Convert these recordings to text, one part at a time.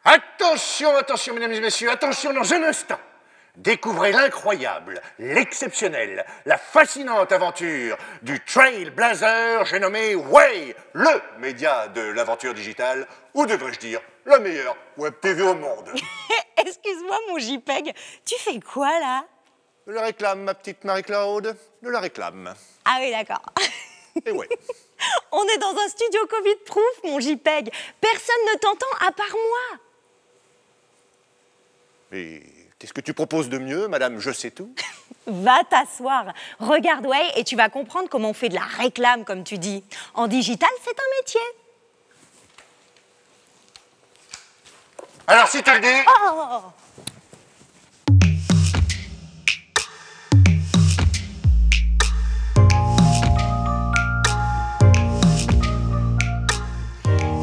Attention, attention, mesdames et messieurs, attention dans un instant. Découvrez l'incroyable, l'exceptionnel, la fascinante aventure du Trailblazer, j'ai nommé Way, le média de l'aventure digitale, ou devrais-je dire, la meilleure web TV au monde. Excuse-moi, mon JPEG, tu fais quoi, là? Je la réclame, ma petite Marie-Claude, je la réclame. Ah oui, d'accord. Et ouais. On est dans un studio Covid-proof, mon JPEG. Personne ne t'entend à part moi. Et qu'est-ce que tu proposes de mieux, madame Je sais tout? Va t'asseoir, regarde Way et tu vas comprendre comment on fait de la réclame, comme tu dis. En digital, c'est un métier. Alors si tu le dis... Oh!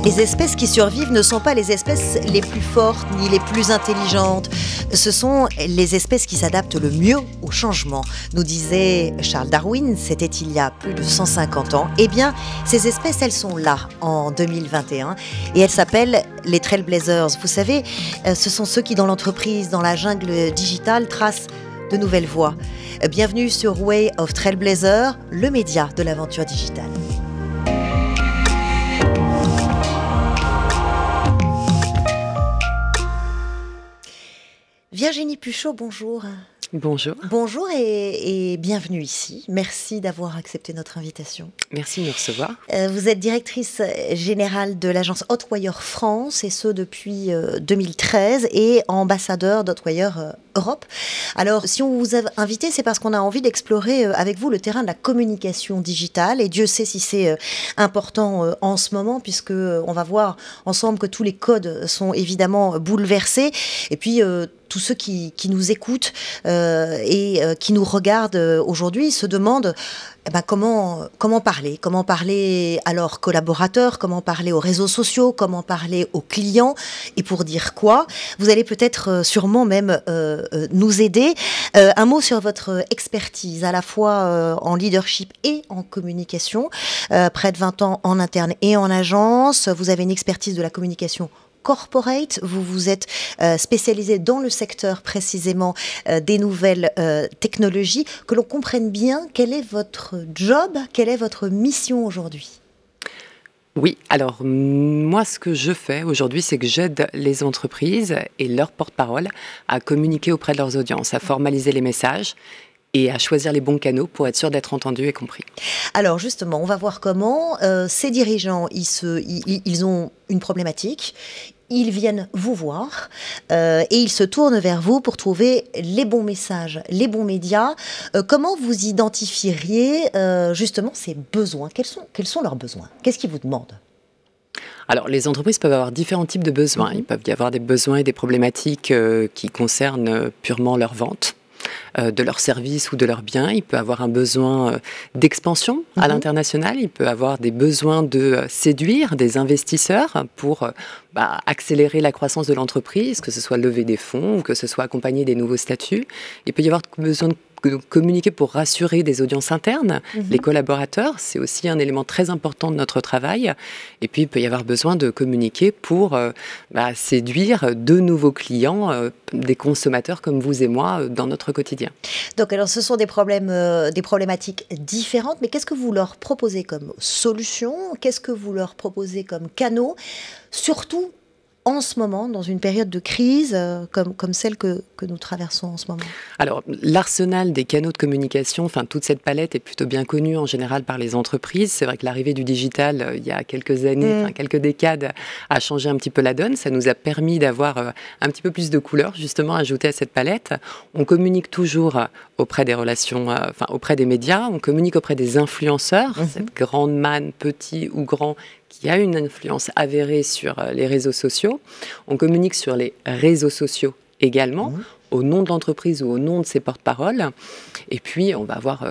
Les espèces qui survivent ne sont pas les espèces les plus fortes ni les plus intelligentes. Ce sont les espèces qui s'adaptent le mieux au changement. Nous disait Charles Darwin, c'était il y a plus de 150 ans. Eh bien, ces espèces, elles sont là en 2021 et elles s'appellent les Trailblazers. Vous savez, ce sont ceux qui, dans l'entreprise, dans la jungle digitale, tracent de nouvelles voies. Bienvenue sur Way of Trailblazer, le média de l'aventure digitale. Virginie Puchot, bonjour. Bonjour. Bonjour et bienvenue ici. Merci d'avoir accepté notre invitation. Merci de nous recevoir. Vous êtes directrice générale de l'agence Hotwire France, et ce depuis 2013, et ambassadeur d'Hotwire Europe. Alors, si on vous a invité, c'est parce qu'on a envie d'explorer avec vous le terrain de la communication digitale, et Dieu sait si c'est important en ce moment, puisque on va voir ensemble que tous les codes sont évidemment bouleversés, et puis tous ceux qui nous écoutent et qui nous regardent aujourd'hui se demandent comment parler à leurs collaborateurs, comment parler aux réseaux sociaux, comment parler aux clients, et pour dire quoi. Vous allez peut-être sûrement même nous aider. Un mot sur votre expertise, à la fois en leadership et en communication. Près de 20 ans en interne et en agence. Vous avez une expertise de la communication corporate, vous vous êtes spécialisé dans le secteur précisément des nouvelles technologies. Que l'on comprenne bien quel est votre job, quelle est votre mission aujourd'hui. Oui, alors moi ce que je fais aujourd'hui, c'est que j'aide les entreprises et leurs porte-parole à communiquer auprès de leurs audiences, à formaliser les messages et à choisir les bons canaux pour être sûr d'être entendus et compris. Alors justement, on va voir comment ces dirigeants, ils ont une problématique. Ils viennent vous voir et ils se tournent vers vous pour trouver les bons messages, les bons médias. Comment vous identifieriez justement ces besoins? Quels sont leurs besoins? Qu'est-ce qu'ils vous demandent? Alors, les entreprises peuvent avoir différents types de besoins. Il peut y avoir des besoins et des problématiques qui concernent purement leur vente, de leurs services ou de leurs biens. Il peut avoir un besoin d'expansion à l'international. Il peut avoir des besoins de séduire des investisseurs pour accélérer la croissance de l'entreprise, que ce soit lever des fonds ou que ce soit accompagner des nouveaux statuts. Il peut y avoir besoin de communiquer pour rassurer des audiences internes, les collaborateurs, c'est aussi un élément très important de notre travail. Et puis, il peut y avoir besoin de communiquer pour séduire de nouveaux clients, des consommateurs comme vous et moi, dans notre quotidien. Donc, alors, ce sont des problématiques différentes, mais qu'est-ce que vous leur proposez comme solution? Qu'est-ce que vous leur proposez comme canaux? Surtout en ce moment, dans une période de crise comme celle que nous traversons en ce moment? Alors, l'arsenal des canaux de communication, enfin toute cette palette est plutôt bien connue en général par les entreprises. C'est vrai que l'arrivée du digital, il y a quelques années, quelques décades, a changé un petit peu la donne. Ça nous a permis d'avoir un petit peu plus de couleurs, justement, ajoutées à cette palette. On communique toujours auprès des relations, auprès des médias. On communique auprès des influenceurs, cette grande manne, petit ou grand, qui a une influence avérée sur les réseaux sociaux. On communique sur les réseaux sociaux également, au nom de l'entreprise ou au nom de ses porte-paroles. Et puis, on va avoir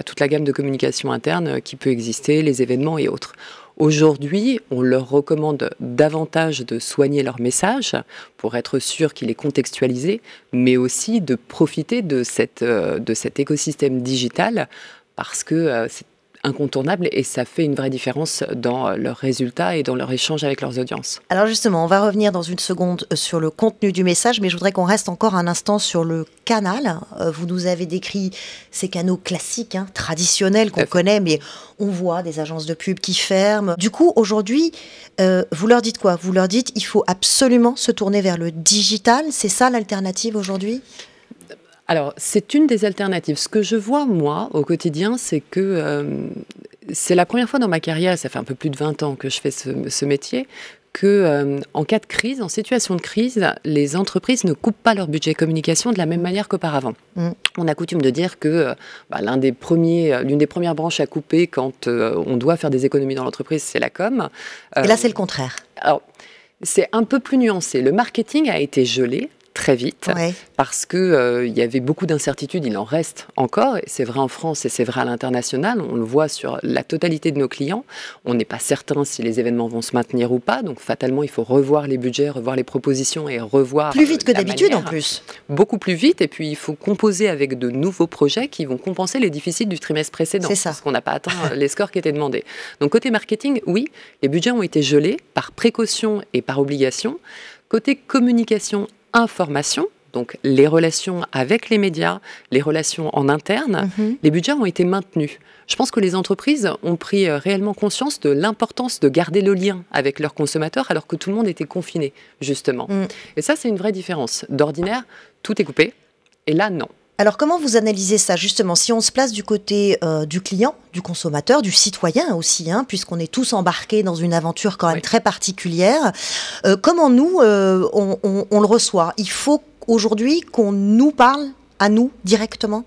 toute la gamme de communication interne qui peut exister, les événements et autres. Aujourd'hui, on leur recommande davantage de soigner leur message pour être sûr qu'il est contextualisé, mais aussi de profiter de cet écosystème digital parce que c'est incontournable et ça fait une vraie différence dans leurs résultats et dans leur échange avec leurs audiences. Alors justement, on va revenir dans une seconde sur le contenu du message, mais je voudrais qu'on reste encore un instant sur le canal. Vous nous avez décrit ces canaux classiques, traditionnels qu'on connaît, mais on voit des agences de pub qui ferment. Du coup, aujourd'hui, vous leur dites quoi? Vous leur dites il faut absolument se tourner vers le digital. C'est ça l'alternative aujourd'hui? Alors, c'est une des alternatives. Ce que je vois, moi, au quotidien, c'est que c'est la première fois dans ma carrière, ça fait un peu plus de 20 ans que je fais ce métier, que en cas de crise, en situation de crise, les entreprises ne coupent pas leur budget communication de la même manière qu'auparavant. On a coutume de dire que l'une des premières branches à couper quand on doit faire des économies dans l'entreprise, c'est la com. Et là, c'est le contraire. Alors, c'est un peu plus nuancé. Le marketing a été gelé très vite, parce qu'il y avait beaucoup d'incertitudes, il en reste encore, et c'est vrai en France et c'est vrai à l'international, on le voit sur la totalité de nos clients, on n'est pas certain si les événements vont se maintenir ou pas, donc fatalement il faut revoir les budgets, revoir les propositions et revoir... Plus vite que d'habitude en plus. Beaucoup plus vite, et puis il faut composer avec de nouveaux projets qui vont compenser les déficits du trimestre précédent, parce qu'on n'a pas atteint les scores qui étaient demandés. Donc côté marketing, oui, les budgets ont été gelés par précaution et par obligation. Côté communication, information, donc les relations avec les médias, les relations en interne, les budgets ont été maintenus. Je pense que les entreprises ont pris réellement conscience de l'importance de garder le lien avec leurs consommateurs alors que tout le monde était confiné, justement. Et ça, c'est une vraie différence. D'ordinaire, tout est coupé, et là, non. Alors, comment vous analysez ça, justement, si on se place du côté du client, du consommateur, du citoyen aussi, puisqu'on est tous embarqués dans une aventure quand même très particulière, comment nous, on le reçoit? Il faut aujourd'hui qu'on nous parle à nous directement?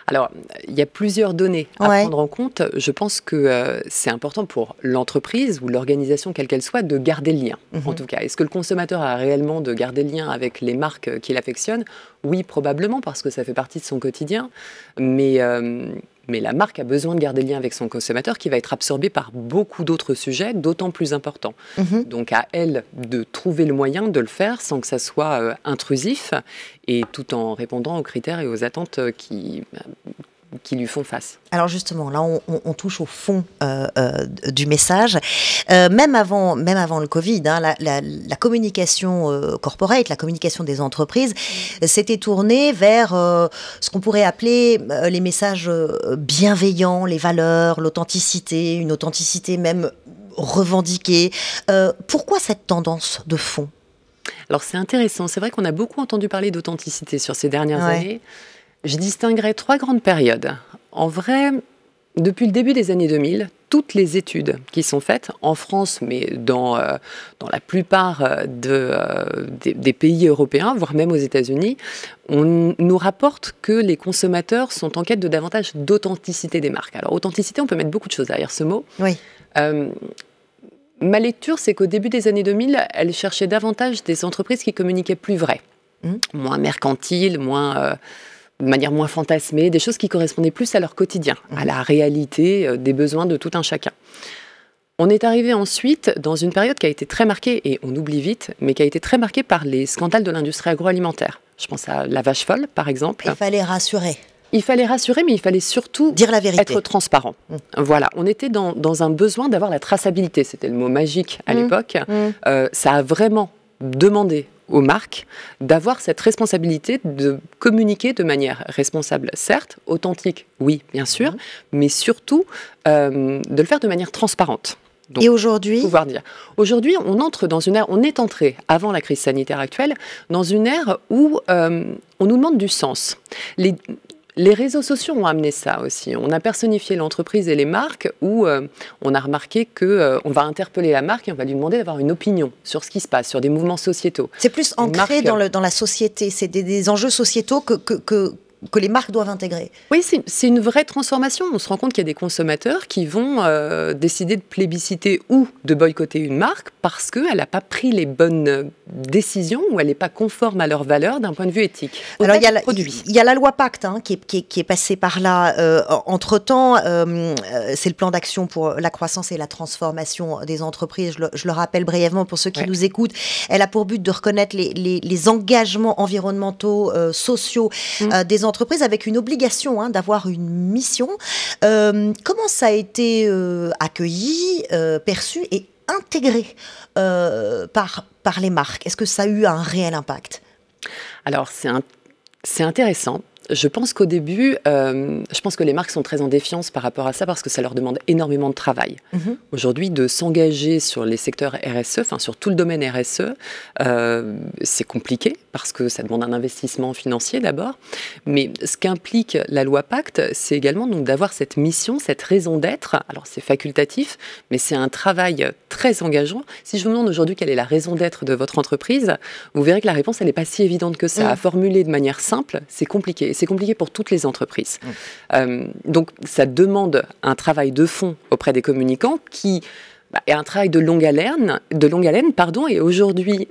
Alors, il y a plusieurs données à prendre en compte. Je pense que c'est important pour l'entreprise ou l'organisation, quelle qu'elle soit, de garder le lien, en tout cas. Est-ce que le consommateur a réellement de garder le lien avec les marques qu'il affectionne? Oui, probablement, parce que ça fait partie de son quotidien. Mais la marque a besoin de garder le lien avec son consommateur qui va être absorbé par beaucoup d'autres sujets, d'autant plus importants. Donc à elle de trouver le moyen de le faire sans que ça soit intrusif et tout en répondant aux critères et aux attentes qui lui font face. Alors justement, là, on touche au fond du message. Même avant le Covid, la communication corporate, la communication des entreprises, s'était tournée vers ce qu'on pourrait appeler les messages bienveillants, les valeurs, l'authenticité, une authenticité même revendiquée. Pourquoi cette tendance de fond? Alors c'est intéressant, c'est vrai qu'on a beaucoup entendu parler d'authenticité sur ces dernières années. Je distinguerais 3 grandes périodes. En vrai, depuis le début des années 2000, toutes les études qui sont faites en France, mais dans la plupart des pays européens, voire même aux États-Unis, on nous rapporte que les consommateurs sont en quête de davantage d'authenticité des marques. Alors, authenticité, on peut mettre beaucoup de choses derrière ce mot. Ma lecture, c'est qu'au début des années 2000, elle cherchait davantage des entreprises qui communiquaient plus vrai, moins mercantiles, de manière moins fantasmée, des choses qui correspondaient plus à leur quotidien, à la réalité des besoins de tout un chacun. On est arrivé ensuite dans une période qui a été très marquée, et on oublie vite, mais qui a été très marquée par les scandales de l'industrie agroalimentaire. Je pense à la vache folle, par exemple. Il fallait rassurer. Il fallait rassurer, mais il fallait surtout dire la vérité, être transparent. Voilà, on était dans un besoin d'avoir la traçabilité. C'était le mot magique à l'époque. Ça a vraiment demandé aux marques d'avoir cette responsabilité de communiquer de manière responsable, certes, authentique, oui, bien sûr, mais surtout de le faire de manière transparente. Donc, et aujourd'hui, pouvoir dire. Aujourd'hui, on entre dans une ère, on est entré, avant la crise sanitaire actuelle, dans une ère où on nous demande du sens. Les réseaux sociaux ont amené ça aussi. On a personnifié l'entreprise et les marques où on a remarqué qu'on va interpeller la marque et on va lui demander d'avoir une opinion sur ce qui se passe, sur des mouvements sociétaux. C'est plus ancré dans la société, c'est des enjeux sociétaux que les marques doivent intégrer. Oui, c'est une vraie transformation. On se rend compte qu'il y a des consommateurs qui vont décider de plébisciter ou de boycotter une marque parce qu'elle n'a pas pris les bonnes décisions ou elle n'est pas conforme à leurs valeurs d'un point de vue éthique. Alors, il y a la loi Pacte qui est passée par là. Entre-temps, c'est le plan d'action pour la croissance et la transformation des entreprises. Je le rappelle brièvement pour ceux qui nous écoutent. Elle a pour but de reconnaître les engagements environnementaux, sociaux des entreprises avec une obligation d'avoir une mission. Comment ça a été accueilli, perçu et intégré par les marques? Est-ce que ça a eu un réel impact? Alors, c'est intéressant. Je pense qu'au début, je pense que les marques sont très en défiance par rapport à ça parce que ça leur demande énormément de travail. Aujourd'hui, de s'engager sur les secteurs RSE, enfin sur tout le domaine RSE, c'est compliqué parce que ça demande un investissement financier d'abord. Mais ce qu'implique la loi Pacte, c'est également donc d'avoir cette mission, cette raison d'être. Alors c'est facultatif, mais c'est un travail très engageant. Si je vous demande aujourd'hui quelle est la raison d'être de votre entreprise, vous verrez que la réponse, elle n'est pas si évidente que ça. À formuler de manière simple, c'est compliqué. C'est compliqué pour toutes les entreprises. Donc, ça demande un travail de fond auprès des communicants qui est un travail de longue haleine, et aujourd'hui,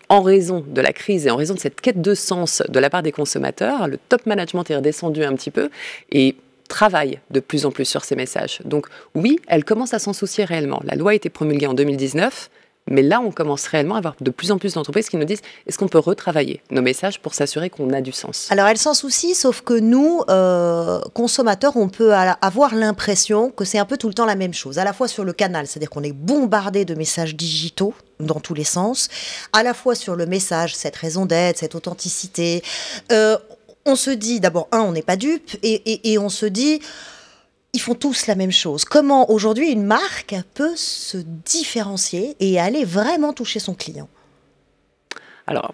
en raison de la crise et en raison de cette quête de sens de la part des consommateurs, le top management est redescendu un petit peu et travaille de plus en plus sur ces messages. Donc oui, elle commence à s'en soucier réellement. La loi a été promulguée en 2019. Mais là, on commence réellement à avoir de plus en plus d'entreprises qui nous disent est-ce qu'on peut retravailler nos messages pour s'assurer qu'on a du sens? Alors, elle s'en soucie, sauf que nous, consommateurs, on peut avoir l'impression que c'est un peu tout le temps la même chose. À la fois sur le canal, c'est-à-dire qu'on est bombardé de messages digitaux dans tous les sens, à la fois sur le message, cette raison d'être, cette authenticité. On se dit, d'abord, on n'est pas dupe, et on se dit... Ils font tous la même chose. Comment aujourd'hui une marque peut se différencier et aller vraiment toucher son client? Alors,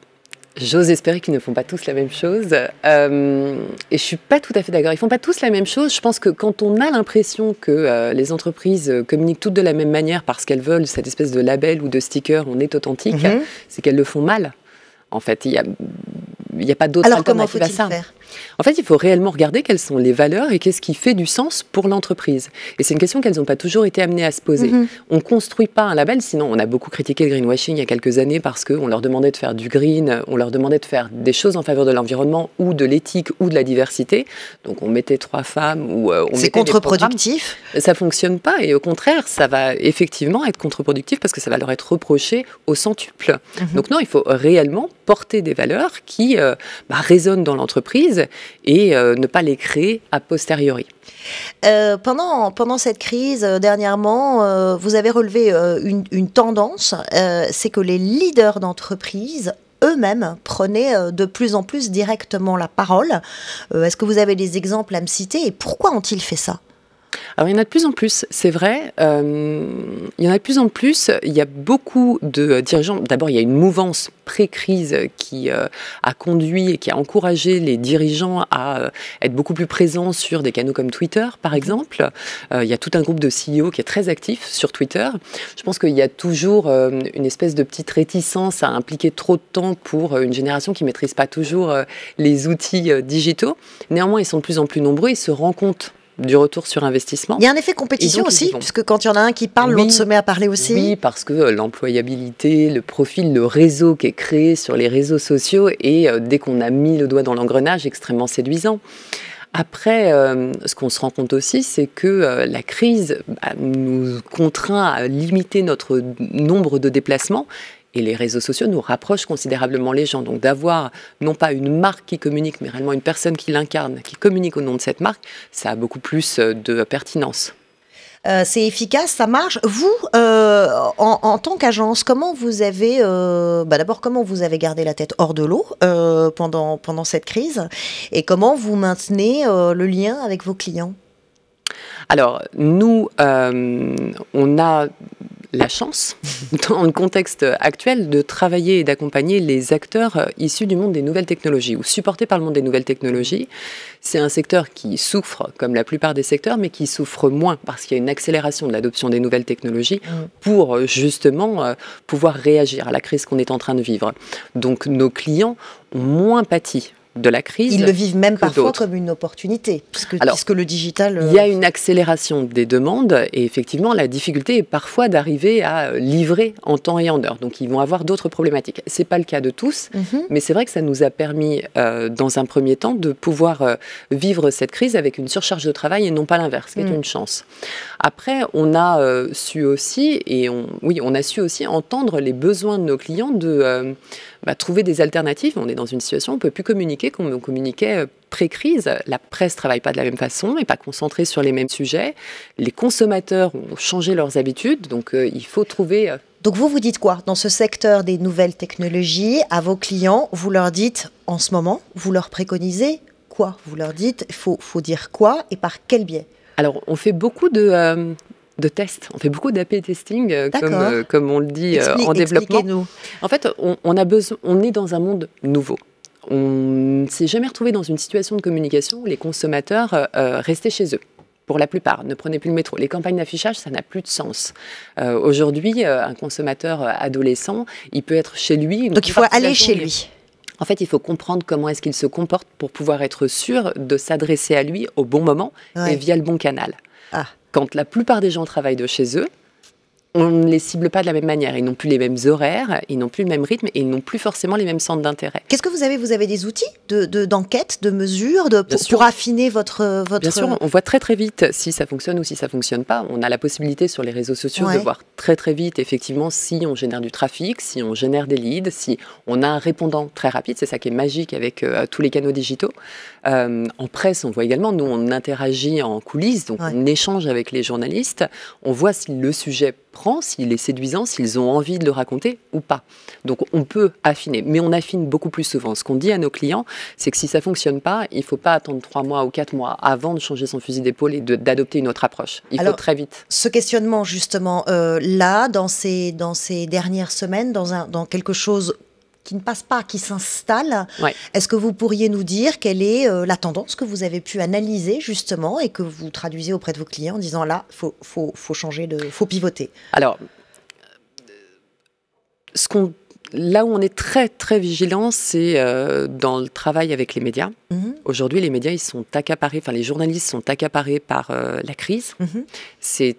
j'ose espérer qu'ils ne font pas tous la même chose. Et je ne suis pas tout à fait d'accord. Ils ne font pas tous la même chose. Je pense que quand on a l'impression que les entreprises communiquent toutes de la même manière parce qu'elles veulent cette espèce de label ou de sticker, on est authentique, c'est qu'elles le font mal. En fait, il n'y a pas d'autre alternative à ça. En fait, il faut réellement regarder quelles sont les valeurs et qu'est-ce qui fait du sens pour l'entreprise. Et c'est une question qu'elles n'ont pas toujours été amenées à se poser. On ne construit pas un label, sinon on a beaucoup critiqué le greenwashing il y a quelques années parce qu'on leur demandait de faire du green, on leur demandait de faire des choses en faveur de l'environnement ou de l'éthique ou de la diversité. Donc on mettait 3 femmes ou on mettait c'est contre-productif. Ça ne fonctionne pas et au contraire, ça va effectivement être contre-productif parce que ça va leur être reproché au centuple. Donc non, il faut réellement porter des valeurs qui résonnent dans l'entreprise et ne pas les créer a posteriori. Pendant cette crise, dernièrement, vous avez relevé une tendance, c'est que les leaders d'entreprise eux-mêmes prenaient de plus en plus directement la parole. Est-ce que vous avez des exemples à me citer et pourquoi ont-ils fait ça? Alors, il y en a de plus en plus, c'est vrai. Il y en a de plus en plus. Il y a beaucoup de dirigeants. D'abord, il y a une mouvance pré-crise qui a conduit et qui a encouragé les dirigeants à être beaucoup plus présents sur des canaux comme Twitter, par exemple. Il y a tout un groupe de CEO qui est très actif sur Twitter. Je pense qu'il y a toujours une espèce de petite réticence à impliquer trop de temps pour une génération qui ne maîtrise pas toujours les outils digitaux. Néanmoins, ils sont de plus en plus nombreux et se rendent compte du retour sur investissement. Il y a un effet compétition aussi, puisque quand il y en a un qui parle, l'autre se met à parler aussi. Oui, parce que l'employabilité, le profil, le réseau qui est créé sur les réseaux sociaux est, dès qu'on a mis le doigt dans l'engrenage, extrêmement séduisant. Après, ce qu'on se rend compte aussi, c'est que la crise nous contraint à limiter notre nombre de déplacements. Et les réseaux sociaux nous rapprochent considérablement les gens. Donc d'avoir non pas une marque qui communique, mais réellement une personne qui l'incarne, qui communique au nom de cette marque, ça a beaucoup plus de pertinence. C'est efficace, ça marche. Vous, en tant qu'agence, comment vous avez, d'abord, comment vous avez gardé la tête hors de l'eau pendant cette crise et comment vous maintenez le lien avec vos clients? Alors, nous, on a la chance, dans le contexte actuel, de travailler et d'accompagner les acteurs issus du monde des nouvelles technologies ou supportés par le monde des nouvelles technologies. C'est un secteur qui souffre, comme la plupart des secteurs, mais qui souffre moins parce qu'il y a une accélération de l'adoption des nouvelles technologies pour justement pouvoir réagir à la crise qu'on est en train de vivre. Donc nos clients ont moins pâti de la crise. Ils le vivent même parfois comme une opportunité, puisque le digital... Il y a une accélération des demandes et effectivement, la difficulté est parfois d'arriver à livrer en temps et en heure. Donc, ils vont avoir d'autres problématiques. Ce n'est pas le cas de tous, mais c'est vrai que ça nous a permis, dans un premier temps, de pouvoir vivre cette crise avec une surcharge de travail et non pas l'inverse, qui est une chance. Après, on a su aussi, on a su aussi entendre les besoins de nos clients trouver des alternatives. On est dans une situation où on ne peut plus communiquer comme on communiquait pré-crise. La presse ne travaille pas de la même façon, n'est pas concentrée sur les mêmes sujets. Les consommateurs ont changé leurs habitudes, donc il faut trouver... Donc vous dites quoi dans ce secteur des nouvelles technologies à vos clients? Vous leur dites en ce moment, vous leur préconisez quoi? Vous leur dites, il faut dire quoi et par quel biais? Alors, on fait beaucoup de tests, on fait beaucoup d'AP testing, comme on le dit en développement. Expliquez-nous. En fait, on est dans un monde nouveau. On ne s'est jamais retrouvé dans une situation de communication où les consommateurs restaient chez eux. Pour la plupart, ne prenez plus le métro. Les campagnes d'affichage, ça n'a plus de sens. Aujourd'hui, un consommateur adolescent, il peut être chez lui. Donc il faut aller chez lui. En fait, il faut comprendre comment est-ce qu'il se comporte pour pouvoir être sûr de s'adresser à lui au bon moment et via le bon canal. Quand la plupart des gens travaillent de chez eux, on ne les cible pas de la même manière. Ils n'ont plus les mêmes horaires, ils n'ont plus le même rythme et ils n'ont plus forcément les mêmes centres d'intérêt. Qu'est-ce que vous avez? Vous avez des outils d'enquête, de mesure, pour affiner votre... Bien sûr, on voit très très vite si ça fonctionne ou si ça ne fonctionne pas. On a la possibilité sur les réseaux sociaux de voir très très vite effectivement si on génère du trafic, si on génère des leads, si on a un répondant très rapide. C'est ça qui est magique avec tous les canaux digitaux. En presse, on voit également, nous on interagit en coulisses, donc on échange avec les journalistes. On voit si le sujet prend, s'il est séduisant, s'ils ont envie de le raconter ou pas. Donc on peut affiner, mais on affine beaucoup plus souvent. Ce qu'on dit à nos clients, c'est que si ça ne fonctionne pas, il ne faut pas attendre 3 mois ou 4 mois avant de changer son fusil d'épaule et d'adopter une autre approche. Il faut très vite. Ce questionnement justement, là, dans ces dernières semaines, dans quelque chose qui ne passe pas, qui s'installe, est-ce que vous pourriez nous dire quelle est la tendance que vous avez pu analyser justement et que vous traduisez auprès de vos clients en disant là, faut changer, faut pivoter? Alors, là où on est très très vigilant, c'est dans le travail avec les médias. Aujourd'hui, les médias, ils sont accaparés, les journalistes sont accaparés par la crise. C'est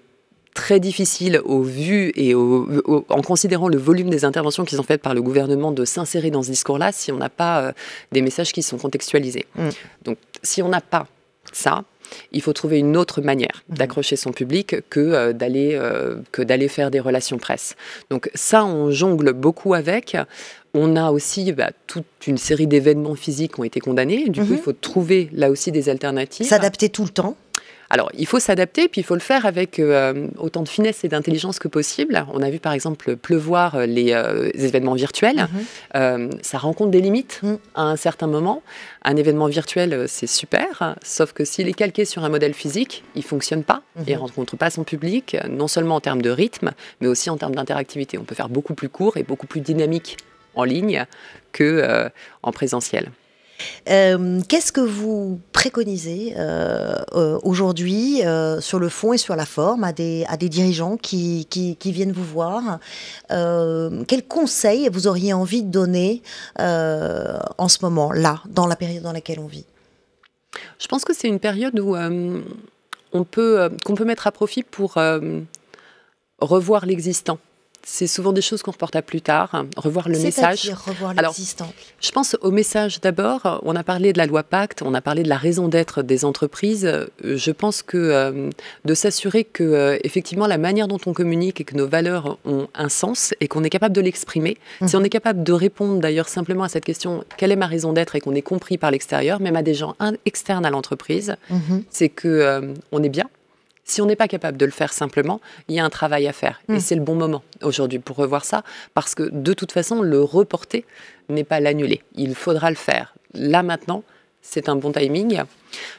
très difficile au vu et en considérant le volume des interventions qui sont faites par le gouvernement de s'insérer dans ce discours-là si on n'a pas des messages qui sont contextualisés. Donc, si on n'a pas ça, il faut trouver une autre manière d'accrocher son public que d'aller faire des relations presse. Donc ça, on jongle beaucoup avec. On a aussi toute une série d'événements physiques qui ont été condamnés. Du coup, il faut trouver là aussi des alternatives. S'adapter tout le temps. Alors, il faut s'adapter, puis il faut le faire avec autant de finesse et d'intelligence que possible. On a vu, par exemple, pleuvoir les événements virtuels. Ça rencontre des limites à un certain moment. Un événement virtuel, c'est super, sauf que s'il est calqué sur un modèle physique, il ne fonctionne pas et ne rencontre pas son public, non seulement en termes de rythme, mais aussi en termes d'interactivité. On peut faire beaucoup plus court et beaucoup plus dynamique en ligne qu'en présentiel. Qu'est-ce que vous préconisez aujourd'hui sur le fond et sur la forme à des dirigeants qui viennent vous voir? Quels conseils vous auriez envie de donner en ce moment, là, dans la période dans laquelle on vit? Je pense que c'est une période où qu'on peut mettre à profit pour revoir l'existant. C'est souvent des choses qu'on reporte à plus tard, revoir le message. C'est-à-dire revoir l'existant. Alors, je pense au message d'abord. On a parlé de la loi Pacte, on a parlé de la raison d'être des entreprises. Je pense que de s'assurer que effectivement la manière dont on communique et que nos valeurs ont un sens et qu'on est capable de l'exprimer. Si on est capable de répondre d'ailleurs simplement à cette question, quelle est ma raison d'être, et qu'on est compris par l'extérieur, même à des gens externes à l'entreprise, c'est que on est bien. Si on n'est pas capable de le faire simplement, il y a un travail à faire. Et c'est le bon moment aujourd'hui pour revoir ça, parce que de toute façon, le reporter n'est pas l'annuler. Il faudra le faire. Là, maintenant, c'est un bon timing.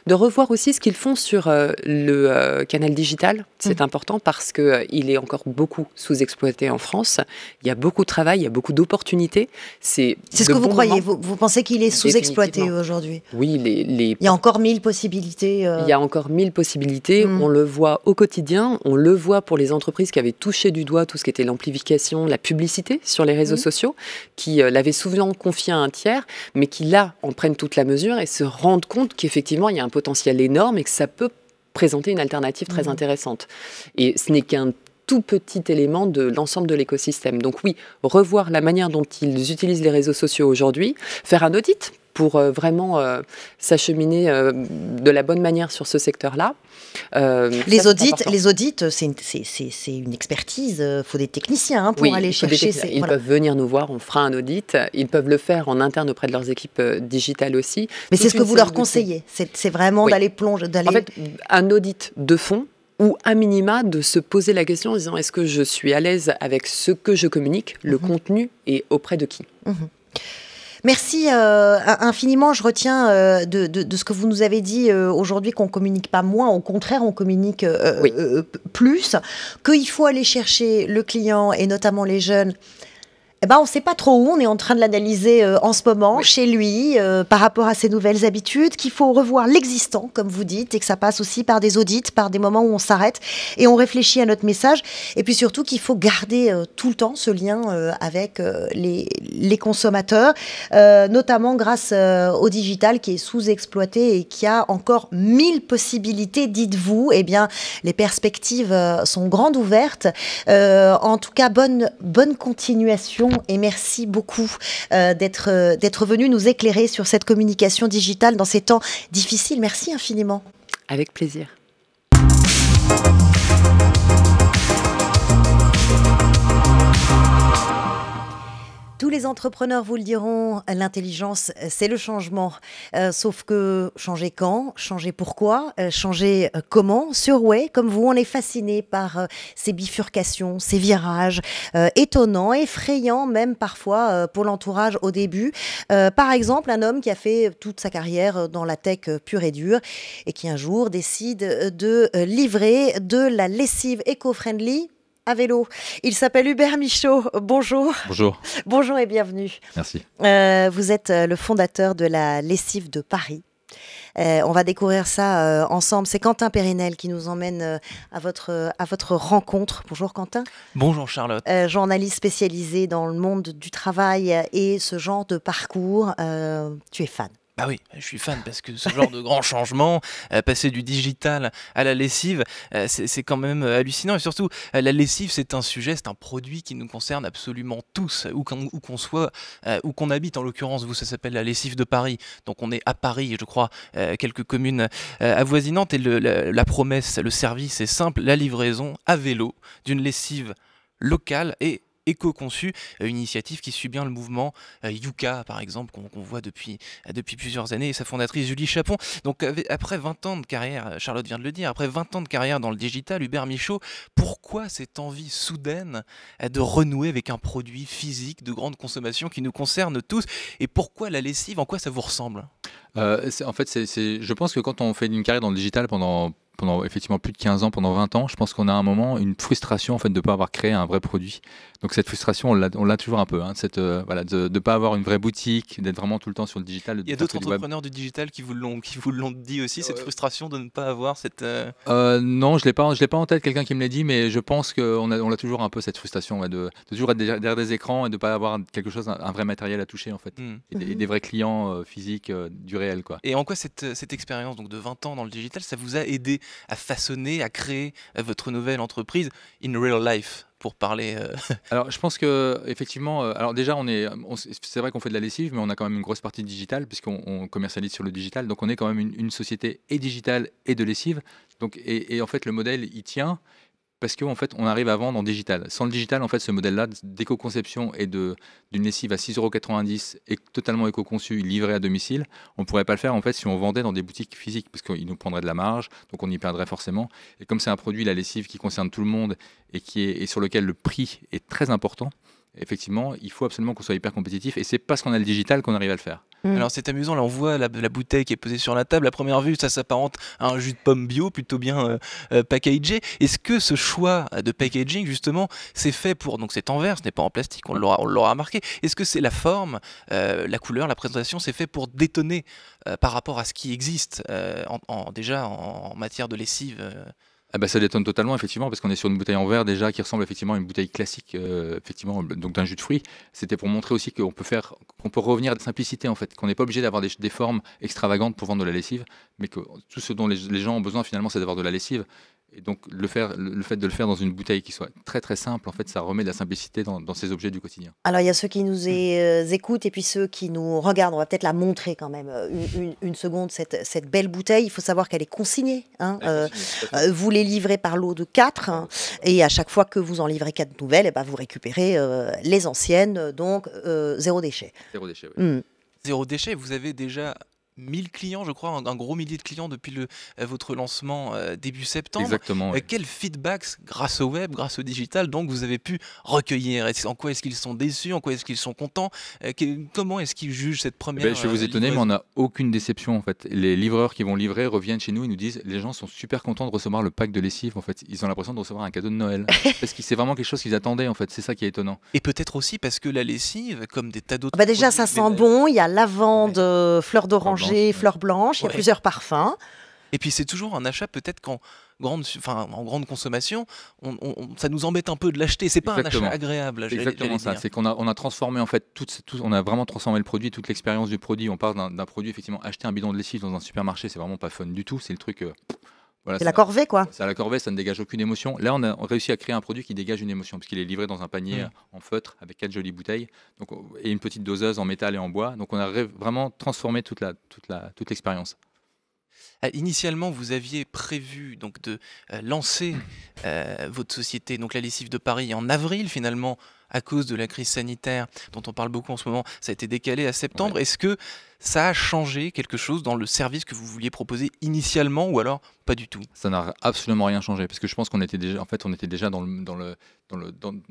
De revoir aussi ce qu'ils font sur le canal digital. C'est important parce qu'il est encore beaucoup sous-exploité en France. Il y a beaucoup de travail, il y a beaucoup d'opportunités. C'est ce que vous croyez. Vous pensez qu'il est sous-exploité aujourd'hui? Oui. Il y a encore 1000 possibilités. Il y a encore 1000 possibilités. On le voit au quotidien. On le voit pour les entreprises qui avaient touché du doigt tout ce qui était l'amplification, la publicité sur les réseaux sociaux, qui l'avaient souvent confié à un tiers, mais qui là en prennent toute la mesure et se rendent compte qu'effectivement, il y a un potentiel énorme et que ça peut présenter une alternative très intéressante. Et ce n'est qu'un tout petit élément de l'ensemble de l'écosystème. Donc oui, revoir la manière dont ils utilisent les réseaux sociaux aujourd'hui, faire un audit pour vraiment s'acheminer de la bonne manière sur ce secteur-là. Les audits, c'est une expertise. Il faut des techniciens pour aller chercher. Ils peuvent venir nous voir, on fera un audit. Ils peuvent le faire en interne auprès de leurs équipes digitales aussi. Mais c'est ce que vous leur conseillez. C'est vraiment d'aller plonger. En fait, un audit de fond, ou à minima de se poser la question en disant est-ce que je suis à l'aise avec ce que je communique, le contenu, et auprès de qui. Merci infiniment. Je retiens de ce que vous nous avez dit aujourd'hui qu'on ne communique pas moins, au contraire, on communique plus, qu'il faut aller chercher le client et notamment les jeunes. On ne sait pas trop où, on est en train de l'analyser en ce moment, chez lui, par rapport à ses nouvelles habitudes, qu'il faut revoir l'existant, comme vous dites, et que ça passe aussi par des audits, par des moments où on s'arrête et on réfléchit à notre message, et puis surtout qu'il faut garder tout le temps ce lien avec les consommateurs, notamment grâce au digital qui est sous-exploité et qui a encore 1000 possibilités, dites-vous. Eh bien, les perspectives sont grandes ouvertes. En tout cas, bonne continuation. Et merci beaucoup d'être venu nous éclairer sur cette communication digitale dans ces temps difficiles. Merci infiniment. Avec plaisir. Tous les entrepreneurs vous le diront, l'intelligence, c'est le changement. Sauf que changer quand, changer pourquoi, changer comment. Sur Way, comme vous, on est fasciné par ces bifurcations, ces virages étonnants, effrayants même parfois pour l'entourage au début. Par exemple, un homme qui a fait toute sa carrière dans la tech pure et dure et qui un jour décide de livrer de la lessive éco-friendly à vélo. Il s'appelle Hubert Michaud. Bonjour. Bonjour. Bonjour et bienvenue. Merci. Vous êtes le fondateur de la lessive de Paris. On va découvrir ça ensemble. C'est Quentin Périnel qui nous emmène à votre rencontre. Bonjour Quentin. Bonjour Charlotte. Journaliste spécialisé dans le monde du travail et ce genre de parcours. Tu es fan. Ah oui, je suis fan parce que ce genre de grand changement, passer du digital à la lessive, c'est quand même hallucinant. Et surtout, la lessive, c'est un sujet, c'est un produit qui nous concerne absolument tous, où qu'on soit, où qu'on habite. En l'occurrence, vous, ça s'appelle la lessive de Paris. Donc on est à Paris, je crois, quelques communes avoisinantes. Et la promesse, le service est simple, la livraison à vélo d'une lessive locale et éco-conçue, une initiative qui suit bien le mouvement Yuka par exemple qu'on voit depuis plusieurs années, et sa fondatrice Julie Chapon. Donc après 20 ans de carrière, Charlotte vient de le dire, après 20 ans de carrière dans le digital, Hubert Michaud, pourquoi cette envie soudaine de renouer avec un produit physique de grande consommation qui nous concerne tous, et pourquoi la lessive, en quoi ça vous ressemble? En fait, je pense que quand on fait une carrière dans le digital pendant effectivement plus de 15 ans, pendant 20 ans, je pense qu'on a à un moment une frustration en fait, de ne pas avoir créé un vrai produit. Donc cette frustration, on l'a toujours un peu, de ne pas avoir une vraie boutique, d'être vraiment tout le temps sur le digital. Il y a d'autres entrepreneurs du digital qui vous l'ont dit aussi, cette frustration de ne pas avoir cette... Non, je l'ai pas en tête, quelqu'un qui me l'a dit, mais je pense qu'on a toujours un peu cette frustration de toujours être derrière des écrans et de ne pas avoir quelque chose, un vrai matériel à toucher en fait, et des vrais clients physiques du réel, quoi. Et en quoi cette expérience donc, de 20 ans dans le digital, ça vous a aidé à façonner, à créer votre nouvelle entreprise in real life, pour parler Alors, je pense que effectivement, alors déjà, c'est vrai qu'on fait de la lessive, mais on a quand même une grosse partie digitale, puisqu'on commercialise sur le digital. Donc, on est quand même une société et digitale et de lessive. Donc, et en fait, le modèle, il tient parce qu'en fait, on arrive à vendre en digital. Sans le digital, en fait, ce modèle-là d'éco-conception et d'une lessive à 6,90 € et totalement éco-conçue, livrée à domicile, on ne pourrait pas le faire en fait si on vendait dans des boutiques physiques, parce qu'il nous prendrait de la marge, donc on y perdrait forcément. Et comme c'est un produit, la lessive, qui concerne tout le monde et sur lequel le prix est très important, effectivement, il faut absolument qu'on soit hyper compétitif, et c'est parce qu'on a le digital qu'on arrive à le faire. Alors c'est amusant, là on voit la bouteille qui est posée sur la table, à première vue ça s'apparente à un jus de pomme bio plutôt bien packagé. Est-ce que ce choix de packaging justement c'est fait pour, donc c'est en verre, ce n'est pas en plastique, on l'aura remarqué, est-ce que c'est la forme, la couleur, la présentation, c'est fait pour détonner par rapport à ce qui existe déjà en matière de lessive Ça détonne totalement, effectivement, parce qu'on est sur une bouteille en verre déjà qui ressemble effectivement à une bouteille classique, effectivement, donc d'un jus de fruits. C'était pour montrer aussi qu'on peut revenir à la simplicité, en fait, qu'on n'est pas obligé d'avoir des formes extravagantes pour vendre de la lessive, mais que tout ce dont les gens ont besoin finalement, c'est d'avoir de la lessive. Et donc le fait de le faire dans une bouteille qui soit très très simple, en fait, ça remet de la simplicité dans ces objets du quotidien. Alors, il y a ceux qui nous écoutent et puis ceux qui nous regardent. On va peut-être la montrer quand même une seconde, cette belle bouteille. Il faut savoir qu'elle est consignée. Hein. Vous les livrez par lot de 4. Hein, et à chaque fois que vous en livrez 4 nouvelles, eh ben, vous récupérez les anciennes. Donc, zéro déchet. Zéro déchet, oui. Zéro déchet, vous avez déjà 1000 clients, je crois, un gros millier de clients depuis votre lancement début septembre. Exactement. Oui. Quel feedback, grâce au web, grâce au digital, donc vous avez pu recueillir? En quoi est-ce qu'ils sont déçus? En quoi est-ce qu'ils sont contents? Comment est-ce qu'ils jugent cette première Je vais vous étonner, mais on n'a aucune déception en fait. Les livreurs qui vont livrer reviennent chez nous et nous disent les gens sont super contents de recevoir le pack de lessive. En fait, ils ont l'impression de recevoir un cadeau de Noël parce que c'est vraiment quelque chose qu'ils attendaient. En fait, c'est ça qui est étonnant. Et peut-être aussi parce que la lessive, comme des tas d'autres. Bah déjà, ça sent bon. Il y a lavande, fleur d'oranger, fleur blanche. Il y a plusieurs parfums. Et puis c'est toujours un achat peut-être qu'en grande consommation, ça nous embête un peu de l'acheter. C'est pas un achat agréable. C'est exactement ça. C'est qu'on a transformé en fait on a vraiment transformé le produit, toute l'expérience du produit. On part d'un produit effectivement, acheter un bidon de lessive dans un supermarché, c'est vraiment pas fun du tout. C'est le truc. Voilà, c'est la corvée, quoi. C'est la corvée, ça ne dégage aucune émotion. Là, on a réussi à créer un produit qui dégage une émotion, puisqu'il est livré dans un panier en feutre avec 4 jolies bouteilles, donc, et une petite doseuse en métal et en bois. Donc, on a vraiment transformé toute l'expérience. Initialement, vous aviez prévu donc de lancer votre société, donc la lessive de Paris, en avril. Finalement, à cause de la crise sanitaire dont on parle beaucoup en ce moment, ça a été décalé à septembre. Ouais. Est-ce que ça a changé quelque chose dans le service que vous vouliez proposer initialement, ou alors pas du tout? Ça n'a absolument rien changé, parce que je pense qu'on était déjà dans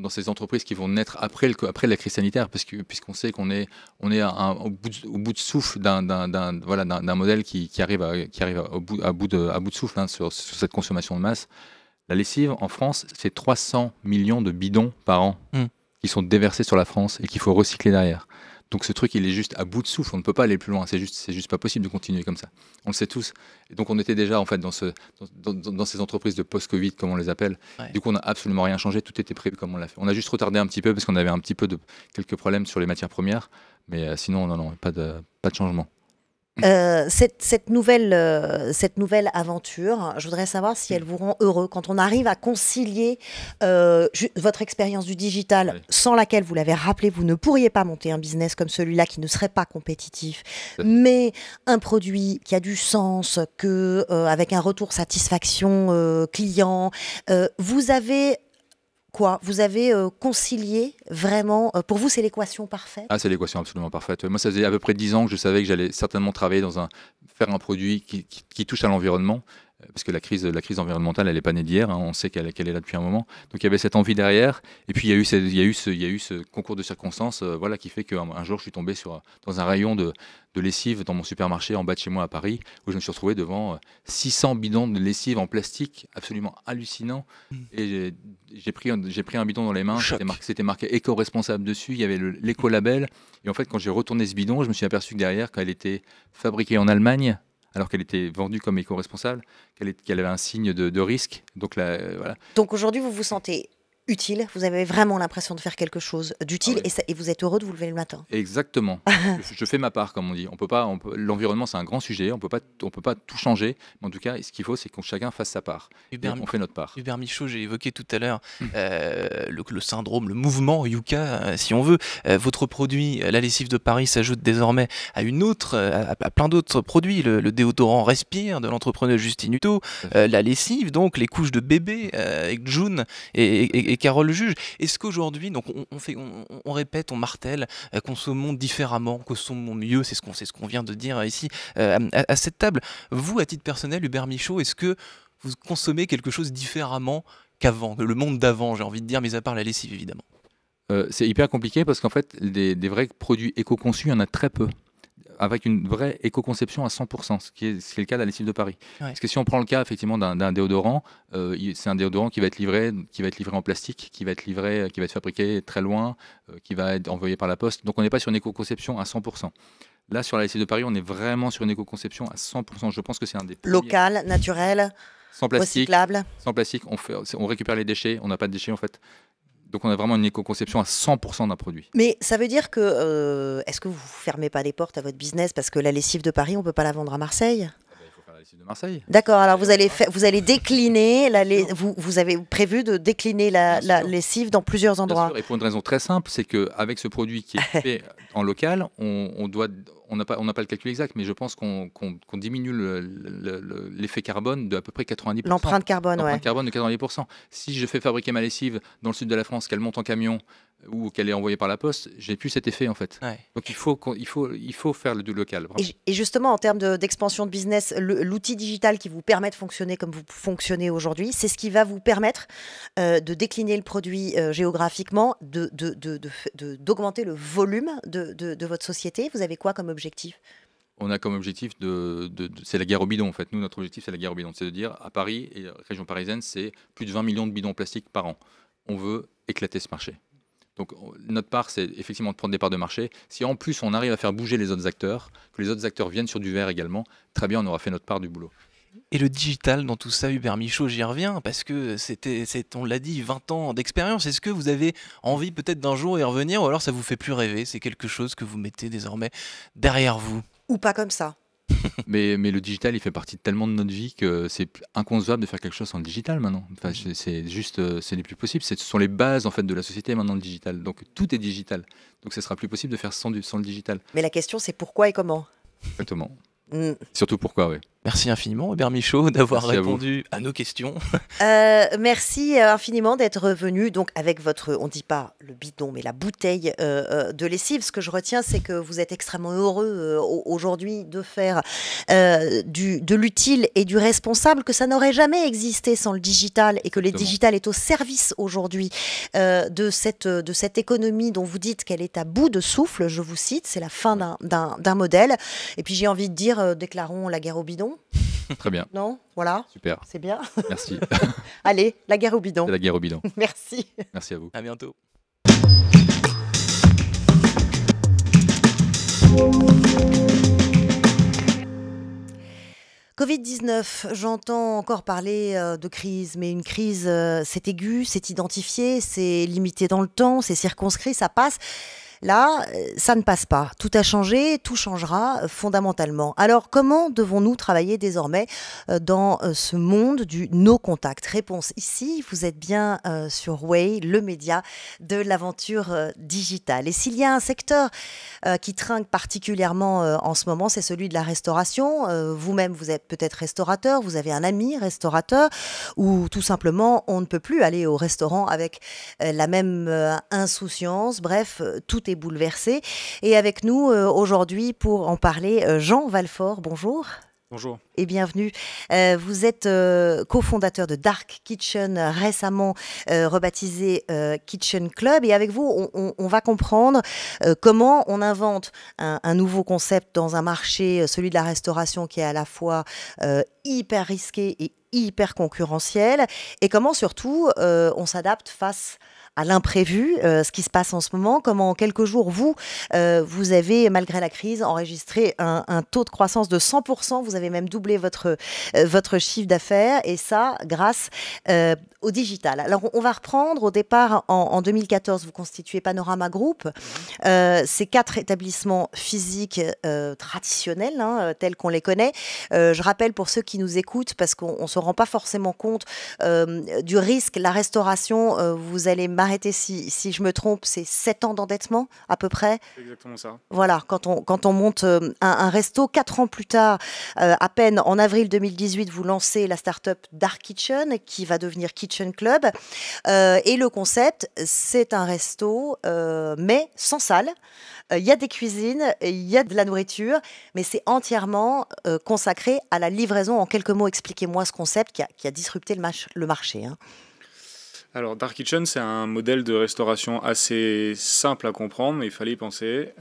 ces entreprises qui vont naître après la crise sanitaire, puisqu'on sait qu'on est au bout de souffle d'un modèle qui arrive à bout de souffle, hein, sur cette consommation de masse. La lessive en France, c'est 300 millions de bidons par an qui sont déversés sur la France et qu'il faut recycler derrière. Donc ce truc, il est juste à bout de souffle, on ne peut pas aller plus loin, c'est juste pas possible de continuer comme ça. On le sait tous. Et donc on était déjà en fait dans ces entreprises de post-Covid, comme on les appelle. Ouais. Du coup, on n'a absolument rien changé, tout était prévu comme on l'a fait. On a juste retardé un petit peu parce qu'on avait un petit peu quelques problèmes sur les matières premières, mais sinon, non, pas de changement. Cette nouvelle aventure, je voudrais savoir si elle vous rend heureux quand on arrive à concilier votre expérience du digital, sans laquelle, vous l'avez rappelé, vous ne pourriez pas monter un business comme celui-là qui ne serait pas compétitif, mais un produit qui a du sens, avec un retour satisfaction client. Vous avez concilié vraiment, pour vous c'est l'équation parfaite? Ah, c'est l'équation absolument parfaite. Moi, ça faisait à peu près 10 ans que je savais que j'allais certainement travailler faire un produit qui touche à l'environnement, parce que la crise environnementale, elle n'est pas née d'hier, hein, on sait qu'elle est là depuis un moment. Donc il y avait cette envie derrière, et puis il y a eu ce concours de circonstances qui fait qu'un jour je suis tombé dans un rayon de lessive dans mon supermarché en bas de chez moi à Paris, où je me suis retrouvé devant 600 bidons de lessive en plastique, absolument hallucinant. Et j'ai pris un bidon dans les mains, c'était marqué éco-responsable dessus, il y avait l'éco-label. Et en fait, quand j'ai retourné ce bidon, je me suis aperçu que derrière, qu'elle était fabriquée en Allemagne, alors qu'elle était vendue comme éco-responsable, qu'elle avait un signe de risque. Donc, voilà. Donc aujourd'hui, vous vous sentez utile, vous avez vraiment l'impression de faire quelque chose d'utile, et vous êtes heureux de vous lever le matin. Exactement. je fais ma part, comme on dit. L'environnement, c'est un grand sujet, on peut pas tout changer, mais en tout cas, ce qu'il faut, c'est que chacun fasse sa part. On fait notre part. Hubert Michaud, j'ai évoqué tout à l'heure le syndrome, le mouvement Yuka, si on veut. Votre produit, la lessive de Paris, s'ajoute désormais à plein d'autres produits. Le déodorant Respire de l'entrepreneur Justine Hutto, la lessive, donc les couches de bébé avec June et Carole Juge. Est-ce qu'aujourd'hui, donc on répète, on martèle, consommons différemment, consommons mieux, c'est ce qu'on vient de dire ici à cette table. Vous, à titre personnel, Hubert Michaud, est-ce que vous consommez quelque chose différemment qu'avant, le monde d'avant, j'ai envie de dire, mis à part la lessive évidemment? C'est hyper compliqué parce qu'en fait, des vrais produits éco-conçus, il y en a très peu, avec une vraie éco-conception à 100%, ce qui est le cas de la lessive de Paris. Ouais. Parce que si on prend le cas effectivement d'un déodorant, c'est un déodorant qui va être livré en plastique, qui va être fabriqué très loin, qui va être envoyé par la poste. Donc on n'est pas sur une éco-conception à 100%. Là, sur la lessive de Paris, on est vraiment sur une éco-conception à 100%. Je pense que c'est un des premiers. Local, naturel, sans plastique, recyclable. Sans plastique, on récupère les déchets, on n'a pas de déchets en fait. Donc on a vraiment une éco-conception à 100% d'un produit. Mais ça veut dire que, est-ce que vous ne fermez pas les portes à votre business? Parce que la lessive de Paris, on ne peut pas la vendre à Marseille? Il faut faire la lessive de Marseille. D'accord, alors vous allez décliner, vous avez prévu de décliner la lessive dans plusieurs Bien endroits. sûr, et pour une raison très simple, c'est qu'avec ce produit qui est fait en local, on n'a pas le calcul exact, mais je pense qu'on diminue l'effet carbone de à peu près 90%. L'empreinte carbone, L'empreinte carbone de 90%. Si je fais fabriquer ma lessive dans le sud de la France, qu'elle monte en camion ou qu'elle est envoyée par la poste, j'ai plus cet effet en fait. Ouais. Donc il faut faire du local. Vraiment. Et justement, en termes d'expansion de business, l'outil digital qui vous permet de fonctionner comme vous fonctionnez aujourd'hui, c'est ce qui va vous permettre de décliner le produit géographiquement, d'augmenter le volume de votre société. Vous avez quoi comme objectif ? On a comme objectif c'est la guerre au bidon en fait. Nous, notre objectif, c'est la guerre au bidon. C'est de dire à Paris et région parisienne, c'est plus de 20 millions de bidons plastiques par an. On veut éclater ce marché. Donc notre part, c'est effectivement de prendre des parts de marché. Si en plus on arrive à faire bouger les autres acteurs, que les autres acteurs viennent sur du verre également, très bien, on aura fait notre part du boulot. Et le digital dans tout ça, Hubert Michaud, j'y reviens, parce que on l'a dit, 20 ans d'expérience. Est-ce que vous avez envie peut-être d'un jour y revenir, ou alors ça vous fait plus rêver? C'est quelque chose que vous mettez désormais derrière vous? Ou pas comme ça? Mais le digital, il fait partie tellement de notre vie que c'est inconcevable de faire quelque chose sans le digital maintenant. Enfin, c'est juste, c'est les plus possible. Ce sont les bases en fait de la société maintenant, le digital. Donc tout est digital. Donc ce sera plus possible de faire sans le digital. Mais la question, c'est pourquoi et comment? Exactement. Surtout pourquoi, oui. Merci infiniment, Hubert Michaud, d'avoir Merci répondu à nos questions. Merci infiniment d'être venu donc avec votre, on dit pas le bidon, mais la bouteille de lessive. Ce que je retiens, c'est que vous êtes extrêmement heureux aujourd'hui de faire de l'utile et du responsable, que ça n'aurait jamais existé sans le digital et que le digital est au service aujourd'hui de cette économie dont vous dites qu'elle est à bout de souffle. Je vous cite, c'est la fin d'un modèle. Et puis j'ai envie de dire, déclarons la guerre au bidon. Très bien. Non, voilà. Super. C'est bien. Merci. Allez, la guerre au bidon. C'est la guerre au bidon. Merci. Merci à vous. À bientôt. Covid-19, j'entends encore parler de crise, mais une crise, c'est aigu, c'est identifié, c'est limité dans le temps, c'est circonscrit, ça passe. Là, ça ne passe pas. Tout a changé, tout changera fondamentalement. Alors, comment devons-nous travailler désormais dans ce monde du no contact? Réponse ici, vous êtes bien sur Way, le média de l'aventure digitale. Et s'il y a un secteur qui trinque particulièrement en ce moment, c'est celui de la restauration. Vous-même, vous êtes peut-être restaurateur, vous avez un ami restaurateur, ou tout simplement, on ne peut plus aller au restaurant avec la même insouciance. Bref, tout est bouleversé. Et avec nous aujourd'hui pour en parler, Jean Valfort, bonjour. Bonjour. Et bienvenue. Vous êtes cofondateur de Dark Kitchen, récemment rebaptisé Kitchen Club. Et avec vous, on va comprendre comment on invente un nouveau concept dans un marché, celui de la restauration, qui est à la fois hyper risqué et hyper concurrentiel. Et comment surtout on s'adapte face à l'imprévu, ce qui se passe en ce moment, comment en quelques jours, vous avez, malgré la crise, enregistré un taux de croissance de 100%, vous avez même doublé votre chiffre d'affaires, et ça, grâce au digital. Alors, on va reprendre, au départ, en 2014, vous constituez Panorama Group, ces 4 établissements physiques traditionnels, tels qu'on les connaît. Je rappelle pour ceux qui nous écoutent, parce qu'on ne se rend pas forcément compte du risque, la restauration, vous allez m'arrêter si je me trompe, c'est 7 ans d'endettement à peu près. C'est exactement ça. Voilà, quand on monte un resto, 4 ans plus tard, à peine en avril 2018, vous lancez la start-up Dark Kitchen qui va devenir Kitchen Club. Et le concept, c'est un resto, mais sans salle. Il y a des cuisines, il y a de la nourriture, mais c'est entièrement consacré à la livraison. En quelques mots, expliquez-moi ce concept qui a disrupté le marché. Alors, Dark Kitchen, c'est un modèle de restauration assez simple à comprendre, mais il fallait y penser.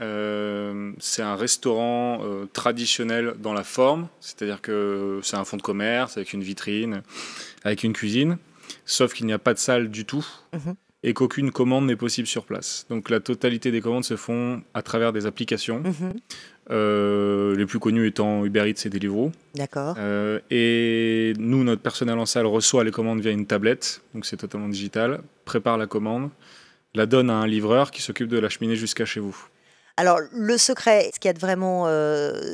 C'est un restaurant traditionnel dans la forme, c'est-à-dire que c'est un fonds de commerce avec une vitrine, avec une cuisine, sauf qu'il n'y a pas de salle du tout. Et qu'aucune commande n'est possible sur place. Donc la totalité des commandes se font à travers des applications, les plus connues étant Uber Eats et Deliveroo. D'accord. Et nous, notre personnel en salle reçoit les commandes via une tablette, donc c'est totalement digital, prépare la commande, la donne à un livreur qui s'occupe de l'acheminer jusqu'à chez vous. Alors, le secret, ce qu'il y a de vraiment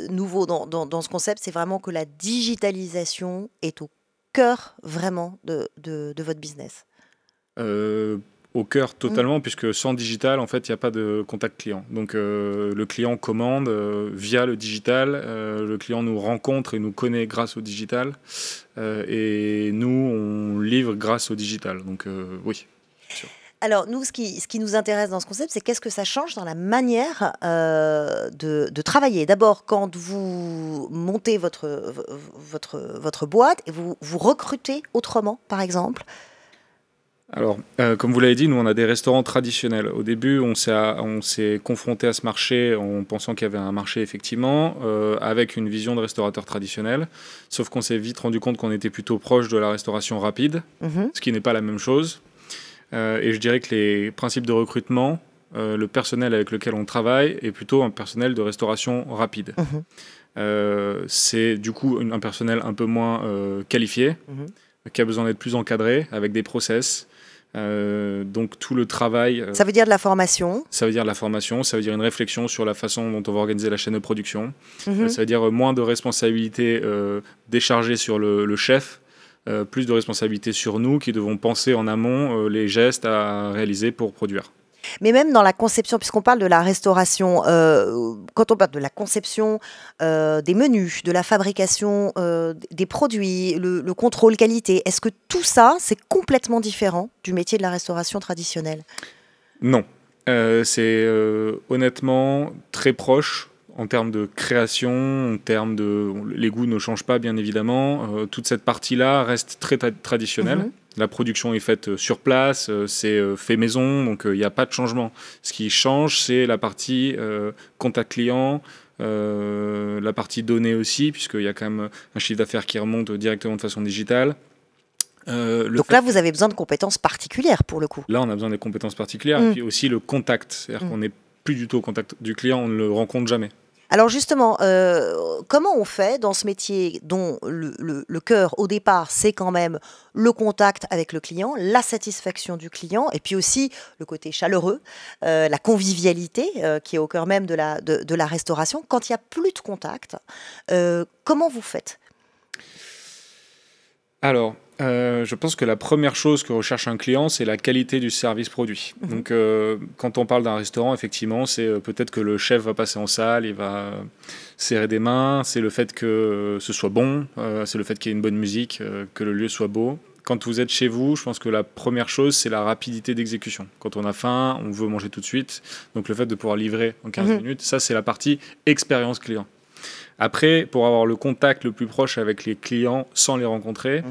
nouveau dans ce concept, c'est vraiment que la digitalisation est au cœur vraiment de votre business. Au cœur totalement, puisque sans digital, en fait, il n'y a pas de contact client. Donc, le client commande via le digital, le client nous rencontre et nous connaît grâce au digital, et nous, on livre grâce au digital. Donc, oui. Alors, nous, ce qui nous intéresse dans ce concept, c'est qu'est-ce que ça change dans la manière de travailler. D'abord, quand vous montez votre boîte et vous recrutez autrement, par exemple. Alors, comme vous l'avez dit, nous, on a des restaurants traditionnels. Au début, on s'est confronté à ce marché en pensant qu'il y avait un marché, effectivement, avec une vision de restaurateur traditionnel. Sauf qu'on s'est vite rendu compte qu'on était plutôt proche de la restauration rapide, ce qui n'est pas la même chose. Et je dirais que les principes de recrutement, le personnel avec lequel on travaille est plutôt un personnel de restauration rapide. C'est du coup un personnel un peu moins qualifié, qui a besoin d'être plus encadré, avec des process. Donc tout le travail... ça veut dire de la formation. Ça veut dire de la formation, ça veut dire une réflexion sur la façon dont on va organiser la chaîne de production. Ça veut dire moins de responsabilités déchargées sur le chef, plus de responsabilités sur nous qui devons penser en amont les gestes à réaliser pour produire. Mais même dans la conception, puisqu'on parle de la restauration, quand on parle de la conception des menus, de la fabrication des produits, le contrôle qualité, est-ce que tout ça, c'est complètement différent du métier de la restauration traditionnelle? Non. C'est honnêtement très proche en termes de création, en termes de... Les goûts ne changent pas, bien évidemment. Toute cette partie-là reste très traditionnelle. La production est faite sur place, c'est fait maison, donc il n'y a pas de changement. Ce qui change, c'est la partie contact client, la partie données aussi, puisqu'il y a quand même un chiffre d'affaires qui remonte directement de façon digitale. Donc là, vous avez besoin de compétences particulières pour le coup. Là, on a besoin des compétences particulières, et puis aussi le contact. C'est-à-dire qu'on n'est plus du tout au contact du client, on ne le rencontre jamais. Alors justement, comment on fait dans ce métier dont le cœur au départ, c'est quand même le contact avec le client, la satisfaction du client, et puis aussi le côté chaleureux, la convivialité qui est au cœur même de la restauration. Quand il n'y a plus de contact, comment vous faites ? Alors, je pense que la première chose que recherche un client, c'est la qualité du service produit. Donc, quand on parle d'un restaurant, effectivement, c'est peut-être que le chef va passer en salle, il va serrer des mains, c'est le fait que ce soit bon, c'est le fait qu'il y ait une bonne musique, que le lieu soit beau. Quand vous êtes chez vous, je pense que la première chose, c'est la rapidité d'exécution. Quand on a faim, on veut manger tout de suite. Donc, le fait de pouvoir livrer en 15 minutes, ça, c'est la partie expérience client. Après, pour avoir le contact le plus proche avec les clients sans les rencontrer,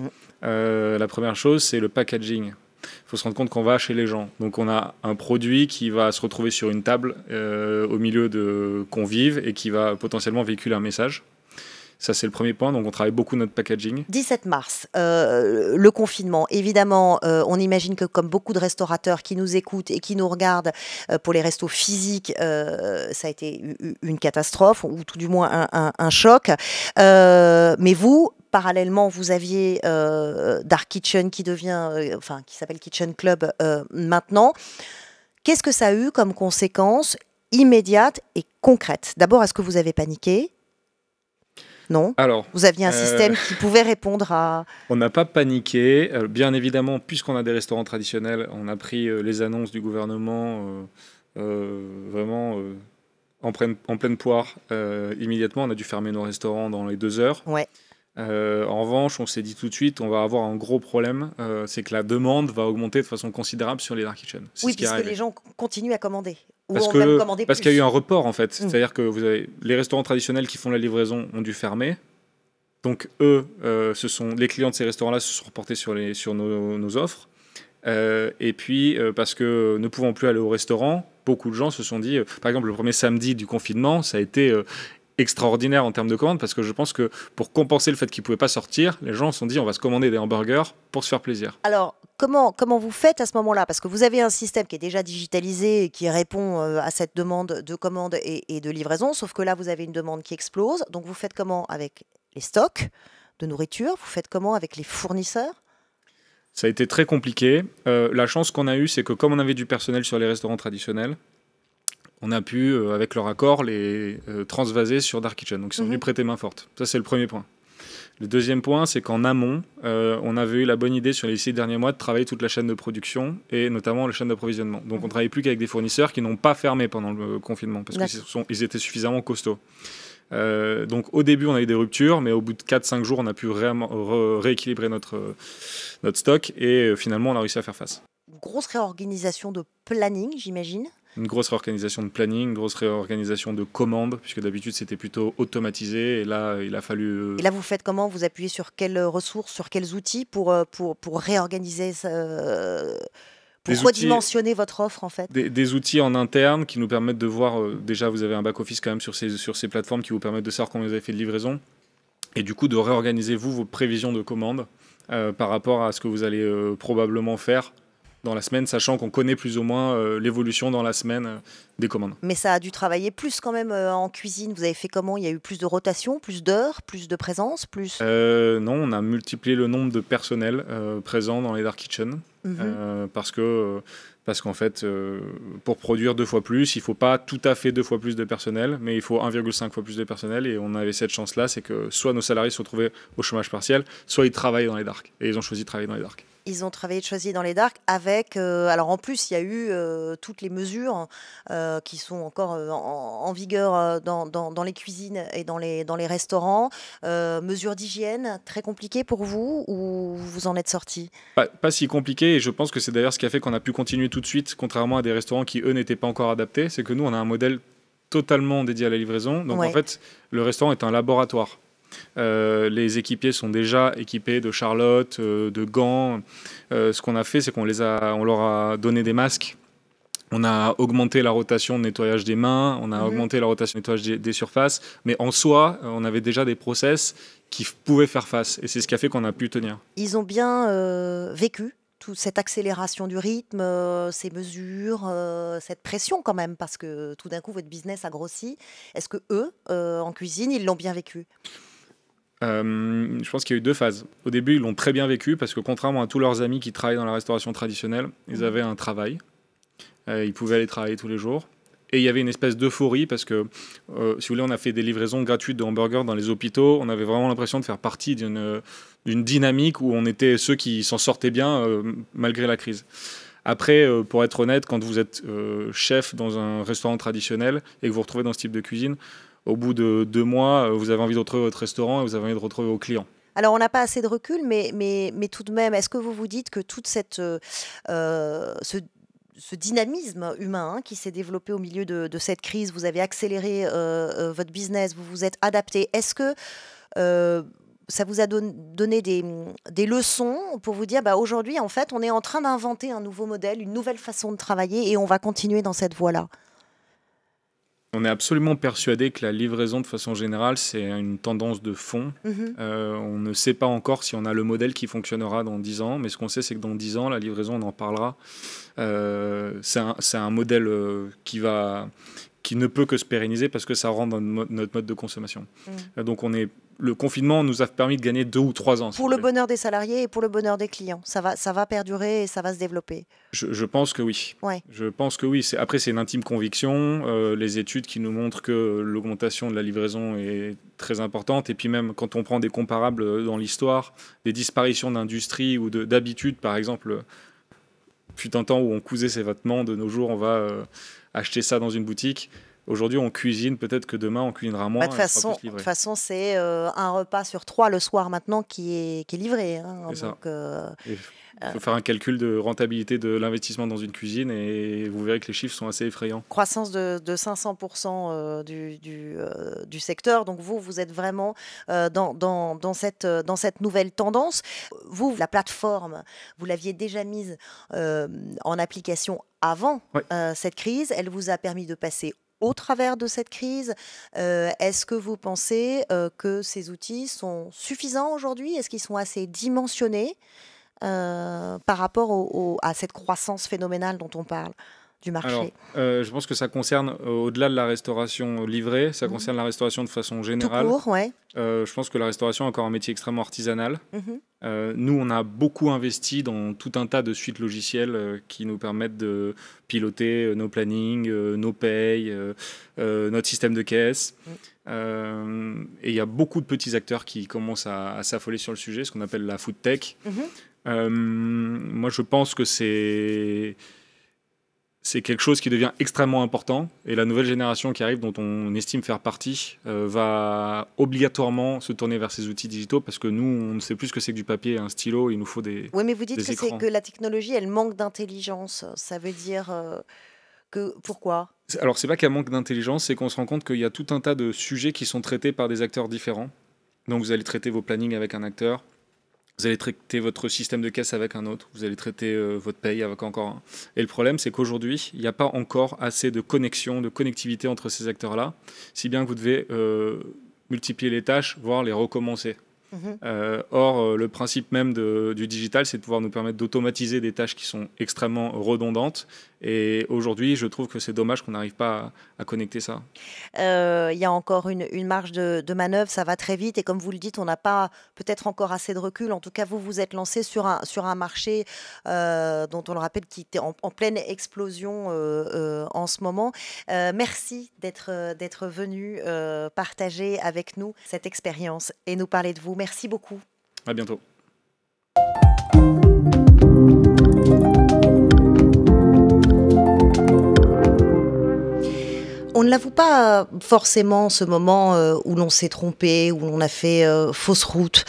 la première chose, c'est le packaging. Il faut se rendre compte qu'on va chez les gens. Donc, on a un produit qui va se retrouver sur une table au milieu de convives et qui va potentiellement véhiculer un message. Ça, c'est le premier point. Donc, on travaille beaucoup notre packaging. 17 mars, le confinement. Évidemment, on imagine que comme beaucoup de restaurateurs qui nous écoutent et qui nous regardent pour les restos physiques, ça a été une catastrophe ou tout du moins un choc. Mais vous, parallèlement, vous aviez Dark Kitchen qui s'appelle Kitchen Club maintenant. Qu'est-ce que ça a eu comme conséquence immédiate et concrète? D'abord, est-ce que vous avez paniqué? Non. Alors, vous aviez un système qui pouvait répondre à... On n'a pas paniqué. Bien évidemment, puisqu'on a des restaurants traditionnels, on a pris les annonces du gouvernement vraiment en pleine poire immédiatement. On a dû fermer nos restaurants dans les 2 heures. Ouais. En revanche, on s'est dit tout de suite, on va avoir un gros problème, c'est que la demande va augmenter de façon considérable sur les dark kitchens. Oui, puisque les gens continuent à commander. Parce qu'il y a eu un report en fait. C'est-à-dire que vous avez les restaurants traditionnels qui font la livraison ont dû fermer. Donc eux, les clients de ces restaurants-là se sont reportés sur nos offres. Et puis parce que ne pouvant plus aller au restaurant, beaucoup de gens se sont dit, par exemple le premier samedi du confinement, ça a été extraordinaire en termes de commandes, parce que je pense que pour compenser le fait qu'ils ne pouvaient pas sortir, les gens se sont dit on va se commander des hamburgers pour se faire plaisir. Alors, comment vous faites à ce moment-là? Parce que vous avez un système qui est déjà digitalisé et qui répond à cette demande de commande et de livraison, sauf que là, vous avez une demande qui explose. Donc, vous faites comment avec les stocks de nourriture? Vous faites comment avec les fournisseurs? Ça a été très compliqué. La chance qu'on a eue, c'est que comme on avait du personnel sur les restaurants traditionnels, on a pu, avec leur accord, les transvaser sur Dark Kitchen. Donc ils sont venus prêter main forte. Ça, c'est le premier point. Le deuxième point, c'est qu'en amont, on avait eu la bonne idée sur les 6 derniers mois de travailler toute la chaîne de production et notamment la chaîne d'approvisionnement. Donc on ne travaillait plus qu'avec des fournisseurs qui n'ont pas fermé pendant le confinement parce qu'ils étaient suffisamment costauds. Donc au début, on a eu des ruptures, mais au bout de 4-5 jours, on a pu rééquilibrer notre stock et finalement, on a réussi à faire face. Une grosse réorganisation de planning, j'imagine. Une grosse réorganisation de planning, une grosse réorganisation de commandes, puisque d'habitude c'était plutôt automatisé, et là il a fallu... Et là vous faites comment? Vous appuyez sur quelles ressources, sur quels outils pour réorganiser, pour redimensionner votre offre en fait? Des outils en interne qui nous permettent de voir, déjà vous avez un back-office quand même sur ces plateformes qui vous permettent de savoir combien vous avez fait de livraison, et du coup de réorganiser vos prévisions de commandes par rapport à ce que vous allez probablement faire dans la semaine, sachant qu'on connaît plus ou moins l'évolution dans la semaine des commandes. Mais ça a dû travailler plus quand même en cuisine. Vous avez fait comment? Il y a eu plus de rotation, plus d'heures, plus de présence, plus... Non, on a multiplié le nombre de personnels présents dans les Dark Kitchen. Parce qu'en fait, pour produire 2 fois plus, il ne faut pas tout à fait 2 fois plus de personnel, mais il faut 1,5 fois plus de personnel. Et on avait cette chance-là, c'est que soit nos salariés se retrouvaient au chômage partiel, soit ils travaillaient dans les Dark. Et ils ont choisi de travailler dans les Dark. Ils ont choisi dans les Dark avec... alors en plus, il y a eu toutes les mesures qui sont encore en vigueur dans les cuisines et dans les restaurants. Mesures d'hygiène, très compliquées pour vous ou vous en êtes sortis? Pas si compliqué, et je pense que c'est d'ailleurs ce qui a fait qu'on a pu continuer tout de suite, contrairement à des restaurants qui, eux, n'étaient pas encore adaptés. C'est que nous, on a un modèle totalement dédié à la livraison. Donc en fait, le restaurant est un laboratoire. Les équipiers sont déjà équipés de charlottes, de gants. Ce qu'on a fait, c'est qu'on leur a donné des masques. On a augmenté la rotation de nettoyage des mains, on a augmenté la rotation de nettoyage des surfaces, mais en soi, on avait déjà des process qui pouvaient faire face, et c'est ce qui a fait qu'on a pu tenir. Ils ont bien vécu toute cette accélération du rythme, ces mesures, cette pression quand même, parce que tout d'un coup, votre business a grossi. Est-ce que eux, en cuisine, ils l'ont bien vécu? Je pense qu'il y a eu 2 phases. Au début, ils l'ont très bien vécu parce que contrairement à tous leurs amis qui travaillent dans la restauration traditionnelle, ils avaient un travail. Ils pouvaient aller travailler tous les jours. Et il y avait une espèce d'euphorie parce que, si vous voulez, on a fait des livraisons gratuites de hamburgers dans les hôpitaux. On avait vraiment l'impression de faire partie d'une dynamique où on était ceux qui s'en sortaient bien malgré la crise. Après, pour être honnête, quand vous êtes chef dans un restaurant traditionnel et que vous vous retrouvez dans ce type de cuisine, au bout de 2 mois, vous avez envie de retrouver votre restaurant et vous avez envie de retrouver vos clients. Alors, on n'a pas assez de recul, mais tout de même, est-ce que vous vous dites que toute ce dynamisme humain qui s'est développé au milieu de cette crise, vous avez accéléré votre business, vous vous êtes adapté, est-ce que ça vous a donné des leçons pour vous dire, aujourd'hui, en fait, on est en train d'inventer un nouveau modèle, une nouvelle façon de travailler et on va continuer dans cette voie-là? On est absolument persuadé que la livraison, de façon générale, c'est une tendance de fond. On ne sait pas encore si on a le modèle qui fonctionnera dans 10 ans, mais ce qu'on sait, c'est que dans 10 ans, la livraison, on en parlera. C'est un modèle qui ne peut que se pérenniser parce que ça rentre dans notre mode de consommation. Donc le confinement nous a permis de gagner 2 ou 3 ans. Pour le bonheur des salariés et pour le bonheur des clients. Ça va perdurer et ça va se développer. Je pense que oui. Ouais. Je pense que oui. Après, c'est une intime conviction. Les études qui nous montrent que l'augmentation de la livraison est très importante. Et puis même quand on prend des comparables dans l'histoire, des disparitions d'industries ou d'habitudes, par exemple, fut un temps où on cousait ses vêtements. De nos jours, on va acheter ça dans une boutique. Aujourd'hui, on cuisine, peut-être que demain, on cuisinera moins. De toute façon, c'est un repas sur 3 le soir maintenant qui est livré. C'est ça. Il faut faire un calcul de rentabilité de l'investissement dans une cuisine et vous verrez que les chiffres sont assez effrayants. Croissance de 500% du secteur. Donc vous êtes vraiment dans cette nouvelle tendance. Vous, la plateforme, vous l'aviez déjà mise en application avant cette crise. Elle vous a permis de passer au travers de cette crise. Est-ce que vous pensez que ces outils sont suffisants aujourd'hui? Est-ce qu'ils sont assez dimensionnés par rapport à cette croissance phénoménale dont on parle du marché? Alors, je pense que ça concerne, au-delà de la restauration livrée, ça concerne la restauration de façon générale. Tout court, ouais. Je pense que la restauration est encore un métier extrêmement artisanal. Mhm. Nous, on a beaucoup investi dans tout un tas de suites logicielles qui nous permettent de piloter nos plannings, nos payes, notre système de caisse. Et il y a beaucoup de petits acteurs qui commencent à s'affoler sur le sujet, ce qu'on appelle la food tech. Moi, je pense que c'est quelque chose qui devient extrêmement important, et la nouvelle génération qui arrive, dont on estime faire partie, va obligatoirement se tourner vers ces outils digitaux, parce que nous, on ne sait plus ce que c'est que du papier, un stylo, il nous faut des Oui, mais vous dites des que c'est écrans. que la technologie, elle manque d'intelligence. Ça veut dire que... Pourquoi? Alors, c'est pas qu'elle manque d'intelligence, c'est qu'on se rend compte qu'il y a tout un tas de sujets qui sont traités par des acteurs différents. Donc, vous allez traiter vos plannings avec un acteur, vous allez traiter votre système de caisse avec un autre, vous allez traiter votre paye avec encore un. Et le problème, c'est qu'aujourd'hui, il n'y a pas encore assez de connexion, de connectivité entre ces acteurs-là, si bien que vous devez multiplier les tâches, voire les recommencer. Or, le principe même du digital, c'est de pouvoir nous permettre d'automatiser des tâches qui sont extrêmement redondantes. Et aujourd'hui, je trouve que c'est dommage qu'on n'arrive pas à connecter ça. Il y a encore une marge de manœuvre, ça va très vite. Et comme vous le dites, on n'a pas peut-être encore assez de recul. En tout cas, vous vous êtes lancé sur un marché dont on le rappelle qui était en pleine explosion en ce moment. Merci d'être venu partager avec nous cette expérience et nous parler de vous. Merci beaucoup. À bientôt. On ne l'avoue pas forcément ce moment où l'on s'est trompé, où l'on a fait fausse route,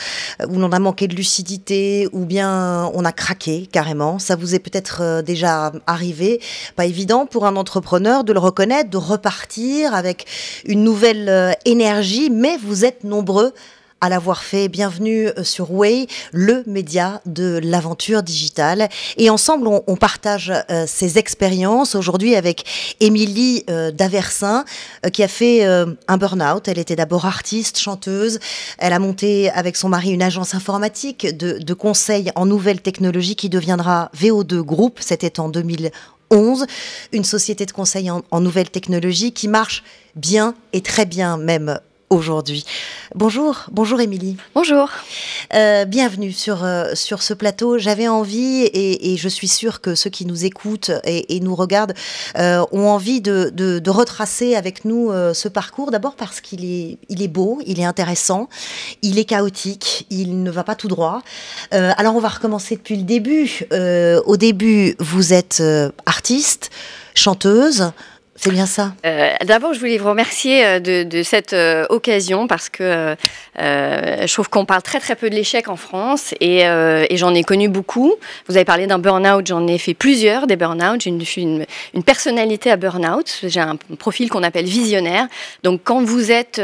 où l'on a manqué de lucidité, ou bien on a craqué carrément. Ça vous est peut-être déjà arrivé. Pas évident pour un entrepreneur de le reconnaître, de repartir avec une nouvelle énergie, mais vous êtes nombreux à l'avoir fait. Bienvenue sur Way, le média de l'aventure digitale. Et ensemble, on partage ces expériences aujourd'hui avec Émilie Daversin, qui a fait un burn-out. Elle était d'abord artiste, chanteuse. Elle a monté avec son mari une agence informatique de conseil en nouvelles technologies qui deviendra VO2 Group. C'était en 2011. Une société de conseil en nouvelles technologies qui marche bien et très bien même aujourd'hui. Bonjour Émilie. Bonjour. Bienvenue sur ce plateau. J'avais envie, et je suis sûre que ceux qui nous écoutent et nous regardent ont envie de retracer avec nous ce parcours. D'abord parce qu'il est beau, il est intéressant, il est chaotique, il ne va pas tout droit. Alors on va recommencer depuis le début. Au début, vous êtes artiste, chanteuse. C'est bien ça. D'abord, je voulais vous remercier de cette occasion parce que je trouve qu'on parle très très peu de l'échec en France et j'en ai connu beaucoup. Vous avez parlé d'un burn-out, j'en ai fait plusieurs des burn-out. Je suis une personnalité à burn-out. J'ai un profil qu'on appelle visionnaire. Donc quand vous êtes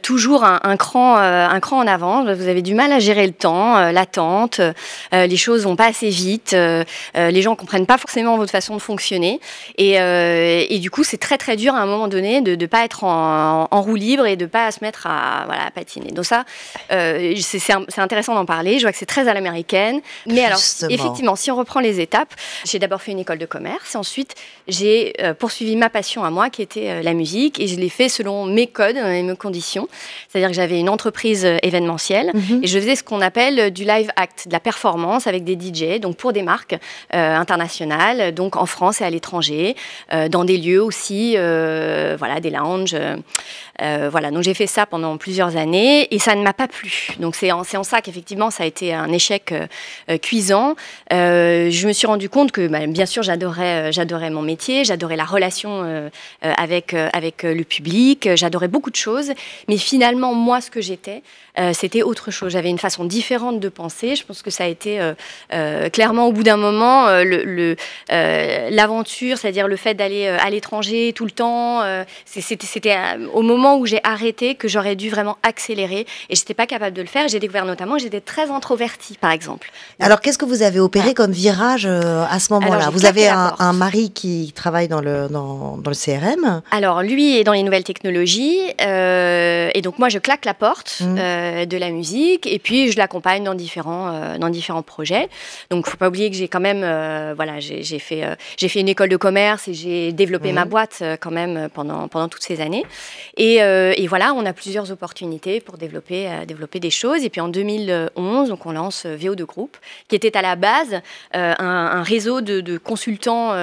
toujours un cran en avant, vous avez du mal à gérer le temps, l'attente, les choses vont pas assez vite, les gens comprennent pas forcément votre façon de fonctionner et du coup, c'est très très dur à un moment donné de ne pas être en roue libre et de ne pas se mettre à patiner. Donc ça, c'est intéressant d'en parler. Je vois que c'est très à l'américaine. Mais alors, effectivement, si on reprend les étapes, j'ai d'abord fait une école de commerce. Ensuite, j'ai poursuivi ma passion à moi, qui était la musique. Et je l'ai fait selon mes codes et mes conditions. C'est-à-dire que j'avais une entreprise événementielle. Et je faisais ce qu'on appelle du live act, de la performance avec des DJ, donc pour des marques internationales, donc en France et à l'étranger, dans des lieux aussi, des lounges. Donc j'ai fait ça pendant plusieurs années et ça ne m'a pas plu. Donc c'est en ça qu'effectivement ça a été un échec cuisant. Je me suis rendu compte que bien sûr j'adorais mon métier, j'adorais la relation avec le public, j'adorais beaucoup de choses, mais finalement moi ce que j'étais, c'était autre chose. J'avais une façon différente de penser. Je pense que ça a été clairement au bout d'un moment l'aventure, c'est-à-dire le fait d'aller à l'étranger tout le temps. C'était au moment moment où j'ai arrêté que j'aurais dû vraiment accélérer et j'étais pas capable de le faire. J'ai découvert notamment que j'étais très introvertie, par exemple. Alors, qu'est-ce que vous avez opéré comme virage à ce moment-là? Vous avez un mari qui travaille dans le CRM. Alors, lui est dans les nouvelles technologies et donc moi, je claque la porte de la musique et puis je l'accompagne dans différents projets. Donc, faut pas oublier que j'ai quand même, j'ai fait une école de commerce et j'ai développé ma boîte quand même pendant toutes ces années. Et voilà, on a plusieurs opportunités pour développer des choses. Et puis en 2011, donc on lance VO2 Group, qui était à la base un réseau de consultants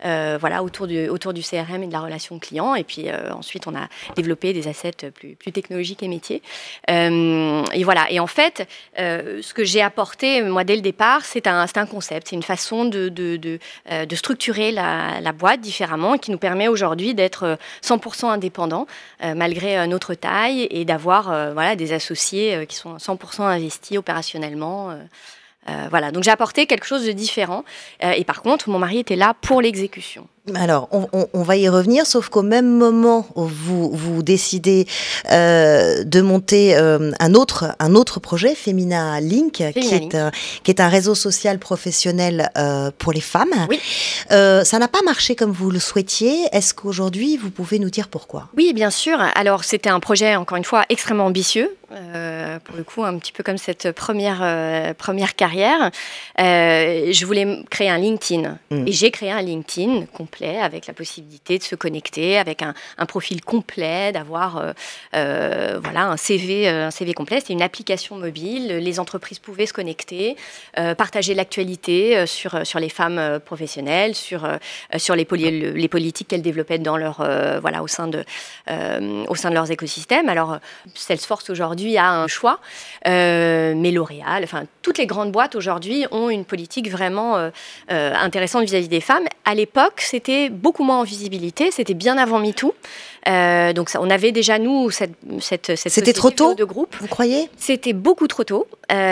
autour du CRM et de la relation client. Et puis ensuite, on a développé des assets plus technologiques et métiers. Et voilà. Et en fait, ce que j'ai apporté, moi, dès le départ, c'est un concept, c'est une façon de structurer la boîte différemment, qui nous permet aujourd'hui d'être 100% indépendants, malgré notre taille, et d'avoir des associés qui sont 100% investis opérationnellement. Donc j'ai apporté quelque chose de différent. Et par contre, mon mari était là pour l'exécution. Alors, on va y revenir, sauf qu'au même moment où vous décidez de monter un autre projet, Femina Link, qui est un réseau social professionnel pour les femmes. Oui. Ça n'a pas marché comme vous le souhaitiez. Est-ce qu'aujourd'hui, vous pouvez nous dire pourquoi? Oui, bien sûr. Alors, c'était un projet, encore une fois, extrêmement ambitieux. Pour le coup, un petit peu comme cette première carrière. Je voulais créer un LinkedIn. Et j'ai créé un LinkedIn complet, avec la possibilité de se connecter, avec un profil complet, d'avoir un CV complet. C'était une application mobile. Les entreprises pouvaient se connecter, partager l'actualité sur les femmes professionnelles, sur les politiques qu'elles développaient dans au sein de leurs écosystèmes. Alors, Salesforce aujourd'hui a un choix, mais L'Oréal, toutes les grandes boîtes aujourd'hui ont une politique vraiment intéressante vis-à-vis des femmes. À l'époque, c'était beaucoup moins en visibilité, c'était bien avant MeToo. Donc on avait déjà, nous, cette C'était trop tôt, de groupe. Vous croyez? C'était beaucoup trop tôt.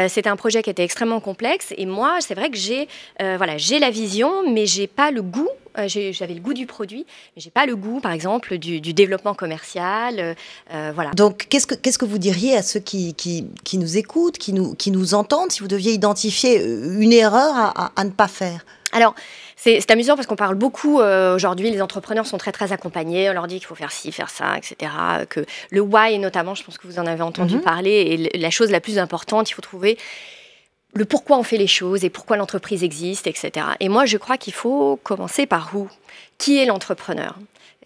C'était un projet qui était extrêmement complexe. Et moi, c'est vrai que j'ai la vision, mais j'ai pas le goût. J'avais le goût du produit, mais j'ai pas le goût, par exemple, du développement commercial. Donc, qu'est-ce que vous diriez à ceux qui nous écoutent, qui nous entendent, si vous deviez identifier une erreur à ne pas faire? Alors, c'est amusant parce qu'on parle beaucoup aujourd'hui, les entrepreneurs sont très très accompagnés, on leur dit qu'il faut faire ci, faire ça, etc. Que le why, notamment, je pense que vous en avez entendu parler, est la chose la plus importante. Il faut trouver le pourquoi on fait les choses et pourquoi l'entreprise existe, etc. Et moi, je crois qu'il faut commencer par où? Qui est l'entrepreneur?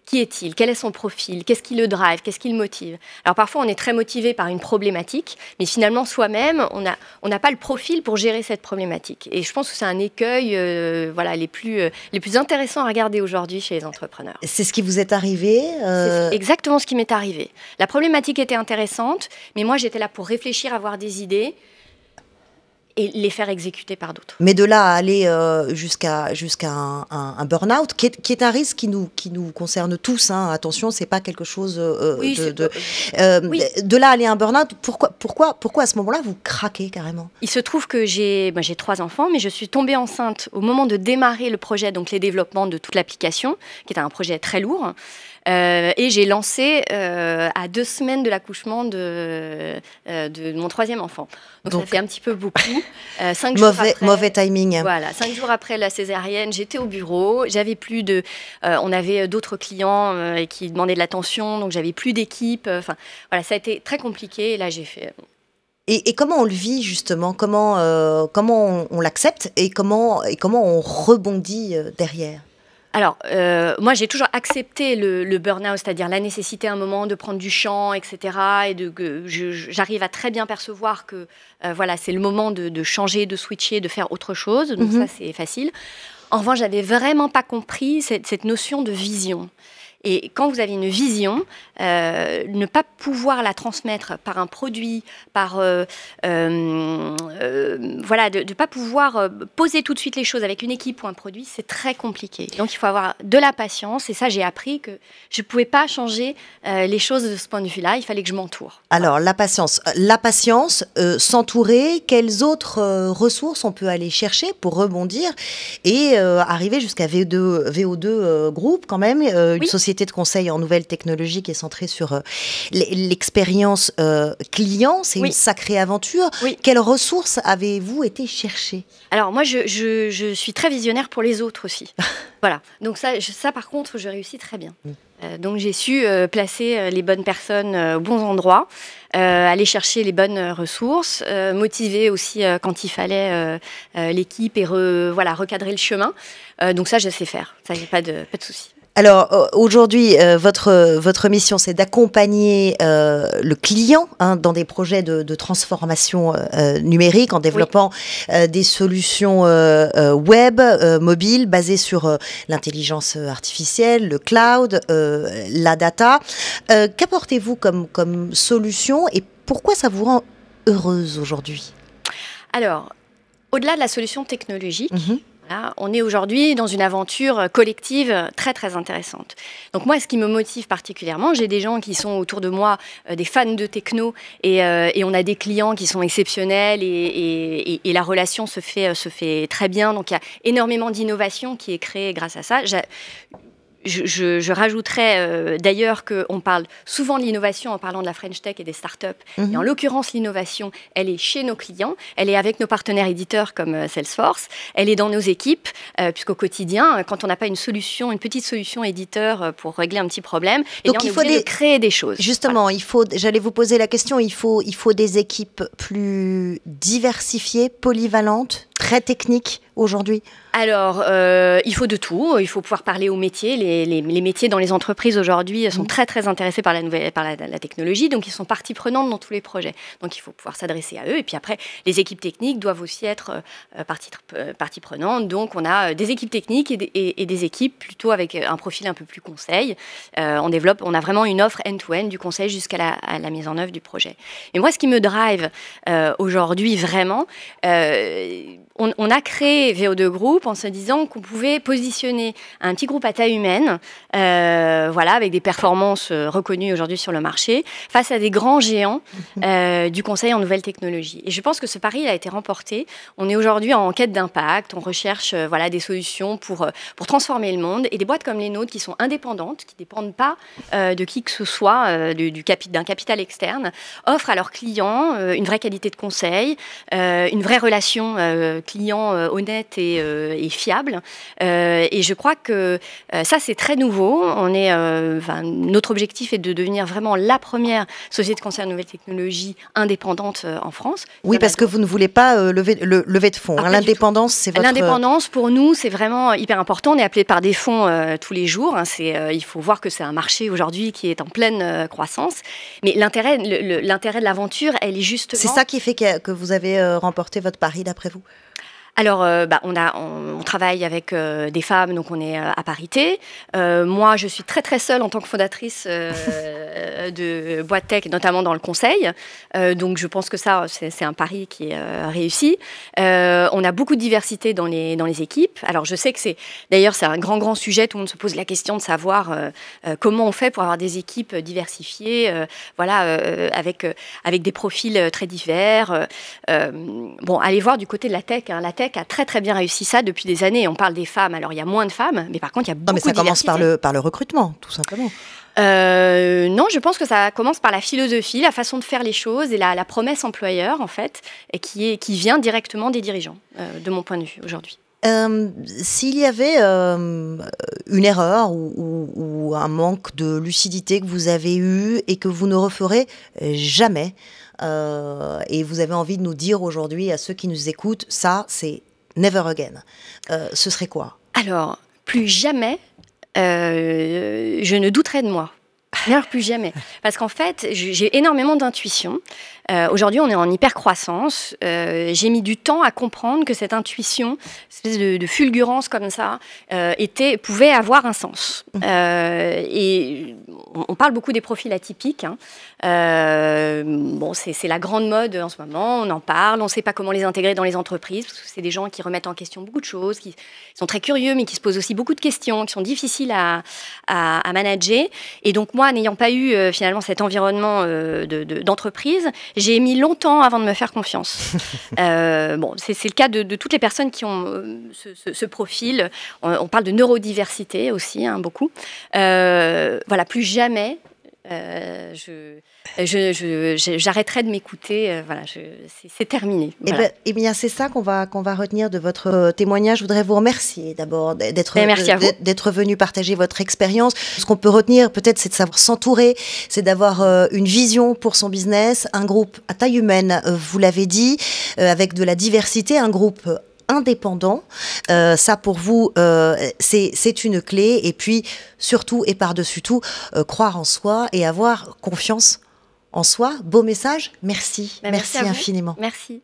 Qui est-il? Quel est son profil? Qu'est-ce qui le drive? Qu'est-ce qui le motive? Alors parfois, on est très motivé par une problématique, mais finalement, soi-même, on n'a pas le profil pour gérer cette problématique. Et je pense que c'est un écueil les plus intéressants à regarder aujourd'hui chez les entrepreneurs. C'est ce qui vous est arrivé C'est exactement ce qui m'est arrivé. La problématique était intéressante, mais moi, j'étais là pour réfléchir, avoir des idées et les faire exécuter par d'autres. Mais de là à aller jusqu'à un burn-out, qui est un risque qui nous concerne tous. Hein. Attention, c'est pas quelque chose de là à aller à un burn-out. Pourquoi à ce moment-là vous craquez carrément? Il se trouve que j'ai 3 enfants, mais je suis tombée enceinte au moment de démarrer le projet, donc les développements de toute l'application, qui est un projet très lourd. Et j'ai lancé à 2 semaines de l'accouchement de mon 3e enfant. Donc ça fait un petit peu beaucoup. 5 jours après, mauvais timing. Voilà, 5 jours après la césarienne, j'étais au bureau. J'avais plus on avait d'autres clients qui demandaient de l'attention, donc j'avais plus d'équipe. Ça a été très compliqué. Et là, j'ai fait. Et comment on le vit justement? Comment on l'accepte et comment on rebondit derrière? Alors, moi, j'ai toujours accepté le burn-out, c'est-à-dire la nécessité à un moment de prendre du champ, etc. Et j'arrive à très bien percevoir que c'est le moment de changer, de switcher, de faire autre chose. Donc ça, c'est facile. En revanche, j'avais vraiment pas compris cette notion de vision. Et quand vous avez une vision, ne pas pouvoir la transmettre par un produit, de ne pas pouvoir poser tout de suite les choses avec une équipe ou un produit, c'est très compliqué. Donc il faut avoir de la patience. Et ça, j'ai appris que je ne pouvais pas changer les choses de ce point de vue-là. Il fallait que je m'entoure. Alors, la patience, s'entourer, quelles autres ressources on peut aller chercher pour rebondir et arriver jusqu'à VO2 Group quand même, une société de conseil en nouvelles technologies qui est centré sur l'expérience client. C'est une sacrée aventure. Quelles ressources avez-vous été chercher? Alors moi, je suis très visionnaire pour les autres aussi. Voilà. Donc ça, par contre, je réussis très bien. Donc j'ai su placer les bonnes personnes aux bons endroits, aller chercher les bonnes ressources, motiver aussi quand il fallait l'équipe et recadrer le chemin. Donc ça, je sais faire. Ça, il n'y a pas de souci. Alors aujourd'hui, votre mission, c'est d'accompagner le client dans des projets de transformation numérique, en développant des solutions web, mobiles, basées sur l'intelligence artificielle, le cloud, la data. Qu'apportez-vous comme solution et pourquoi ça vous rend heureuse aujourd'hui? Alors, au-delà de la solution technologique, voilà, on est aujourd'hui dans une aventure collective très très intéressante. Donc moi, ce qui me motive particulièrement, j'ai des gens qui sont autour de moi, des fans de techno, et on a des clients qui sont exceptionnels, et la relation se fait très bien. Donc il y a énormément d'innovation qui est créée grâce à ça. Je rajouterais d'ailleurs qu'on parle souvent de l'innovation en parlant de la French Tech et des startups. Et en l'occurrence, l'innovation, elle est chez nos clients, elle est avec nos partenaires éditeurs comme Salesforce, elle est dans nos équipes, puisqu'au quotidien, quand on n'a pas une petite solution éditeur pour régler un petit problème, donc on est obligé de créer des choses. Justement, j'allais vous poser la question, il faut des équipes plus diversifiées, polyvalentes, très techniques aujourd'hui? Alors, il faut de tout. Il faut pouvoir parler aux métiers. Les métiers dans les entreprises aujourd'hui sont très très intéressés par la technologie, donc ils sont partie prenante dans tous les projets. Donc il faut pouvoir s'adresser à eux. Et puis après, les équipes techniques doivent aussi être partie prenante. Donc on a des équipes techniques et des équipes plutôt avec un profil un peu plus conseil. On a vraiment une offre end-to-end du conseil jusqu'à la mise en œuvre du projet. Et moi, ce qui me drive aujourd'hui vraiment, on a créé VO2 Group en se disant qu'on pouvait positionner un petit groupe à taille humaine, avec des performances reconnues aujourd'hui sur le marché, face à des grands géants du conseil en nouvelles technologies. Et je pense que ce pari a été remporté. On est aujourd'hui en quête d'impact, on recherche des solutions pour transformer le monde, et des boîtes comme les nôtres qui sont indépendantes, qui ne dépendent pas de qui que ce soit, d'un capital externe, offrent à leurs clients une vraie qualité de conseil, une vraie relation client honnête et fiable. Et je crois que ça, c'est très nouveau. Notre objectif est de devenir vraiment la première société de conseil en nouvelles technologies indépendante en France. Oui, parce que vous ne voulez pas lever de fonds. L'indépendance, c'est votre... L'indépendance, pour nous, c'est vraiment hyper important. On est appelé par des fonds tous les jours. Il faut voir que c'est un marché aujourd'hui qui est en pleine croissance. Mais l'intérêt de l'aventure, elle est justement... C'est ça qui fait que vous avez remporté votre pari, d'après vous? Alors, on travaille avec des femmes, donc on est à parité. Moi, je suis très très seule en tant que fondatrice de boîte tech, notamment dans le conseil. Donc, je pense que ça, c'est un pari qui est réussi. On a beaucoup de diversité dans les équipes. Alors, je sais que c'est un grand sujet. Tout le monde se pose la question de savoir comment on fait pour avoir des équipes diversifiées, avec des profils très divers. Allez voir du côté de la tech. La tech a très très bien réussi ça depuis des années. On parle des femmes, alors il y a moins de femmes, mais par contre il y a beaucoup de diversité. Non, mais ça commence par le recrutement, tout simplement. Non, je pense que ça commence par la philosophie, la façon de faire les choses et la promesse employeur, en fait, et qui vient directement des dirigeants, de mon point de vue aujourd'hui. S'il y avait une erreur ou un manque de lucidité que vous avez eu et que vous ne referez jamais, et vous avez envie de nous dire aujourd'hui à ceux qui nous écoutent, ça c'est never again, ce serait quoi? Alors, plus jamais, je ne douterai de moi. Alors, plus jamais. Parce qu'en fait, j'ai énormément d'intuition. Aujourd'hui, on est en hyper-croissance. J'ai mis du temps à comprendre que cette intuition, cette espèce de fulgurance comme ça, pouvait avoir un sens. Et on parle beaucoup des profils atypiques. C'est la grande mode en ce moment. On en parle. On ne sait pas comment les intégrer dans les entreprises, parce que c'est des gens qui remettent en question beaucoup de choses, qui sont très curieux, mais qui se posent aussi beaucoup de questions, qui sont difficiles à manager. Et donc, moi, n'ayant pas eu finalement cet environnement d'entreprise, j'ai mis longtemps avant de me faire confiance. C'est le cas de toutes les personnes qui ont ce profil. On parle de neurodiversité aussi, beaucoup. Plus jamais j'arrêterai de m'écouter. Voilà, c'est terminé. Voilà. Eh bien, c'est ça qu'on va retenir de votre témoignage. Je voudrais vous remercier d'abord d'être venu partager votre expérience. Ce qu'on peut retenir, peut-être, c'est de savoir s'entourer, c'est d'avoir une vision pour son business, un groupe à taille humaine, vous l'avez dit, avec de la diversité, un groupe indépendant. Ça, pour vous, c'est une clé. Et puis, surtout et par-dessus tout, croire en soi et avoir confiance en soi. Beau message. Merci. Merci infiniment. Merci.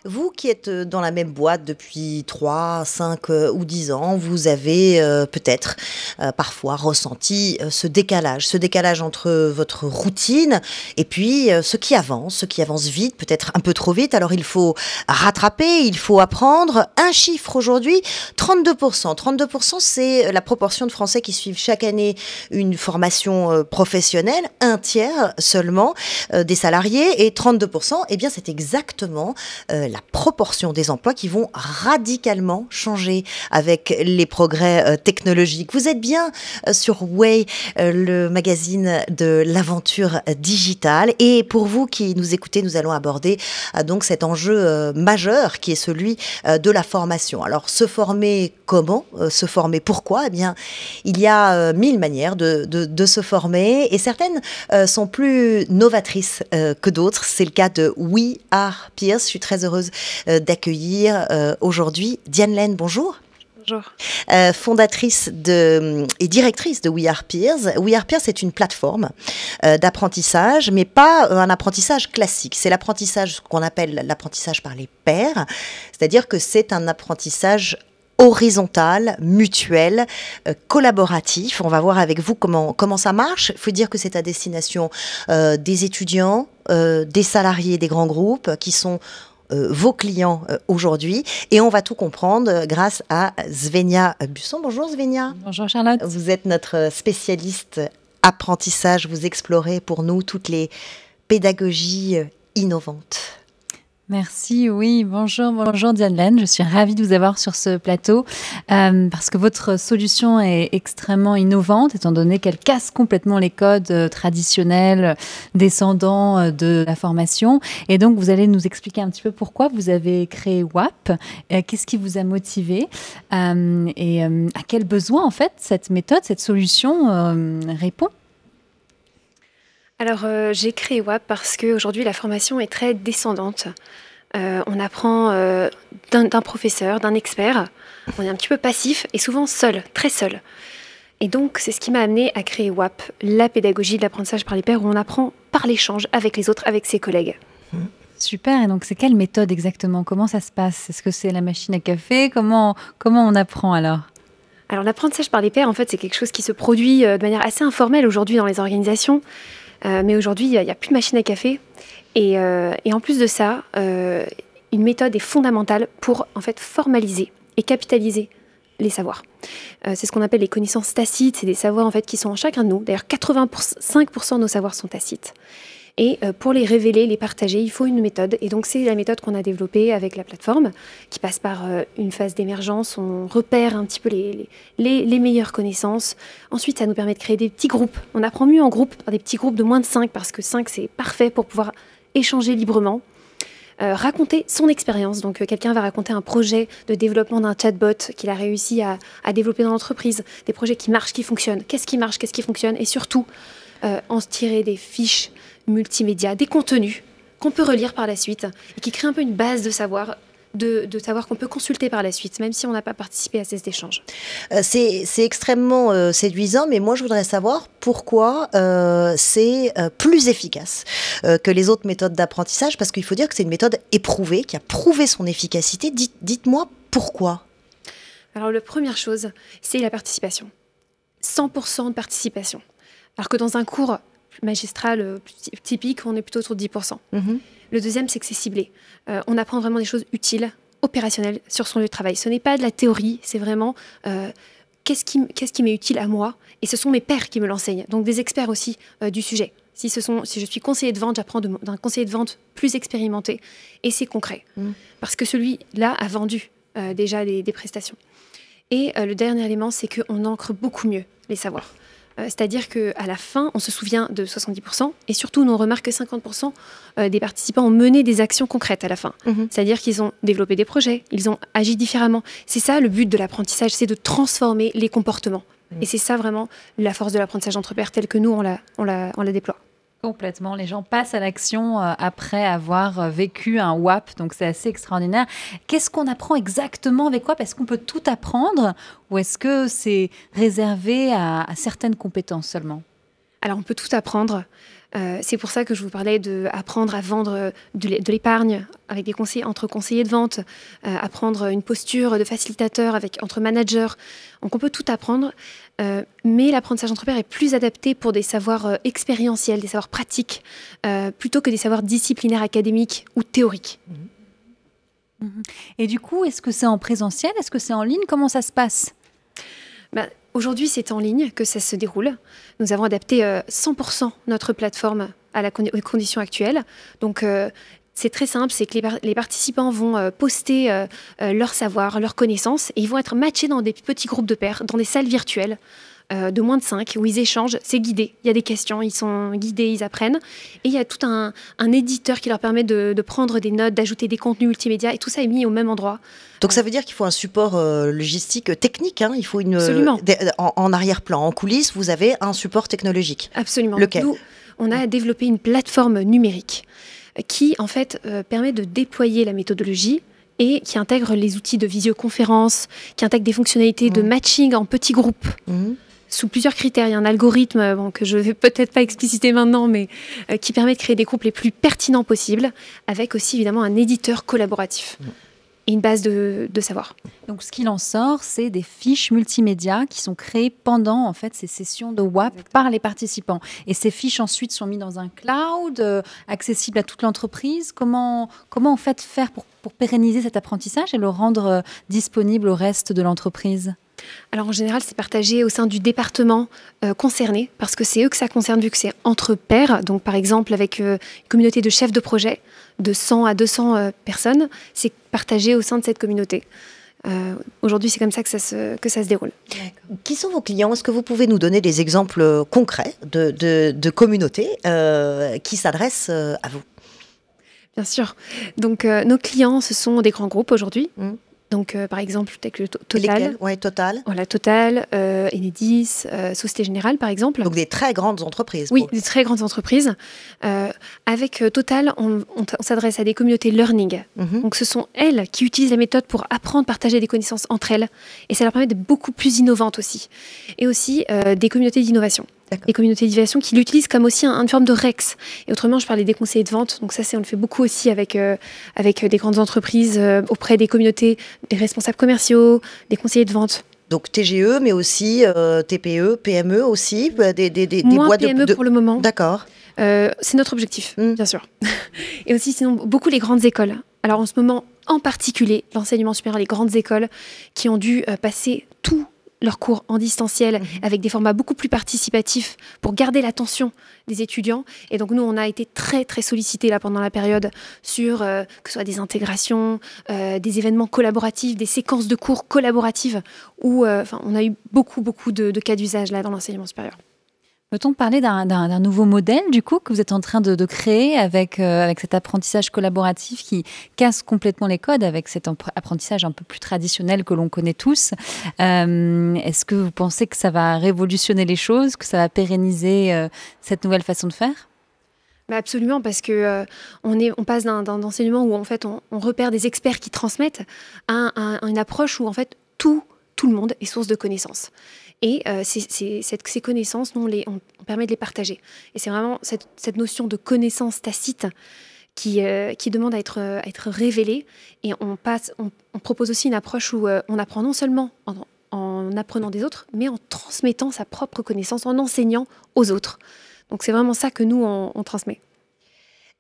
Vous qui êtes dans la même boîte depuis 3, 5 ou 10 ans, vous avez peut-être parfois ressenti ce décalage entre votre routine et puis ce qui avance vite, peut-être un peu trop vite. Alors il faut rattraper, il faut apprendre. Un chiffre aujourd'hui, 32%. 32%, c'est la proportion de Français qui suivent chaque année une formation professionnelle, un tiers seulement des salariés, et 32%, eh bien c'est exactement la proportion des emplois qui vont radicalement changer avec les progrès technologiques. Vous êtes bien sur Way, le magazine de l'aventure digitale. Et pour vous qui nous écoutez, nous allons aborder donc cet enjeu majeur qui est celui de la formation. Alors, se former comment ? Se former pourquoi ? Eh bien, il y a 1000 manières de se former, et certaines sont plus novatrices que d'autres. C'est le cas de We Are Peers. Je suis très heureuse d'accueillir aujourd'hui Diane Laine. Bonjour. Bonjour. Fondatrice et directrice de We Are Peers. We Are Peers, c'est une plateforme d'apprentissage, mais pas un apprentissage classique. C'est l'apprentissage qu'on appelle l'apprentissage par les pairs, c'est-à-dire que c'est un apprentissage horizontal, mutuel, collaboratif. On va voir avec vous comment ça marche. Il faut dire que c'est à destination des étudiants, des salariés des grands groupes qui sont vos clients aujourd'hui, et on va tout comprendre grâce à Svenja Busson. Bonjour Svenja. Bonjour Charlotte. Vous êtes notre spécialiste apprentissage, vous explorez pour nous toutes les pédagogies innovantes. Merci, oui, bonjour Diane Laine, je suis ravie de vous avoir sur ce plateau parce que votre solution est extrêmement innovante étant donné qu'elle casse complètement les codes traditionnels descendants de la formation, et donc vous allez nous expliquer un petit peu pourquoi vous avez créé WAP, qu'est-ce qui vous a motivé et à quel besoin en fait cette méthode, cette solution répond. Alors, j'ai créé WAP parce qu'aujourd'hui, la formation est très descendante. On apprend d'un professeur, d'un expert. On est un petit peu passif et souvent seul, très seul. Et donc, c'est ce qui m'a amené à créer WAP, la pédagogie de l'apprentissage par les pairs, où on apprend par l'échange avec les autres, avec ses collègues. Super, et donc c'est quelle méthode exactement? Comment ça se passe? Est-ce que c'est la machine à café? Comment on apprend alors? Alors, l'apprentissage par les pairs, en fait, c'est quelque chose qui se produit de manière assez informelle aujourd'hui dans les organisations. Mais aujourd'hui, il n'y a plus de machine à café. Et en plus de ça, une méthode est fondamentale pour en fait formaliser et capitaliser les savoirs. C'est ce qu'on appelle les connaissances tacites. C'est des savoirs en fait qui sont en chacun de nous. D'ailleurs, 85% de nos savoirs sont tacites. Et pour les révéler, les partager, il faut une méthode. Et donc, c'est la méthode qu'on a développée avec la plateforme, qui passe par une phase d'émergence. On repère un petit peu les meilleures connaissances. Ensuite, ça nous permet de créer des petits groupes. On apprend mieux en groupe, par des petits groupes de moins de 5, parce que 5, c'est parfait pour pouvoir échanger librement. Raconter son expérience. Donc, quelqu'un va raconter un projet de développement d'un chatbot qu'il a réussi à développer dans l'entreprise. Des projets qui marchent, qui fonctionnent. Qu'est-ce qui marche, qu'est-ce qui fonctionne? Et surtout, en se tirer des fiches multimédia, des contenus qu'on peut relire par la suite et qui créent un peu une base de savoir, qu'on peut consulter par la suite, même si on n'a pas participé à ces échanges. C'est extrêmement séduisant, mais moi je voudrais savoir pourquoi c'est plus efficace que les autres méthodes d'apprentissage, parce qu'il faut dire que c'est une méthode éprouvée, qui a prouvé son efficacité. Dites-moi pourquoi. Alors la première chose, c'est la participation. 100% de participation. Alors que dans un cours magistral typique, on est plutôt autour de 10%. Le deuxième, c'est que c'est ciblé. On apprend vraiment des choses utiles, opérationnelles sur son lieu de travail. Ce n'est pas de la théorie, c'est vraiment qu'est-ce qui m'est utile à moi, et ce sont mes pairs qui me l'enseignent, donc des experts aussi du sujet. Si je suis conseiller de vente, j'apprends d'un conseiller de vente plus expérimenté, et c'est concret. Parce que celui-là a vendu déjà des prestations. Et le dernier élément, c'est qu'on ancre beaucoup mieux les savoirs. C'est-à-dire qu'à la fin, on se souvient de 70%, et surtout, on remarque que 50% des participants ont mené des actions concrètes à la fin. C'est-à-dire qu'ils ont développé des projets, ils ont agi différemment. C'est ça le but de l'apprentissage, c'est de transformer les comportements. Et c'est ça vraiment la force de l'apprentissage entre pairs tel que nous, on la déploie. Complètement, les gens passent à l'action après avoir vécu un WAP, donc c'est assez extraordinaire. Qu'est-ce qu'on apprend exactement avec WAP? Est-ce qu'on peut tout apprendre ou est-ce que c'est réservé à certaines compétences seulement? Alors on peut tout apprendre. C'est pour ça que je vous parlais d'apprendre à vendre de l'épargne avec des conseils entre conseillers de vente, apprendre une posture de facilitateur entre managers. Donc on peut tout apprendre, mais l'apprentissage entre pairs est plus adapté pour des savoirs expérientiels, des savoirs pratiques, plutôt que des savoirs disciplinaires académiques ou théoriques. Et du coup, est-ce que c'est en présentiel? Est-ce que c'est en ligne? Comment ça se passe? Aujourd'hui, c'est en ligne que ça se déroule. Nous avons adapté 100% notre plateforme aux conditions actuelles. Donc, c'est très simple, c'est que les participants vont poster leur savoir, leurs connaissances, et ils vont être matchés dans des petits groupes de pairs, dans des salles virtuelles de moins de 5, où ils échangent. C'est guidé, il y a des questions, ils sont guidés, ils apprennent. Et il y a tout un éditeur qui leur permet de prendre des notes, d'ajouter des contenus multimédia, et tout ça est mis au même endroit. Donc ça veut dire qu'il faut un support logistique technique, hein. Il faut Absolument. En arrière-plan, en coulisses, vous avez un support technologique. Absolument. Lequel? Nous, on a développé une plateforme numérique qui, en fait, permet de déployer la méthodologie et qui intègre les outils de visioconférence, qui intègre des fonctionnalités de matching en petits groupes. Sous plusieurs critères. Il y a un algorithme que je ne vais peut-être pas expliciter maintenant, mais qui permet de créer des groupes les plus pertinents possibles, avec aussi évidemment un éditeur collaboratif. Et une base de savoir. Donc, ce qu'il en sort, c'est des fiches multimédia qui sont créées pendant en fait ces sessions de WAP par les participants. Et ces fiches ensuite sont mises dans un cloud accessible à toute l'entreprise. Comment en fait faire pour pérenniser cet apprentissage et le rendre disponible au reste de l'entreprise? Alors en général, c'est partagé au sein du département concerné, parce que c'est eux que ça concerne, vu que c'est entre pairs. Donc par exemple, avec une communauté de chefs de projet de 100 à 200 personnes, c'est partagé au sein de cette communauté. Aujourd'hui, c'est comme ça que ça se déroule. Qui sont vos clients? Est-ce que vous pouvez nous donner des exemples concrets de communautés qui s'adressent à vous? Bien sûr. Donc nos clients, ce sont des grands groupes aujourd'hui. Donc, par exemple, Total. Total. Voilà, Total, Enedis, Société Générale, par exemple. Donc, des très grandes entreprises. Oui, des très grandes entreprises. Avec Total, on s'adresse à des communautés learning. Donc, ce sont elles qui utilisent la méthode pour apprendre, partager des connaissances entre elles. Et ça leur permet d'être beaucoup plus innovantes aussi. Et aussi des communautés d'innovation. Des communautés d'innovation qui l'utilisent comme aussi une forme de REX. Et autrement, je parlais des conseillers de vente. Donc ça, on le fait beaucoup aussi avec des grandes entreprises, auprès des communautés, des responsables commerciaux, des conseillers de vente. Donc TGE, mais aussi TPE, PME aussi, des moins boîtes PME pour le moment. D'accord. C'est notre objectif, bien sûr. Et aussi, sinon, beaucoup les grandes écoles. Alors en ce moment, en particulier, l'enseignement supérieur, les grandes écoles qui ont dû passer tout leurs cours en distanciel avec des formats beaucoup plus participatifs pour garder l'attention des étudiants. Et donc nous, on a été très très sollicités là pendant la période sur que ce soit des intégrations, des événements collaboratifs, des séquences de cours collaboratives où on a eu beaucoup de cas d'usage là dans l'enseignement supérieur. Peut-on parler d'un nouveau modèle, du coup, que vous êtes en train de créer avec cet apprentissage collaboratif qui casse complètement les codes, avec cet apprentissage un peu plus traditionnel que l'on connaît tous? Est-ce que vous pensez que ça va révolutionner les choses, que ça va pérenniser cette nouvelle façon de faire? Absolument, parce que on passe d'un enseignement où en fait on repère des experts qui transmettent à une approche où en fait tout le monde est source de connaissances. Et ces connaissances, nous, on permet de les partager. Et c'est vraiment cette notion de connaissance tacite qui demande à être révélée. Et on propose aussi une approche où on apprend non seulement en apprenant des autres, mais en transmettant sa propre connaissance, en enseignant aux autres. Donc c'est vraiment ça que nous, on transmet.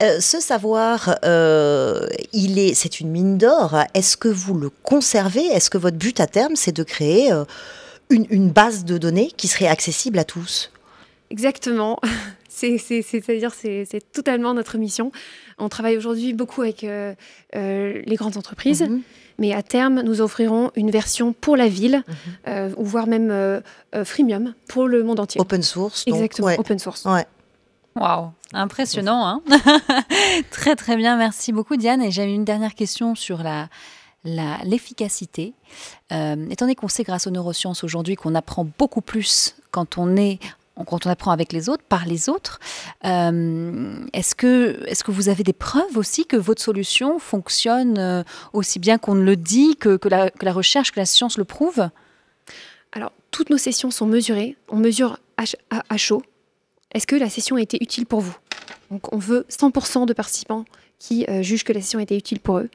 Ce savoir, c'est une mine d'or. Est-ce que vous le conservez? Est-ce que votre but à terme, c'est de créer une base de données qui serait accessible à tous? Exactement. C'est-à-dire, c'est totalement notre mission. On travaille aujourd'hui beaucoup avec les grandes entreprises, mais à terme, nous offrirons une version pour la ville, ou voire même freemium pour le monde entier. Open source. Exactement, donc, open source. Ouais. Waouh, impressionnant, hein. Très très bien, merci beaucoup Diane. Et j'avais une dernière question sur l'efficacité. Étant donné qu'on sait grâce aux neurosciences aujourd'hui qu'on apprend beaucoup plus quand on apprend avec les autres, par les autres, est-ce que vous avez des preuves aussi que votre solution fonctionne aussi bien qu'on ne le dit, que la recherche, que la science le prouve? Alors, toutes nos sessions sont mesurées. On mesure à chaud. Est-ce que la session a été utile pour vous? Donc, on veut 100% de participants qui jugent que la session a été utile pour eux.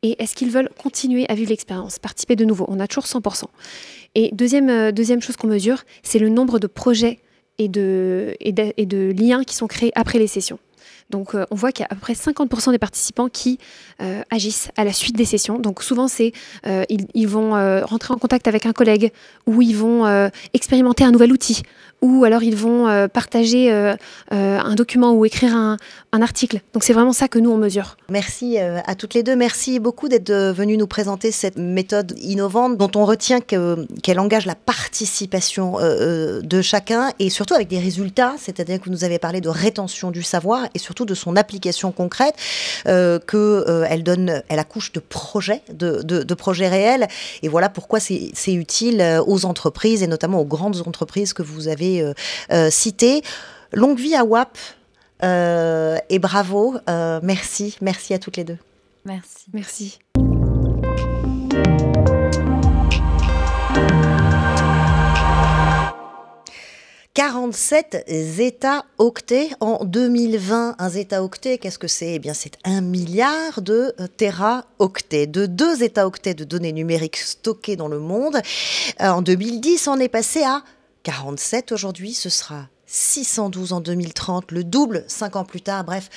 Et est-ce qu'ils veulent continuer à vivre l'expérience, participer de nouveau? On a toujours 100%. Et deuxième chose qu'on mesure, c'est le nombre de projets et de liens qui sont créés après les sessions. Donc, on voit qu'il y a à peu près 50% des participants qui agissent à la suite des sessions. Donc, souvent, ils vont rentrer en contact avec un collègue, ou ils vont expérimenter un nouvel outil, ou alors ils vont partager un document ou écrire un article. Donc, c'est vraiment ça que nous, on mesure. Merci à toutes les deux. Merci beaucoup d'être venues nous présenter cette méthode innovante dont on retient qu'elle engage la participation de chacun, et surtout avec des résultats, c'est-à-dire que vous nous avez parlé de rétention du savoir et surtout de son application concrète, elle accouche de projets, de projets réels. Et voilà pourquoi c'est utile aux entreprises, et notamment aux grandes entreprises que vous avez citées. Longue vie à WAP, et bravo. Merci à toutes les deux. Merci. 47 zeta-octets en 2020. Un zeta-octet, qu'est-ce que c'est? Eh bien, c'est 1 milliard de téra-octets, de 2 zeta-octets de données numériques stockées dans le monde. En 2010, on est passé à 47 aujourd'hui, ce sera 612 en 2030, le double 5 ans plus tard. Bref,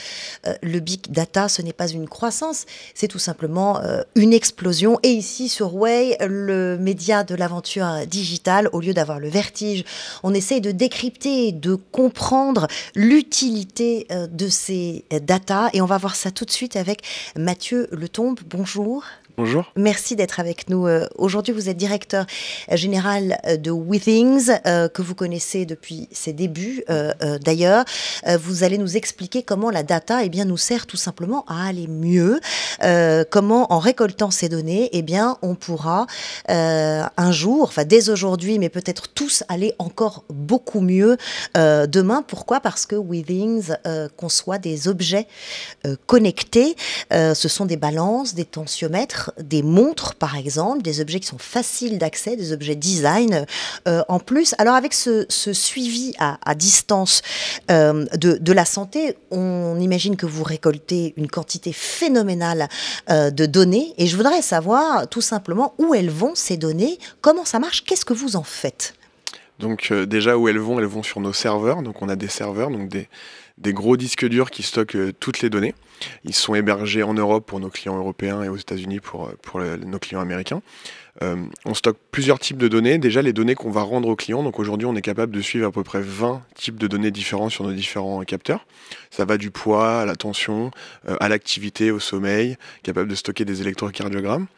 le big data, ce n'est pas une croissance, c'est tout simplement une explosion. Et ici, sur Way, le média de l'aventure digitale, au lieu d'avoir le vertige, on essaye de décrypter, de comprendre l'utilité de ces data. Et on va voir ça tout de suite avec Mathieu Letombe. Bonjour. Bonjour. Merci d'être avec nous. Aujourd'hui, vous êtes directeur général de WeThings, que vous connaissez depuis ses débuts d'ailleurs. Vous allez nous expliquer comment la data nous sert tout simplement à aller mieux. Comment, en récoltant ces données, on pourra un jour, enfin dès aujourd'hui, mais peut-être tous, aller encore beaucoup mieux demain. Pourquoi? Parce que WeThings conçoit des objets connectés. Ce sont des balances, des tensiomètres, des montres par exemple, des objets qui sont faciles d'accès, des objets design en plus. Alors avec ce suivi à distance de la santé, on imagine que vous récoltez une quantité phénoménale de données, et je voudrais savoir tout simplement où elles vont ces données, comment ça marche, qu'est-ce que vous en faites? Donc déjà où elles vont sur nos serveurs. Donc on a des serveurs, donc des gros disques durs qui stockent toutes les données. Ils sont hébergés en Europe pour nos clients européens et aux États-Unis pour nos clients américains. On stocke plusieurs types de données. Déjà, les données qu'on va rendre aux clients. Donc aujourd'hui, on est capable de suivre à peu près 20 types de données différents sur nos différents capteurs. Ça va du poids à la tension, à l'activité, au sommeil, capable de stocker des électrocardiogrammes.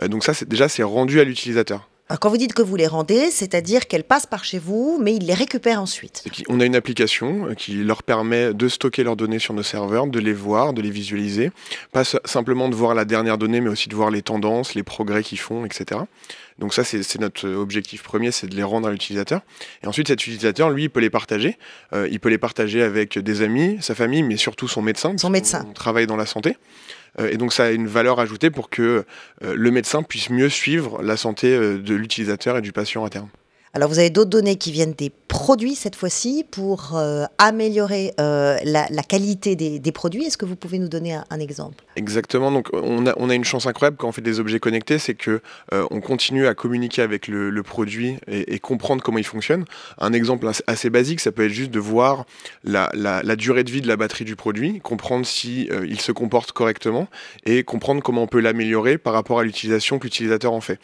Donc ça, c'est rendu à l'utilisateur. Alors, quand vous dites que vous les rendez, c'est-à-dire qu'elles passent par chez vous, mais ils les récupèrent ensuite. On a une application qui leur permet de stocker leurs données sur nos serveurs, de les voir, de les visualiser. Pas simplement de voir la dernière donnée, mais aussi de voir les tendances, les progrès qu'ils font, etc. Donc ça, c'est notre objectif premier, c'est de les rendre à l'utilisateur. Et ensuite, cet utilisateur, lui, il peut les partager. Il peut les partager avec des amis, sa famille, mais surtout son médecin. On travaille dans la santé. Et donc ça a une valeur ajoutée pour que le médecin puisse mieux suivre la santé de l'utilisateur et du patient à terme. Alors vous avez d'autres données qui viennent des produits cette fois-ci pour améliorer la qualité des produits. Est-ce que vous pouvez nous donner un exemple? Exactement. Donc on a une chance incroyable quand on fait des objets connectés, c'est que on continue à communiquer avec le produit et comprendre comment il fonctionne. Un exemple assez basique, ça peut être juste de voir la durée de vie de la batterie du produit, comprendre si il se comporte correctement et comprendre comment on peut l'améliorer par rapport à l'utilisation que l'utilisateur en fait.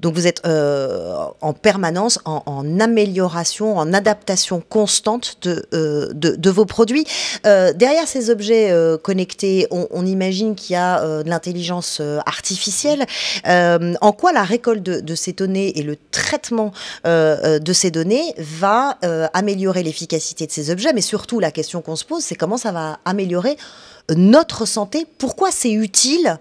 Donc vous êtes en permanence en amélioration, en adaptation constante de vos produits. Derrière ces objets connectés, on imagine qu'il y a de l'intelligence artificielle. En quoi la récolte de ces données et le traitement de ces données va améliorer l'efficacité de ces objets, mais surtout la question qu'on se pose, c'est comment ça va améliorer notre santé. Pourquoi c'est utile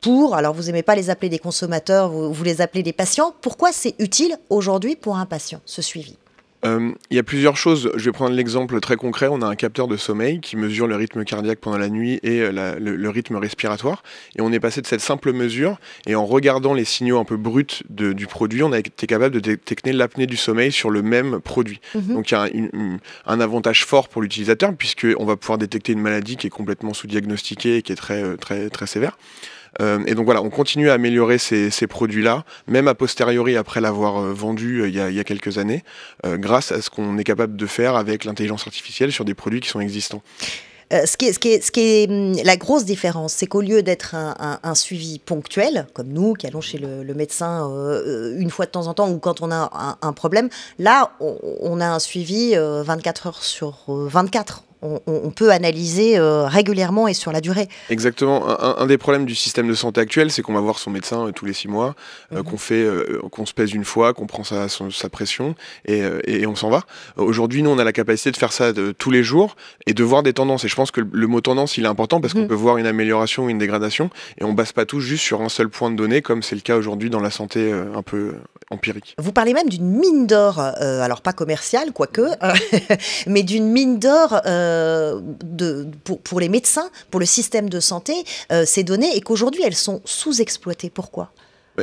pour, alors vous n'aimez pas les appeler des consommateurs, vous les appelez des patients, pourquoi c'est utile aujourd'hui pour un patient, ce suivi? Il y a plusieurs choses. Je vais prendre l'exemple très concret. On a un capteur de sommeil qui mesure le rythme cardiaque pendant la nuit et le rythme respiratoire. Et on est passé de cette simple mesure, et en regardant les signaux un peu bruts du produit, on a été capable de détecter l'apnée du sommeil sur le même produit. Donc il y a un avantage fort pour l'utilisateur, puisqu'on va pouvoir détecter une maladie qui est complètement sous-diagnostiquée et qui est très sévère. Et donc voilà, on continue à améliorer ces produits-là, même a posteriori après l'avoir vendu il y a quelques années, grâce à ce qu'on est capable de faire avec l'intelligence artificielle sur des produits qui sont existants. Ce qui est la grosse différence, c'est qu'au lieu d'être un suivi ponctuel, comme nous qui allons chez le médecin une fois de temps en temps ou quand on a un problème, là on a un suivi 24 heures sur 24. On peut analyser régulièrement et sur la durée. Exactement. Un des problèmes du système de santé actuel, c'est qu'on va voir son médecin tous les 6 mois, qu'on se pèse une fois, qu'on prend sa pression et on s'en va. Aujourd'hui, nous, on a la capacité de faire ça tous les jours et de voir des tendances. Et je pense que le mot tendance, il est important parce qu'on peut voir une amélioration ou une dégradation et on base pas tout juste sur un seul point de données, comme c'est le cas aujourd'hui dans la santé un peu empirique. Vous parlez même d'une mine d'or, alors pas commerciale, quoique, mais d'une mine d'or pour les médecins, pour le système de santé, ces données, et qu'aujourd'hui elles sont sous-exploitées. Pourquoi ?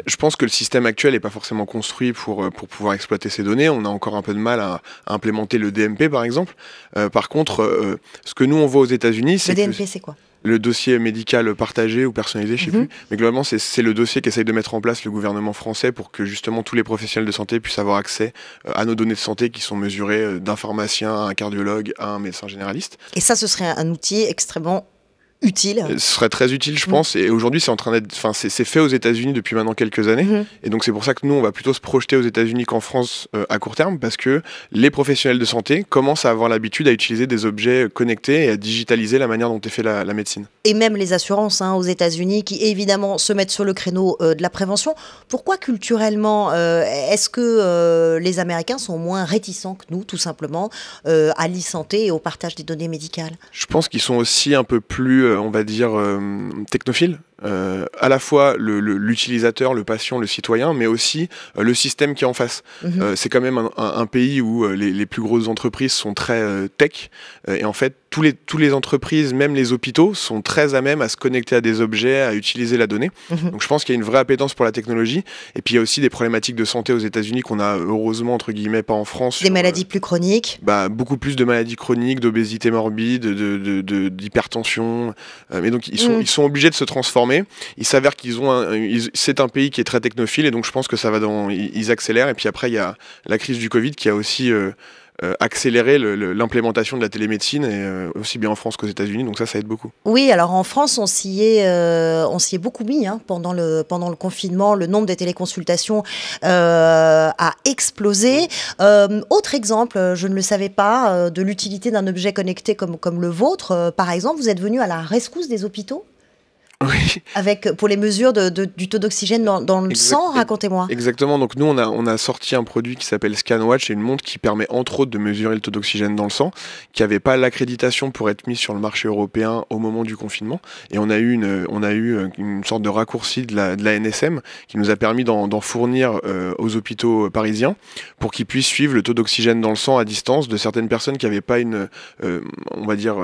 Je pense que le système actuel n'est pas forcément construit pour pouvoir exploiter ces données. On a encore un peu de mal à implémenter le DMP, par exemple. Par contre, ce que nous, on voit aux États-Unis, c'est le DMP, c'est quoi ? Le dossier médical partagé ou personnalisé, je ne sais plus. Mais globalement, c'est le dossier qu'essaye de mettre en place le gouvernement français pour que justement tous les professionnels de santé puissent avoir accès à nos données de santé qui sont mesurées d'un pharmacien à un cardiologue à un médecin généraliste. Et ça, ce serait un outil extrêmement utile. Ce serait très utile, je pense. Et aujourd'hui, c'est en train d'être, c'est fait aux États-Unis depuis maintenant quelques années. Et donc, c'est pour ça que nous, on va plutôt se projeter aux États-Unis qu'en France à court terme, parce que les professionnels de santé commencent à avoir l'habitude à utiliser des objets connectés et à digitaliser la manière dont est fait la médecine. Et même les assurances aux États-Unis, qui évidemment se mettent sur le créneau de la prévention. Pourquoi culturellement, est-ce que les Américains sont moins réticents que nous, tout simplement, à l'e-santé et au partage des données médicales ? Je pense qu'ils sont aussi un peu plus on va dire, technophile. À la fois l'utilisateur, le patient, le citoyen, mais aussi le système qui est en face. C'est quand même un pays où les plus grosses entreprises sont très tech, et en fait, tous les entreprises, même les hôpitaux, sont très à même à se connecter à des objets, à utiliser la donnée. Donc je pense qu'il y a une vraie appétence pour la technologie. Et puis il y a aussi des problématiques de santé aux États-Unis qu'on a heureusement, entre guillemets, pas en France. Des maladies plus chroniques. Beaucoup plus de maladies chroniques, d'obésité morbide, d'hypertension. Mais donc ils sont obligés de se transformer. Il s'avère c'est un pays qui est très technophile, et donc je pense que ça va ils accélèrent. Et puis après, il y a la crise du Covid qui a aussi accélérer l'implémentation de la télémédecine, et aussi bien en France qu'aux États-Unis, donc ça aide beaucoup. Oui, alors en France, on s'y est beaucoup mis pendant le confinement. Le nombre de téléconsultations a explosé. Autre exemple, je ne le savais pas, de l'utilité d'un objet connecté comme le vôtre. Par exemple, vous êtes venu à la rescousse des hôpitaux ? Oui. Pour les mesures du taux d'oxygène dans le sang, racontez-moi. Exactement, donc nous on a sorti un produit qui s'appelle ScanWatch, et une montre qui permet entre autres de mesurer le taux d'oxygène dans le sang, qui n'avait pas l'accréditation pour être mise sur le marché européen au moment du confinement, et on a eu une sorte de raccourci de la NSM qui nous a permis d'en fournir aux hôpitaux parisiens pour qu'ils puissent suivre le taux d'oxygène dans le sang à distance de certaines personnes qui n'avaient pas on va dire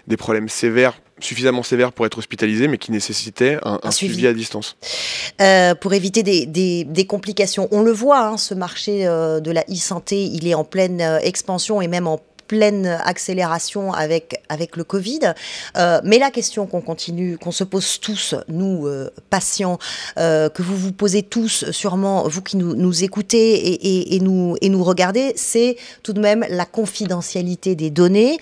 des problèmes suffisamment sévères pour être hospitalisés, mais qui nécessitaient un suivi à distance. Pour éviter des complications. On le voit, ce marché de la e-santé, il est en pleine expansion et même en pleine accélération avec le Covid. Mais la question qu'on se pose tous, nous, patients, que vous vous posez tous, sûrement, vous qui nous écoutez et nous regardez, c'est tout de même la confidentialité des données.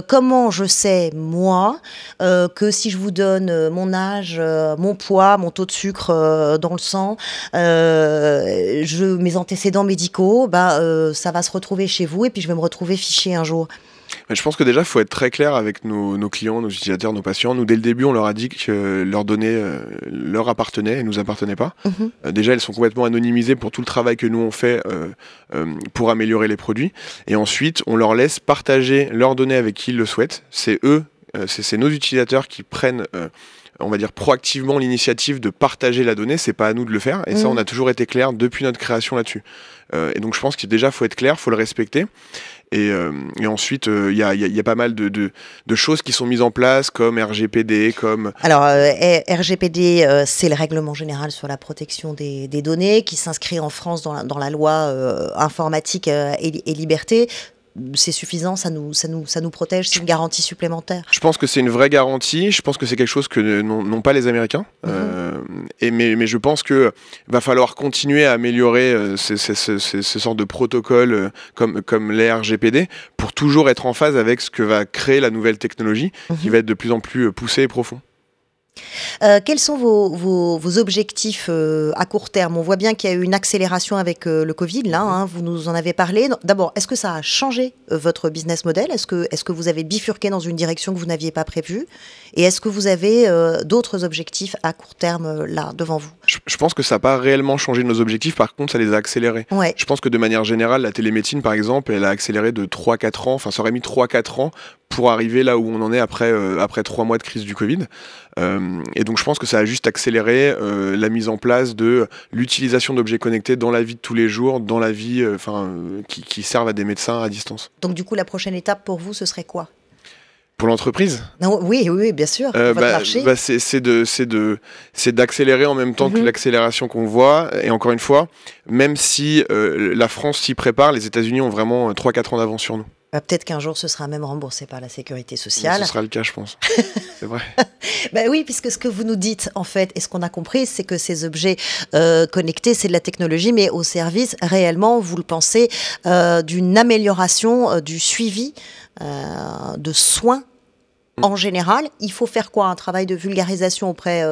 Comment je sais, moi, que si je vous donne mon âge, mon poids, mon taux de sucre dans le sang, mes antécédents médicaux, ça va se retrouver chez vous et puis je vais me retrouver fiché un jour. Mais je pense que déjà, il faut être très clair avec nos clients, nos utilisateurs, nos patients. Nous, dès le début, on leur a dit que leurs données leur appartenaient et nous appartenaient pas. Déjà, elles sont complètement anonymisées pour tout le travail que nous, on fait pour améliorer les produits. Et ensuite, on leur laisse partager leurs données avec qui ils le souhaitent. C'est eux, c'est nos utilisateurs qui prennent... on va dire proactivement l'initiative de partager la donnée, c'est pas à nous de le faire, et ça on a toujours été clair depuis notre création là-dessus. Et donc je pense qu'il déjà faut être clair, faut le respecter, et ensuite il y a pas mal de choses qui sont mises en place comme RGPD, comme... Alors RGPD c'est le règlement général sur la protection des données qui s'inscrit en France dans la loi informatique et liberté. C'est suffisant, ça nous protège, c'est une garantie supplémentaire. Je pense que c'est une vraie garantie, je pense que c'est quelque chose que n'ont pas les Américains, mais je pense qu'il va falloir continuer à améliorer ce genre de protocole comme les RGPD pour toujours être en phase avec ce que va créer la nouvelle technologie qui va être de plus en plus poussée et profond. Quels sont vos objectifs à court terme? On voit bien qu'il y a eu une accélération avec le Covid, là, hein, vous nous en avez parlé. D'abord, est-ce que ça a changé votre business model? Est-ce que vous avez bifurqué dans une direction que vous n'aviez pas prévue? Et est-ce que vous avez d'autres objectifs à court terme, là, devant vous? Je pense que ça n'a pas réellement changé nos objectifs, par contre, ça les a accélérés. Ouais. Je pense que de manière générale, la télémédecine, par exemple, elle a accéléré de 3-4 ans, enfin, ça aurait mis 3-4 ans pour arriver là où on en est après 3 mois de crise du Covid. Et donc je pense que ça a juste accéléré la mise en place de l'utilisation d'objets connectés dans la vie de tous les jours, dans la vie qui servent à des médecins à distance. Donc du coup, la prochaine étape pour vous, ce serait quoi? Pour l'entreprise? Oui, bien sûr. Votre marché. C'est d'accélérer en même temps que l'accélération qu'on voit. Et encore une fois, même si la France s'y prépare, les États-Unis ont vraiment 3-4 ans d'avance sur nous. Peut-être qu'un jour, ce sera même remboursé par la sécurité sociale. Ce sera le cas, je pense. C'est vrai. Oui, puisque ce que vous nous dites, en fait, et ce qu'on a compris, c'est que ces objets connectés, c'est de la technologie, mais au service, réellement, vous le pensez, d'une amélioration du suivi de soins. En général, il faut faire quoi? Un travail de vulgarisation auprès...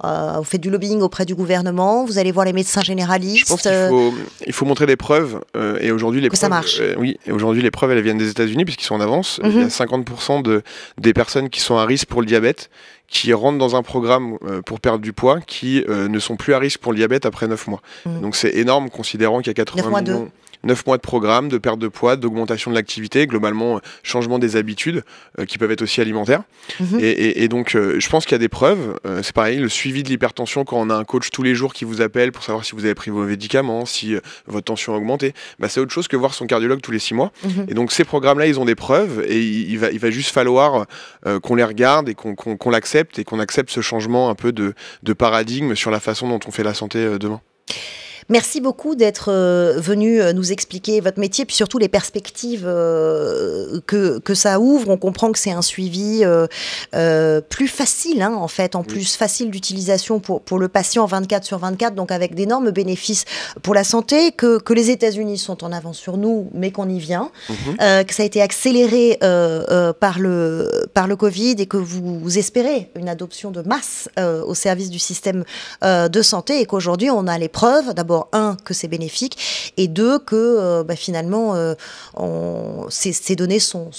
vous faites du lobbying auprès du gouvernement, vous allez voir les médecins généralistes. Je pense qu'il faut montrer des preuves. Et aujourd'hui, les preuves, ça marche. Oui, et aujourd'hui, les preuves, elles viennent des États-Unis puisqu'ils sont en avance. Il y a 50% des personnes qui sont à risque pour le diabète qui rentrent dans un programme pour perdre du poids qui ne sont plus à risque pour le diabète après 9 mois. Donc c'est énorme considérant qu'il y a 80 millions... 9 mois de programme, de perte de poids, d'augmentation de l'activité, globalement changement des habitudes qui peuvent être aussi alimentaires. Et donc je pense qu'il y a des preuves. C'est pareil, le suivi de l'hypertension quand on a un coach tous les jours qui vous appelle pour savoir si vous avez pris vos médicaments, si votre tension a augmenté, c'est autre chose que voir son cardiologue tous les 6 mois. Et donc ces programmes-là, ils ont des preuves et il va juste falloir qu'on les regarde et qu'on l'accepte et qu'on accepte ce changement un peu de paradigme sur la façon dont on fait la santé demain. Merci beaucoup d'être venu nous expliquer votre métier, puis surtout les perspectives que ça ouvre. On comprend que c'est un suivi plus facile, hein, en fait, en plus facile d'utilisation pour le patient 24/24, donc avec d'énormes bénéfices pour la santé, que les États-Unis sont en avance sur nous, mais qu'on y vient, que ça a été accéléré par le Covid et que vous espérez une adoption de masse au service du système de santé et qu'aujourd'hui on a les preuves, d'abord que c'est bénéfique et deux, que finalement ces données sont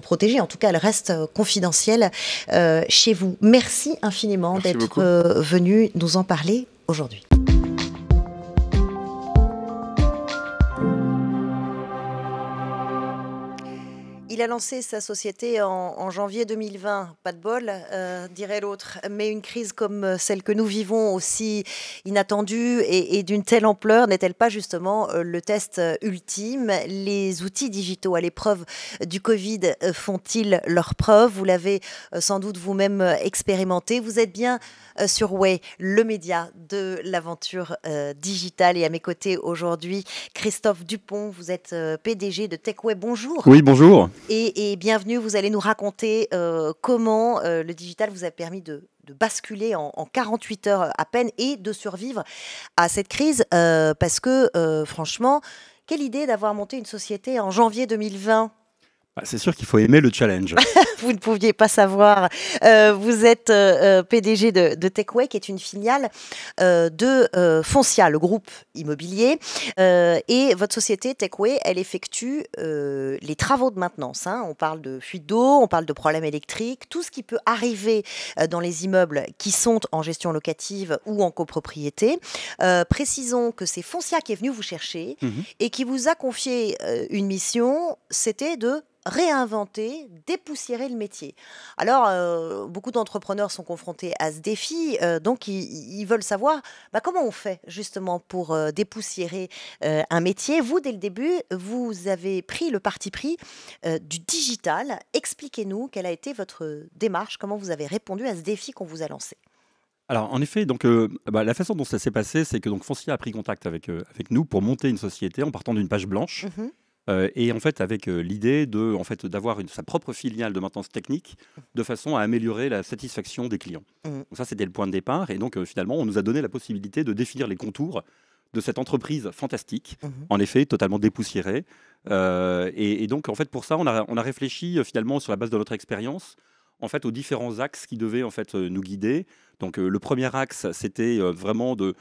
protégées. En tout cas, elles restent confidentielles chez vous. Merci infiniment d'être venu nous en parler aujourd'hui. Il a lancé sa société en janvier 2020. Pas de bol, dirait l'autre. Mais une crise comme celle que nous vivons, aussi inattendue et d'une telle ampleur, n'est-elle pas justement le test ultime? Les outils digitaux à l'épreuve du Covid font-ils leur preuve? Vous l'avez sans doute vous-même expérimenté. Vous êtes bien sur Way, le média de l'aventure digitale. Et à mes côtés aujourd'hui, Christophe Dupont, vous êtes PDG de TechWay. Bonjour. Oui, bonjour. Et bienvenue, vous allez nous raconter comment le digital vous a permis de basculer en 48 heures à peine et de survivre à cette crise. Parce que franchement, quelle idée d'avoir monté une société en janvier 2020. C'est sûr qu'il faut aimer le challenge. Vous ne pouviez pas savoir. Vous êtes PDG de TechWay, qui est une filiale de Foncia, le groupe immobilier. Et votre société TechWay, elle effectue les travaux de maintenance. On parle de fuite d'eau, on parle de problèmes électriques, tout ce qui peut arriver dans les immeubles qui sont en gestion locative ou en copropriété. Précisons que c'est Foncia qui est venu vous chercher et qui vous a confié une mission, c'était de réinventer, dépoussiérer le métier. Alors, beaucoup d'entrepreneurs sont confrontés à ce défi, donc ils veulent savoir comment on fait justement pour dépoussiérer un métier. Vous, dès le début, vous avez pris le parti pris du digital. Expliquez-nous quelle a été votre démarche, comment vous avez répondu à ce défi qu'on vous a lancé. Alors, en effet, donc, la façon dont ça s'est passé, c'est que Foncia a pris contact avec nous pour monter une société en partant d'une page blanche. Et en fait, avec l'idée d'avoir sa propre filiale de maintenance technique de façon à améliorer la satisfaction des clients. Donc ça, c'était le point de départ. Et donc, finalement, on nous a donné la possibilité de définir les contours de cette entreprise fantastique, en effet, totalement dépoussiérée. Et donc, en fait, pour ça, on a réfléchi finalement sur la base de notre expérience, en fait, aux différents axes qui devaient en fait nous guider. Donc, le premier axe, c'était vraiment de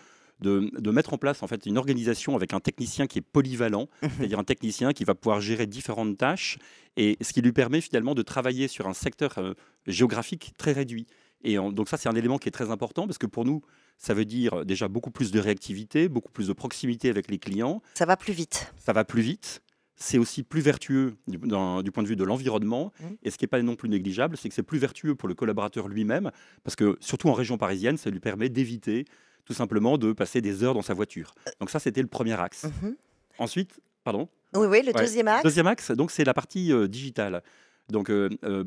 mettre en place en fait une organisation avec un technicien qui est polyvalent, c'est-à-dire un technicien qui va pouvoir gérer différentes tâches, et ce qui lui permet finalement de travailler sur un secteur géographique très réduit. Et donc ça, c'est un élément qui est très important, parce que pour nous, ça veut dire déjà beaucoup plus de réactivité, beaucoup plus de proximité avec les clients. Ça va plus vite. Ça va plus vite. C'est aussi plus vertueux du point de vue de l'environnement. Et ce qui n'est pas non plus négligeable, c'est que c'est plus vertueux pour le collaborateur lui-même, parce que surtout en région parisienne, ça lui permet d'éviter tout simplement de passer des heures dans sa voiture. Donc ça, c'était le premier axe. Ensuite, pardon. Oui, le deuxième axe. Deuxième axe, donc c'est la partie digitale. Donc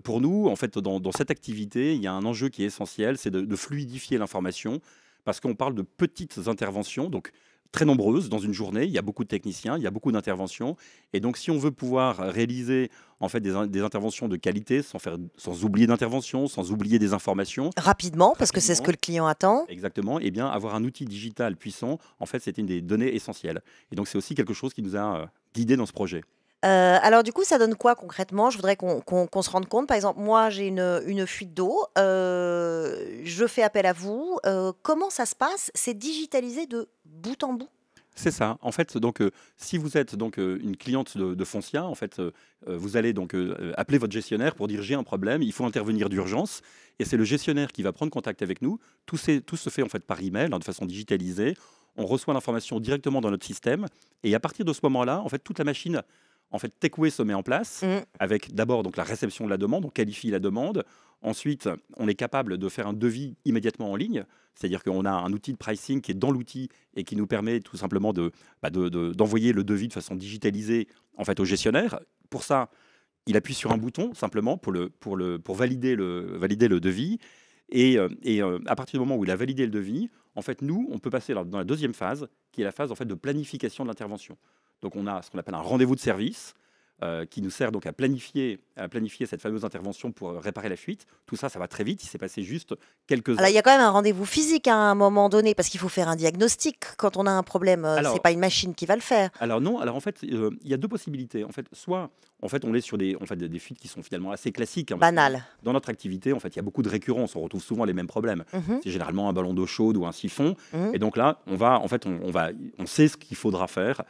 pour nous, en fait, dans cette activité, il y a un enjeu qui est essentiel, c'est de fluidifier l'information, parce qu'on parle de petites interventions, donc très nombreuses dans une journée. Il y a beaucoup de techniciens, il y a beaucoup d'interventions. Et donc, si on veut pouvoir réaliser en fait des interventions de qualité, sans oublier d'intervention, sans oublier des informations. Rapidement, parce que c'est ce que le client attend. Exactement. Et bien, avoir un outil digital puissant, en fait, c'était une des données essentielles. Et donc, c'est aussi quelque chose qui nous a guidés dans ce projet. Alors du coup, ça donne quoi concrètement? Je voudrais qu'on se rende compte. Par exemple, moi, j'ai une fuite d'eau. Je fais appel à vous. Comment ça se passe? C'est digitalisé de bout en bout? C'est ça. En fait, donc, si vous êtes donc une cliente de Foncia, en fait, vous allez donc appeler votre gestionnaire pour dire j'ai un problème, il faut intervenir d'urgence, et c'est le gestionnaire qui va prendre contact avec nous. Tout se fait en fait par email, de façon digitalisée. On reçoit l'information directement dans notre système, et à partir de ce moment-là, en fait, toute la machine, en fait, TechWay se met en place avec d'abord donc la réception de la demande, on qualifie la demande. Ensuite, on est capable de faire un devis immédiatement en ligne, c'est-à-dire qu'on a un outil de pricing qui est dans l'outil et qui nous permet tout simplement d'envoyer le devis de façon digitalisée en fait au gestionnaire. Pour ça, il appuie sur un bouton simplement pour valider le devis. Et à partir du moment où il a validé le devis, en fait, nous, on peut passer dans la deuxième phase, qui est la phase en fait de planification de l'intervention. Donc, on a ce qu'on appelle un rendez-vous de service qui nous sert donc à planifier cette fameuse intervention pour réparer la fuite. Tout ça, ça va très vite. Il s'est passé juste quelques heures. Alors, il y a quand même un rendez-vous physique à un moment donné, parce qu'il faut faire un diagnostic quand on a un problème. Ce n'est pas une machine qui va le faire. Alors non. Alors en fait, il y a deux possibilités. En fait, soit on est sur des fuites qui sont finalement assez classiques. Banales. Dans notre activité, en fait, il y a beaucoup de récurrence. On retrouve souvent les mêmes problèmes. C'est généralement un ballon d'eau chaude ou un siphon. Et donc là, on sait ce qu'il faudra faire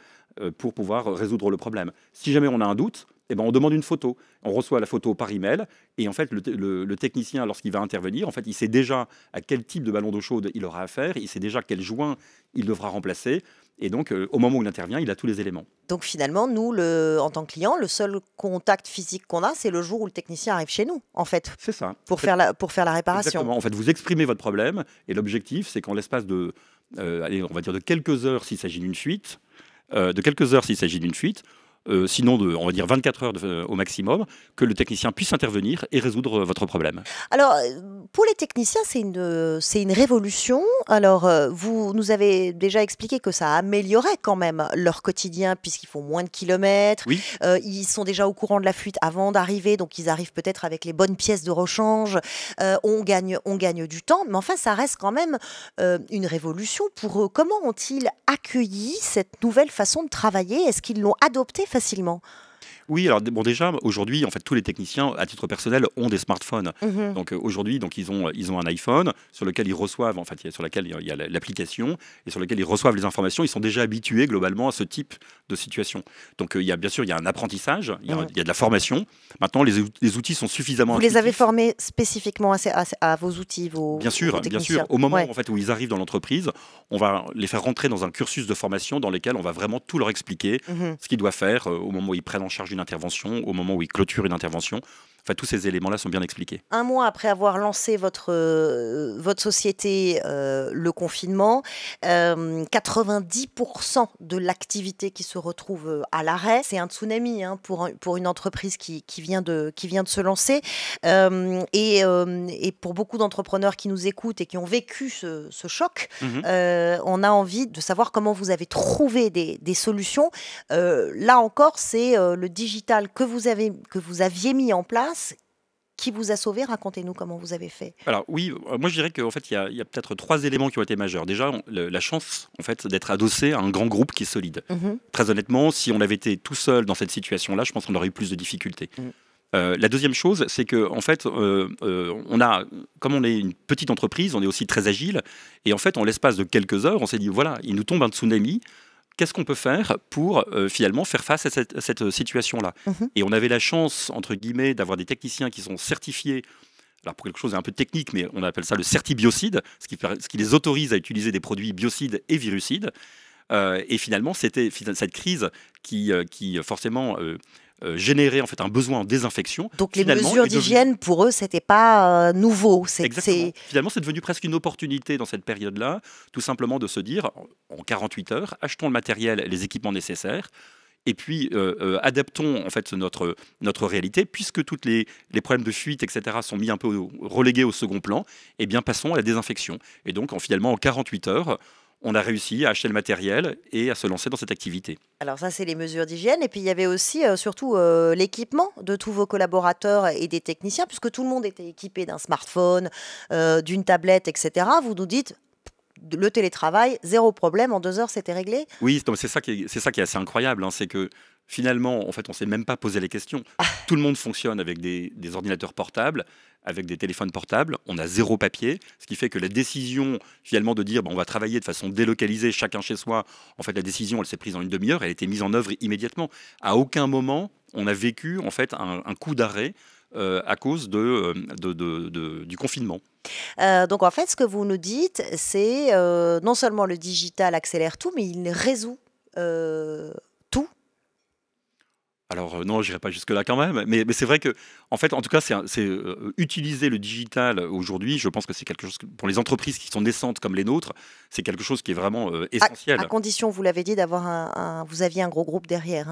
pour pouvoir résoudre le problème. Si jamais on a un doute, on demande une photo. On reçoit la photo par email et en fait le technicien, lorsqu'il va intervenir, en fait, il sait déjà à quel type de ballon d'eau chaude il aura affaire, il sait déjà quel joint il devra remplacer Et donc, au moment où il intervient, il a tous les éléments. Donc finalement, nous, en tant que client, le seul contact physique qu'on a, c'est le jour où le technicien arrive chez nous, en fait. C'est ça. Pour faire la réparation. Exactement. En fait, vous exprimez votre problème et l'objectif, c'est qu'en l'espace de, allez, on va dire de quelques heures s'il s'agit d'une fuite, sinon on va dire 24 heures au maximum, que le technicien puisse intervenir et résoudre votre problème. Alors, pour les techniciens, c'est une révolution. Alors, vous nous avez déjà expliqué que ça améliorait quand même leur quotidien puisqu'ils font moins de kilomètres. Oui. Ils sont déjà au courant de la fuite avant d'arriver, donc ils arrivent peut-être avec les bonnes pièces de rechange. On gagne du temps, mais enfin, ça reste quand même une révolution pour eux. Comment ont-ils accueilli cette nouvelle façon de travailler? Est-ce qu'ils l'ont adoptée facilement? Oui, alors bon, déjà aujourd'hui, en fait, tous les techniciens, à titre personnel, ont des smartphones. Donc aujourd'hui, ils ont un iPhone sur lequel ils reçoivent, en fait, sur lequel il y a l'application et sur lequel ils reçoivent les informations. Ils sont déjà habitués globalement à ce type de situation. Donc bien sûr, il y a un apprentissage, il y a de la formation. Maintenant, les outils sont suffisamment. Vous les avez formés spécifiquement à vos outils, vos Bien sûr. Au moment en fait où ils arrivent dans l'entreprise, on va les faire rentrer dans un cursus de formation dans lequel on va vraiment tout leur expliquer ce qu'ils doivent faire au moment où ils prennent en charge une intervention, au moment où ils clôturent une intervention. Enfin, tous ces éléments-là sont bien expliqués. Un mois après avoir lancé votre société, le confinement, 90% de l'activité qui se retrouve à l'arrêt. C'est un tsunami pour une entreprise qui vient de se lancer. Et pour beaucoup d'entrepreneurs qui nous écoutent et qui ont vécu ce choc, on a envie de savoir comment vous avez trouvé des solutions. Là encore, c'est le digital que vous aviez mis en place qui vous a sauvé. Racontez-nous comment vous avez fait. Alors oui, moi je dirais qu'en fait il y a peut-être 3 éléments qui ont été majeurs. Déjà, la chance en fait d'être adossé à un grand groupe qui est solide. Très honnêtement, si on avait été tout seul dans cette situation-là, je pense qu'on aurait eu plus de difficultés. La deuxième chose, c'est que en fait, comme on est une petite entreprise, on est aussi très agile. Et en fait, en l'espace de quelques heures, on s'est dit voilà, il nous tombe un tsunami. Qu'est-ce qu'on peut faire pour finalement faire face à cette situation-là? Et on avait la chance, entre guillemets, d'avoir des techniciens qui sont certifiés, alors pour quelque chose d'un peu technique, mais on appelle ça le certibiocide, ce qui les autorise à utiliser des produits biocides et virucides. Et finalement, c'était cette crise qui forcément générait en fait un besoin en désinfection. Donc les mesures d'hygiène, pour eux, c'était pas nouveau. Exactement. Finalement, c'est devenu presque une opportunité dans cette période-là, tout simplement de se dire, en 48 heures, achetons le matériel, les équipements nécessaires, et puis adaptons en fait notre réalité, puisque tous les problèmes de fuite, etc., sont mis un peu relégués au second plan, et bien passons à la désinfection. Et donc, finalement, en 48 heures, on a réussi à acheter le matériel et à se lancer dans cette activité. Alors ça, c'est les mesures d'hygiène. Et puis, il y avait aussi surtout l'équipement de tous vos collaborateurs et des techniciens, puisque tout le monde était équipé d'un smartphone, d'une tablette, etc. Vous nous dites, le télétravail, 0 problème, en 2 heures, c'était réglé? Oui, c'est ça qui est assez incroyable. C'est que finalement, en fait, on ne s'est même pas posé les questions. Tout le monde fonctionne avec des ordinateurs portables, avec des téléphones portables, on a 0 papier, ce qui fait que la décision finalement de dire on va travailler de façon délocalisée, chacun chez soi, en fait la décision elle s'est prise en une demi-heure, elle a été mise en œuvre immédiatement. À aucun moment on a vécu en fait un coup d'arrêt à cause du confinement. Donc en fait ce que vous nous dites c'est non seulement le digital accélère tout, mais il résout tout. Alors non, je n'irai pas jusque-là quand même, mais c'est vrai que, en fait, en tout cas, c'est utiliser le digital aujourd'hui, je pense que c'est quelque chose, pour les entreprises qui sont naissantes comme les nôtres, c'est quelque chose qui est vraiment essentiel. À condition, vous l'avez dit, d'avoir vous aviez un gros groupe derrière.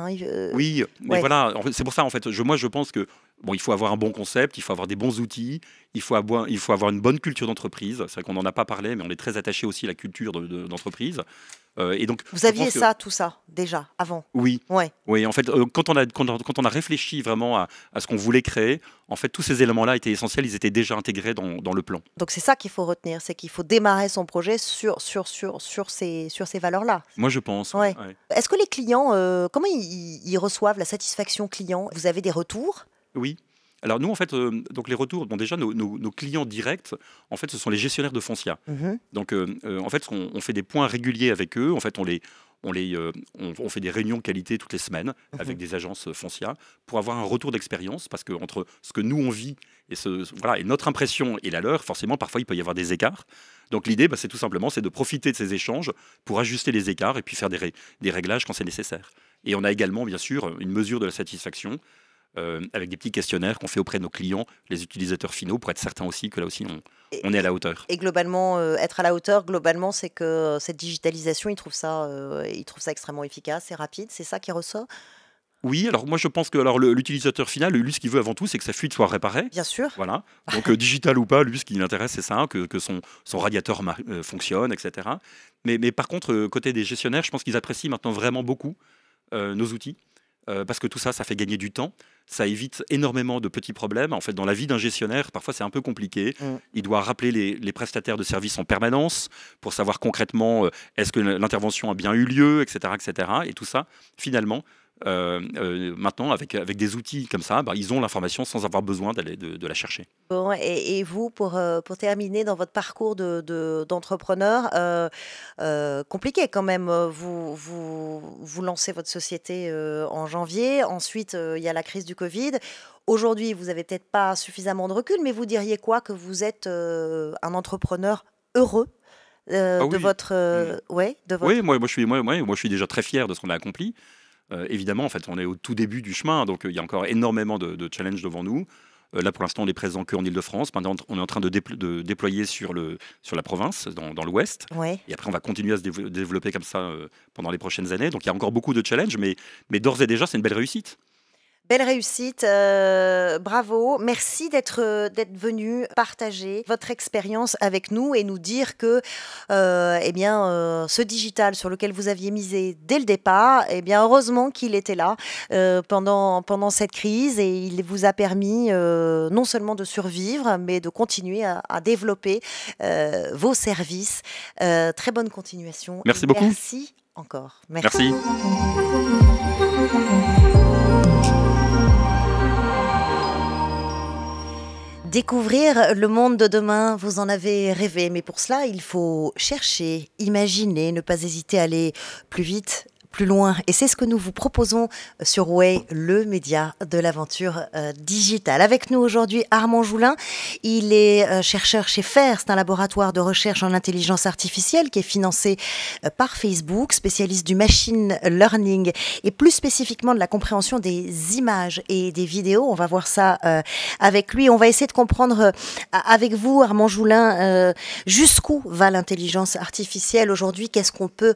Oui, mais voilà, c'est pour ça, en fait, moi je pense que, bon, il faut avoir un bon concept, il faut avoir des bons outils, il faut avoir une bonne culture d'entreprise. C'est vrai qu'on n'en a pas parlé, mais on est très attaché aussi à la culture d'entreprise. Et donc, vous aviez tout ça, déjà, avant? Oui. Ouais. Oui, en fait, quand on a réfléchi vraiment à ce qu'on voulait créer, en fait, tous ces éléments-là étaient essentiels, ils étaient déjà intégrés dans le plan. Donc c'est ça qu'il faut retenir, c'est qu'il faut démarrer son projet sur ces valeurs-là. Moi, je pense. Ouais. Ouais. Est-ce que les clients, comment ils reçoivent la satisfaction client? Vous avez des retours? Oui. Alors nous, en fait, donc les retours, bon, déjà, nos clients directs, en fait, ce sont les gestionnaires de fonciat. Donc, en fait, on fait des points réguliers avec eux. En fait, on fait des réunions qualité toutes les semaines avec des agences foncières pour avoir un retour d'expérience, parce que entre ce que nous on vit et notre impression et la leur, forcément parfois il peut y avoir des écarts. Donc l'idée, c'est tout simplement de profiter de ces échanges pour ajuster les écarts et puis faire des réglages quand c'est nécessaire. Et on a également bien sûr une mesure de la satisfaction avec des petits questionnaires qu'on fait auprès de nos clients, les utilisateurs finaux, pour être certain aussi que là aussi on est à la hauteur. Et globalement, être à la hauteur, globalement, c'est que cette digitalisation, ils trouvent ça extrêmement efficace et rapide. C'est ça qui ressort? Oui, alors moi je pense que l'utilisateur final, lui, ce qu'il veut avant tout, c'est que sa fuite soit réparée. Bien sûr. Voilà. Donc digital ou pas, lui, ce qui l'intéresse, c'est ça, que son radiateur fonctionne, etc. Mais par contre, côté des gestionnaires, je pense qu'ils apprécient maintenant vraiment beaucoup nos outils. Parce que tout ça, ça fait gagner du temps, ça évite énormément de petits problèmes. En fait, dans la vie d'un gestionnaire, parfois c'est un peu compliqué. Il doit rappeler les prestataires de services en permanence pour savoir concrètement est-ce que l'intervention a bien eu lieu, etc., etc. Et tout ça, finalement, maintenant, avec des outils comme ça, ils ont l'information sans avoir besoin de la chercher. Bon, et vous, pour terminer dans votre parcours d'entrepreneur, compliqué quand même, vous lancez votre société en janvier, ensuite il y a la crise du Covid. Aujourd'hui, vous n'avez peut-être pas suffisamment de recul, mais vous diriez quoi? Que vous êtes un entrepreneur heureux de votre... Oui, moi je suis déjà très fier de ce qu'on a accompli. Évidemment, en fait, on est au tout début du chemin, donc il y a encore énormément de challenges devant nous. Là, pour l'instant, on est présent qu'en Ile-de-France. Maintenant, on est en train de déployer sur la province, dans l'Ouest. Ouais. Et après, on va continuer à se développer comme ça pendant les prochaines années. Donc, il y a encore beaucoup de challenges, mais d'ores et déjà, c'est une belle réussite. Belle réussite, bravo. Merci d'être venu partager votre expérience avec nous et nous dire que ce digital sur lequel vous aviez misé dès le départ, heureusement qu'il était là pendant cette crise, et il vous a permis non seulement de survivre, mais de continuer à développer vos services. Très bonne continuation. Merci beaucoup. Merci encore. Merci. Découvrir le monde de demain, vous en avez rêvé, mais pour cela, il faut chercher, imaginer, ne pas hésiter à aller plus vite, plus loin. Et c'est ce que nous vous proposons sur Way, le média de l'aventure digitale. Avec nous aujourd'hui, Armand Joulin. Il est chercheur chez FAIR. C'est un laboratoire de recherche en intelligence artificielle qui est financé par Facebook, spécialiste du machine learning et plus spécifiquement de la compréhension des images et des vidéos. On va voir ça avec lui. On va essayer de comprendre avec vous, Armand Joulin, jusqu'où va l'intelligence artificielle aujourd'hui. Qu'est-ce qu'on peut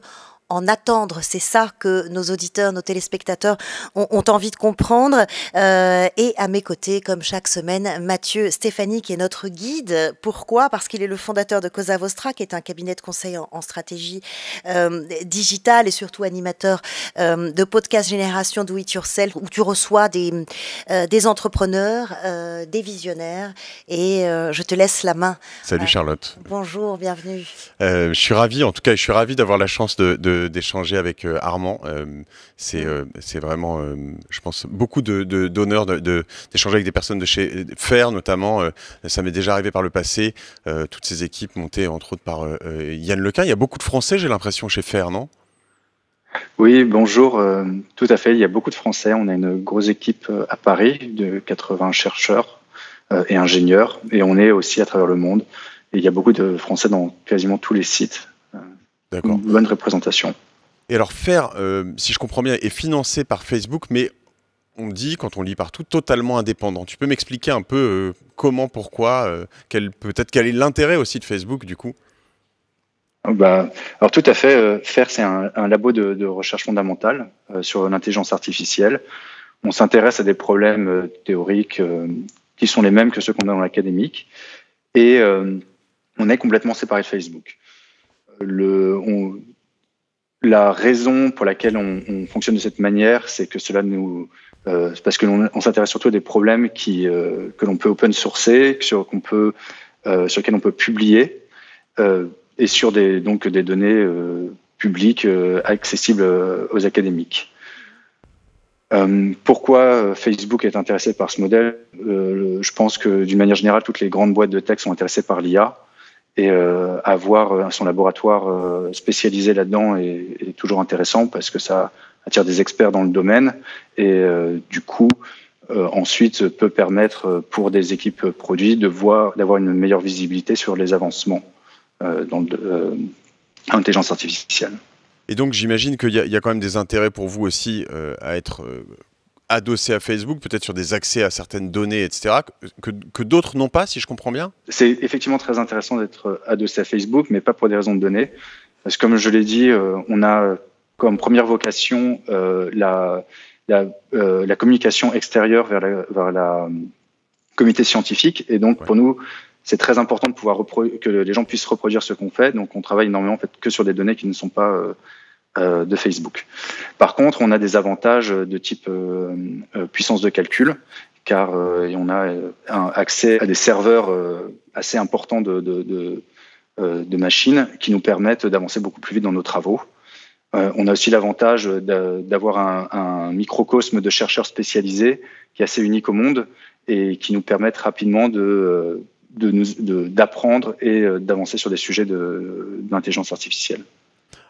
en attendre? C'est ça que nos auditeurs, nos téléspectateurs ont envie de comprendre. Et à mes côtés, comme chaque semaine, Mathieu Stéphanie, qui est notre guide. Pourquoi? Parce qu'il est le fondateur de Cosa Vostra, qui est un cabinet de conseil en stratégie digitale et surtout animateur de podcast Génération Do It Yourself, où tu reçois des entrepreneurs, des visionnaires. Et je te laisse la main. Salut Charlotte. Bonjour, bienvenue. Je suis ravi, d'avoir la chance d'échanger avec Armand. C'est vraiment, je pense, beaucoup d'honneur d'échanger avec des personnes de chez FAIR notamment. Ça m'est déjà arrivé par le passé. Toutes ces équipes montées entre autres par Yann Lequin. Il y a beaucoup de Français, j'ai l'impression, chez FAIR, non? Oui, bonjour. Tout à fait, il y a beaucoup de Français. On a une grosse équipe à Paris de 80 chercheurs et ingénieurs. Et on est aussi à travers le monde. Et il y a beaucoup de Français dans quasiment tous les sites. D'accord. Une bonne représentation. Et alors FAIR, si je comprends bien, est financé par Facebook, mais on dit, quand on lit partout, totalement indépendant. Tu peux m'expliquer un peu comment, pourquoi, peut-être quel est l'intérêt aussi de Facebook du coup? Alors tout à fait, FAIR c'est un labo de recherche fondamentale sur l'intelligence artificielle. On s'intéresse à des problèmes théoriques qui sont les mêmes que ceux qu'on a dans l'académique, et on est complètement séparé de Facebook. La raison pour laquelle on fonctionne de cette manière, c'est que parce que l'on s'intéresse surtout à des problèmes que l'on peut open sourcer, sur lesquels on peut publier, et sur des données publiques accessibles aux académiques. Pourquoi Facebook est intéressé par ce modèle? Je pense que d'une manière générale, toutes les grandes boîtes de tech sont intéressées par l'IA. Et avoir son laboratoire spécialisé là-dedans est toujours intéressant parce que ça attire des experts dans le domaine et du coup, ensuite peut permettre pour des équipes produits d'avoir une meilleure visibilité sur les avancements dans l'intelligence artificielle. Et donc j'imagine qu'il y a quand même des intérêts pour vous aussi à être adossé à Facebook, peut-être sur des accès à certaines données, etc., que d'autres n'ont pas, si je comprends bien? C'est effectivement très intéressant d'être adossé à Facebook, mais pas pour des raisons de données. Parce que comme je l'ai dit, on a comme première vocation la communication extérieure vers la communauté scientifique. Et donc, pour nous, c'est très important de pouvoir que les gens puissent reproduire ce qu'on fait. Donc, on travaille énormément en fait, que sur des données qui ne sont pas de Facebook. Par contre, on a des avantages de type puissance de calcul, car on a accès à des serveurs assez importants de machines qui nous permettent d'avancer beaucoup plus vite dans nos travaux. On a aussi l'avantage d'avoir un microcosme de chercheurs spécialisés qui est assez unique au monde et qui nous permettent rapidement d'apprendre et d'avancer sur des sujets d'intelligence artificielle.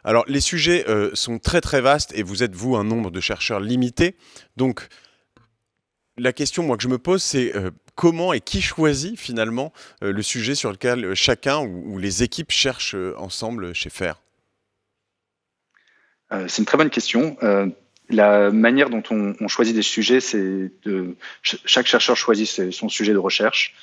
Alors, les sujets sont très très vastes et vous êtes, vous, un nombre de chercheurs limité. Donc, la question moi, que je me pose, c'est comment et qui choisit finalement le sujet sur lequel chacun ou les équipes cherchent ensemble chez FAIR? C'est une très bonne question. La manière dont on choisit des sujets, c'est chaque chercheur choisit son sujet de recherche.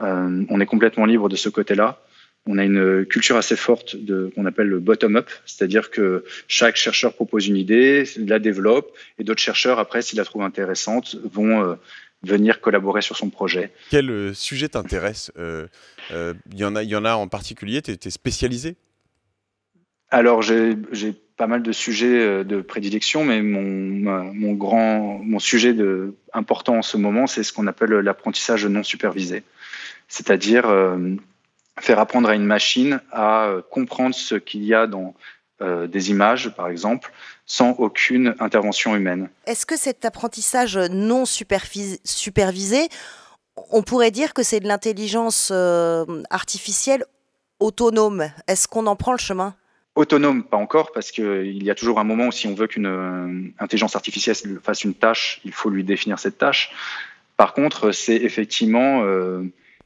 On est complètement libre de ce côté-là. On a une culture assez forte qu'on appelle le bottom-up, c'est-à-dire que chaque chercheur propose une idée, la développe, et d'autres chercheurs, après, s'ils la trouvent intéressante, vont venir collaborer sur son projet. Quel sujet t'intéresse? Il y en a en particulier? Tu es spécialisé? Alors, j'ai pas mal de sujets de prédilection, mais mon sujet important en ce moment, c'est ce qu'on appelle l'apprentissage non supervisé. C'est-à-dire faire apprendre à une machine à comprendre ce qu'il y a dans des images, par exemple, sans aucune intervention humaine. Est-ce que cet apprentissage non supervisé, on pourrait dire que c'est de l'intelligence artificielle autonome? Est-ce qu'on en prend le chemin? Autonome, pas encore, parce qu'il y a toujours un moment où si on veut qu'une intelligence artificielle fasse une tâche, il faut lui définir cette tâche. Par contre, c'est effectivement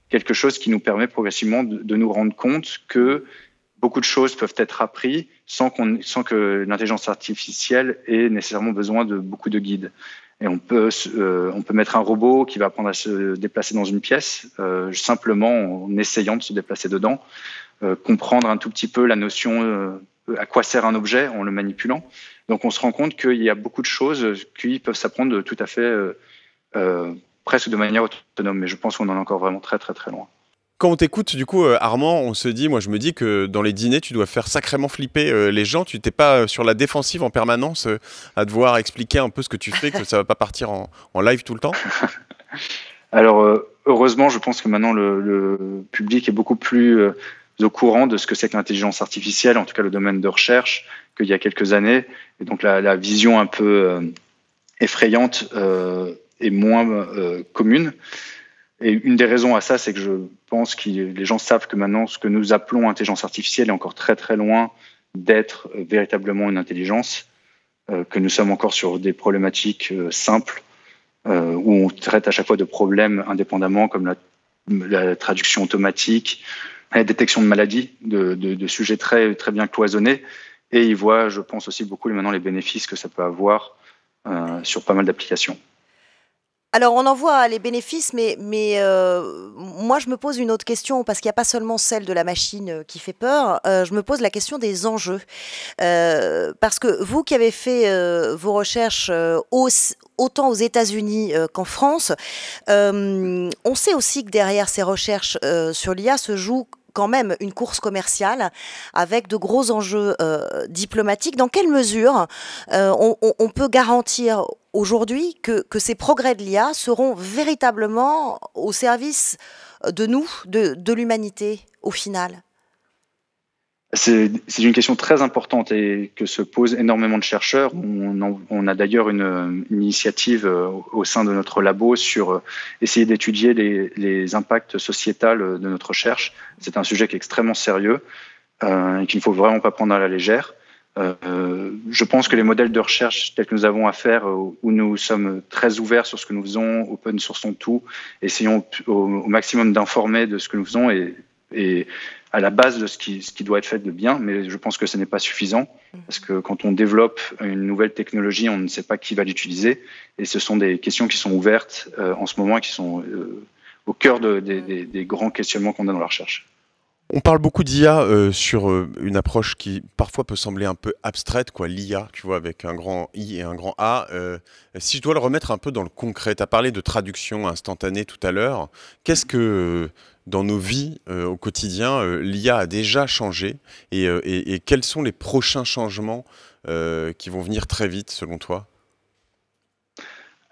quelque chose qui nous permet progressivement de nous rendre compte que beaucoup de choses peuvent être apprises sans que l'intelligence artificielle ait nécessairement besoin de beaucoup de guides. Et on peut mettre un robot qui va apprendre à se déplacer dans une pièce, simplement en essayant de se déplacer dedans, comprendre un tout petit peu la notion à quoi sert un objet en le manipulant. Donc on se rend compte qu'il y a beaucoup de choses qui peuvent s'apprendre tout à fait presque de manière autonome, mais je pense qu'on en est encore vraiment très très très loin. Quand on t'écoute, du coup, Armand, moi je me dis que dans les dîners, tu dois faire sacrément flipper les gens. Tu n'es pas sur la défensive en permanence à devoir expliquer un peu ce que tu fais, que ça ne va pas partir en live tout le temps? Alors, heureusement, je pense que maintenant le public est beaucoup plus au courant de ce que c'est que l'intelligence artificielle, en tout cas le domaine de recherche, qu'il y a quelques années. Et donc la vision un peu effrayante est moins commune. Et une des raisons à ça, c'est que je pense que les gens savent que maintenant, ce que nous appelons intelligence artificielle est encore très très loin d'être véritablement une intelligence, que nous sommes encore sur des problématiques simples, où on traite à chaque fois de problèmes indépendamment, comme la traduction automatique, la détection de maladies, de sujets très, très bien cloisonnés. Et ils voient, je pense aussi beaucoup maintenant, les bénéfices que ça peut avoir sur pas mal d'applications. Alors, on en voit les bénéfices, mais moi, je me pose une autre question, parce qu'il n'y a pas seulement celle de la machine qui fait peur, je me pose la question des enjeux. Parce que vous qui avez fait vos recherches autant aux États-Unis qu'en France, on sait aussi que derrière ces recherches sur l'IA se joue quand même une course commerciale avec de gros enjeux diplomatiques. Dans quelle mesure on peut garantir aujourd'hui que ces progrès de l'IA seront véritablement au service de nous, de l'humanité, au final? C'est une question très importante et que se posent énormément de chercheurs. On a d'ailleurs une initiative au sein de notre labo sur essayer d'étudier les impacts sociétals de notre recherche. C'est un sujet qui est extrêmement sérieux et qu'il ne faut vraiment pas prendre à la légère. Je pense que les modèles de recherche tels que nous avons à faire, où nous sommes très ouverts sur ce que nous faisons, open sourçons tout, essayons au maximum d'informer de ce que nous faisons et à la base de ce qui doit être fait de bien, mais je pense que ce n'est pas suffisant, parce que quand on développe une nouvelle technologie, on ne sait pas qui va l'utiliser, et ce sont des questions qui sont ouvertes en ce moment, qui sont au cœur des grands questionnements qu'on a dans la recherche. On parle beaucoup d'IA sur une approche qui parfois peut sembler un peu abstraite, quoi, l'IA, tu vois, avec un grand I et un grand A. Si je dois le remettre un peu dans le concret, tu as parlé de traduction instantanée tout à l'heure. Qu'est-ce que, dans nos vies au quotidien, l'IA a déjà changé et quels sont les prochains changements qui vont venir très vite, selon toi ?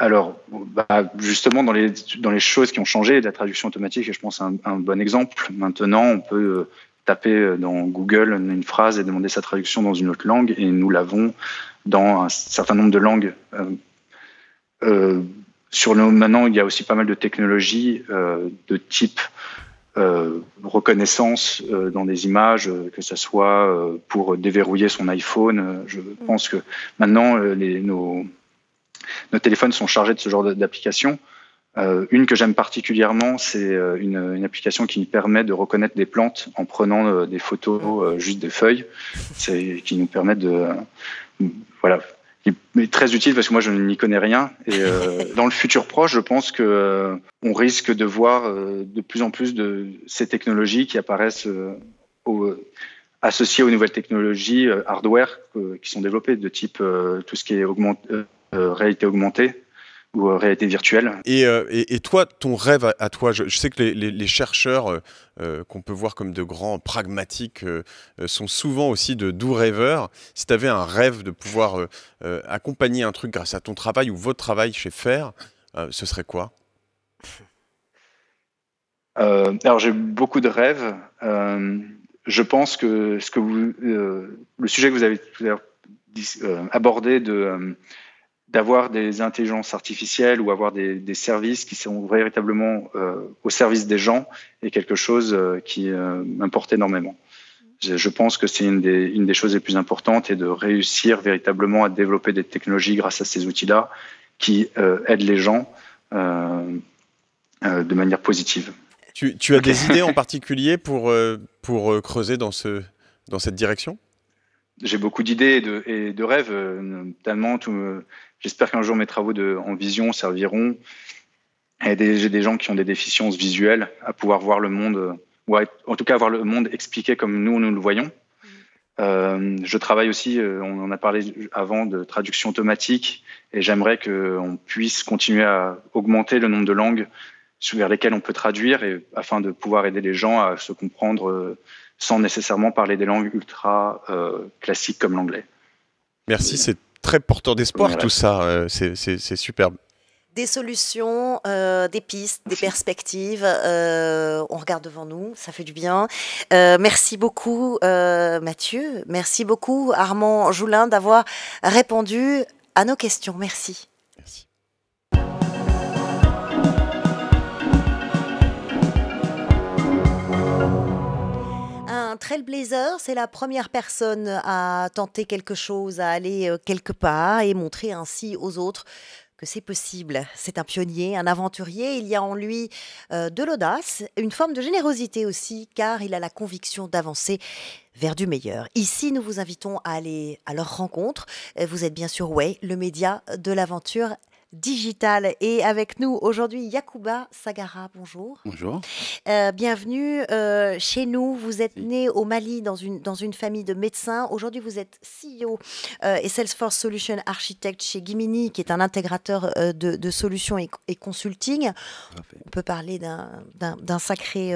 Alors, justement, dans les choses qui ont changé, la traduction automatique est, je pense, un bon exemple. Maintenant, on peut taper dans Google une phrase et demander sa traduction dans une autre langue, et nous l'avons dans un certain nombre de langues. Maintenant, il y a aussi pas mal de technologies de type reconnaissance dans des images, que ce soit pour déverrouiller son iPhone. Je pense que maintenant, nos téléphones sont chargés de ce genre d'applications. Une que j'aime particulièrement, c'est une application qui nous permet de reconnaître des plantes en prenant des photos juste des feuilles. Qui nous permet de... Voilà, qui est très utile parce que moi je n'y connais rien. Et dans le futur proche, je pense que on risque de voir de plus en plus de ces technologies qui apparaissent associées aux nouvelles technologies hardware qui sont développées, de type tout ce qui est réalité augmentée ou réalité virtuelle. Et toi, ton rêve à toi, je sais que les chercheurs qu'on peut voir comme de grands pragmatiques sont souvent aussi de doux rêveurs. Si tu avais un rêve de pouvoir accompagner un truc grâce à ton travail ou votre travail chez FAIR, ce serait quoi ? Alors j'ai beaucoup de rêves. Je pense que le sujet que vous avez abordé d'avoir des intelligences artificielles ou avoir des services qui sont véritablement au service des gens est quelque chose qui m'importe énormément. Je pense que c'est une des choses les plus importantes, et de réussir véritablement à développer des technologies grâce à ces outils-là qui aident les gens de manière positive. Tu as des idées en particulier pour creuser dans cette direction ? J'ai beaucoup d'idées et de rêves, notamment. J'espère qu'un jour mes travaux en vision serviront à aider des gens qui ont des déficiences visuelles à pouvoir voir le monde, ou en tout cas voir le monde expliqué comme nous le voyons. Je travaille aussi, on en a parlé avant, de traduction automatique, et j'aimerais qu'on puisse continuer à augmenter le nombre de langues vers lesquelles on peut traduire, afin de pouvoir aider les gens à se comprendre sans nécessairement parler des langues ultra classiques comme l'anglais. Merci, c'est très porteur d'espoir tout ça, c'est superbe. Des solutions, des pistes, des perspectives, on regarde devant nous, ça fait du bien. Merci beaucoup Mathieu, merci beaucoup Armand Joulin d'avoir répondu à nos questions, merci. Merci. Un trailblazer, c'est la première personne à tenter quelque chose, à aller quelque part et montrer ainsi aux autres que c'est possible. C'est un pionnier, un aventurier. Il y a en lui de l'audace, une forme de générosité aussi, car il a la conviction d'avancer vers du meilleur. Ici, nous vous invitons à aller à leur rencontre. Vous êtes bien sûr Way, le média de l'aventure digitale. Et avec nous aujourd'hui, Yacouba Sagara, bonjour. Bonjour. Bienvenue chez nous. Vous êtes né au Mali dans une famille de médecins. Aujourd'hui, vous êtes CEO et Salesforce Solution Architect chez Gimini, qui est un intégrateur de solutions et consulting. On peut parler d'un sacré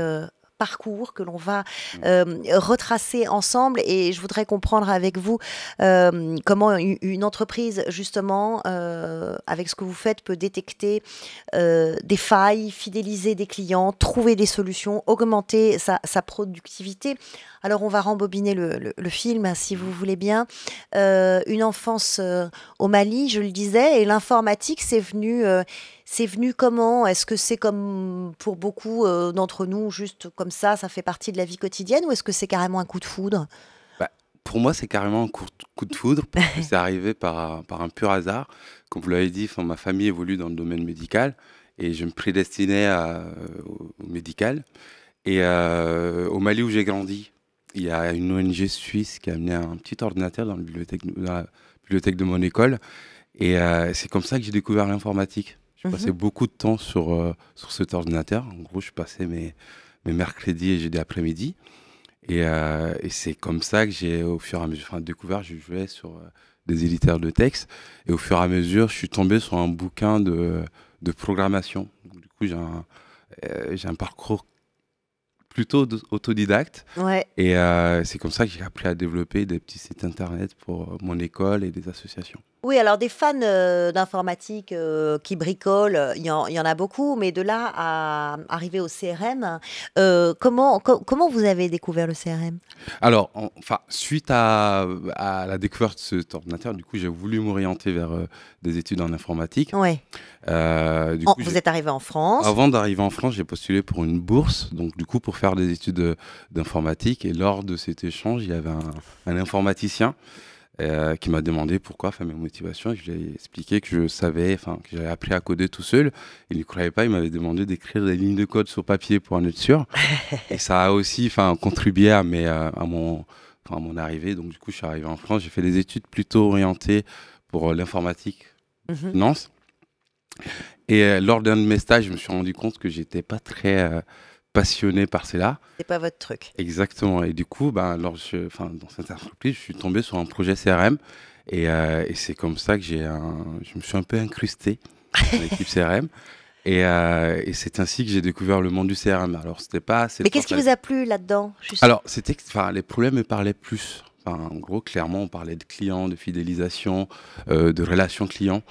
parcours que l'on va retracer ensemble. Et je voudrais comprendre avec vous comment une entreprise, justement, avec ce que vous faites, peut détecter des failles, fidéliser des clients, trouver des solutions, augmenter sa productivité. Alors, on va rembobiner le film, si vous voulez bien. Une enfance au Mali, je le disais, et l'informatique, c'est venu comment? Est-ce que c'est comme pour beaucoup d'entre nous, juste comme ça fait partie de la vie quotidienne, ou est-ce que c'est carrément un coup de foudre? Pour moi, c'est carrément un coup de foudre, parce que c'est arrivé par un pur hasard. Comme vous l'avez dit, ma famille évolue dans le domaine médical, et je me prédestinais au médical. Et au Mali où j'ai grandi, il y a une ONG suisse qui a amené un petit ordinateur dans la bibliothèque de mon école. Et c'est comme ça que j'ai découvert l'informatique. Je passais beaucoup de temps sur cet ordinateur. En gros, je passais mes mercredis et jeudis après-midi. Et c'est comme ça que j'ai, au fur et à mesure, découvert, je jouais sur des éditeurs de texte. Et au fur et à mesure, je suis tombé sur un bouquin de programmation. Donc, du coup, j'ai un parcours plutôt autodidacte. Ouais. Et c'est comme ça que j'ai appris à développer des petits sites internet pour mon école et des associations. Oui, alors des fans d'informatique qui bricolent, il y en a beaucoup, mais de là à arriver au CRM, comment vous avez découvert le CRM? Alors, suite à la découverte de cet ordinateur, du coup, j'ai voulu m'orienter vers des études en informatique. Ouais. Vous êtes arrivé en France. Avant d'arriver en France, j'ai postulé pour une bourse, donc du coup pour faire des études d'informatique. Et lors de cet échange, il y avait un informaticien qui m'a demandé pourquoi, mes motivations. Et je lui ai expliqué que je savais, que j'avais appris à coder tout seul. Il n'y croyait pas, il m'avait demandé d'écrire des lignes de code sur papier pour en être sûr. Et ça a aussi contribué à mon arrivée. Donc du coup, je suis arrivé en France. J'ai fait des études plutôt orientées pour l'informatique, finance. Et lors d'un de mes stages, je me suis rendu compte que j'étais pas très passionné par cela. C'est pas votre truc. Exactement. Et du coup, dans cette entreprise, je suis tombé sur un projet CRM. Et c'est comme ça que je me suis un peu incrusté dans l'équipe CRM. Et c'est ainsi que j'ai découvert le monde du CRM. Alors, c'était pas assez. Mais qu'est-ce qui vous a plu là-dedans, juste? Alors, c'était les problèmes me parlaient plus. En gros, clairement, on parlait de clients, de fidélisation, de relations clients.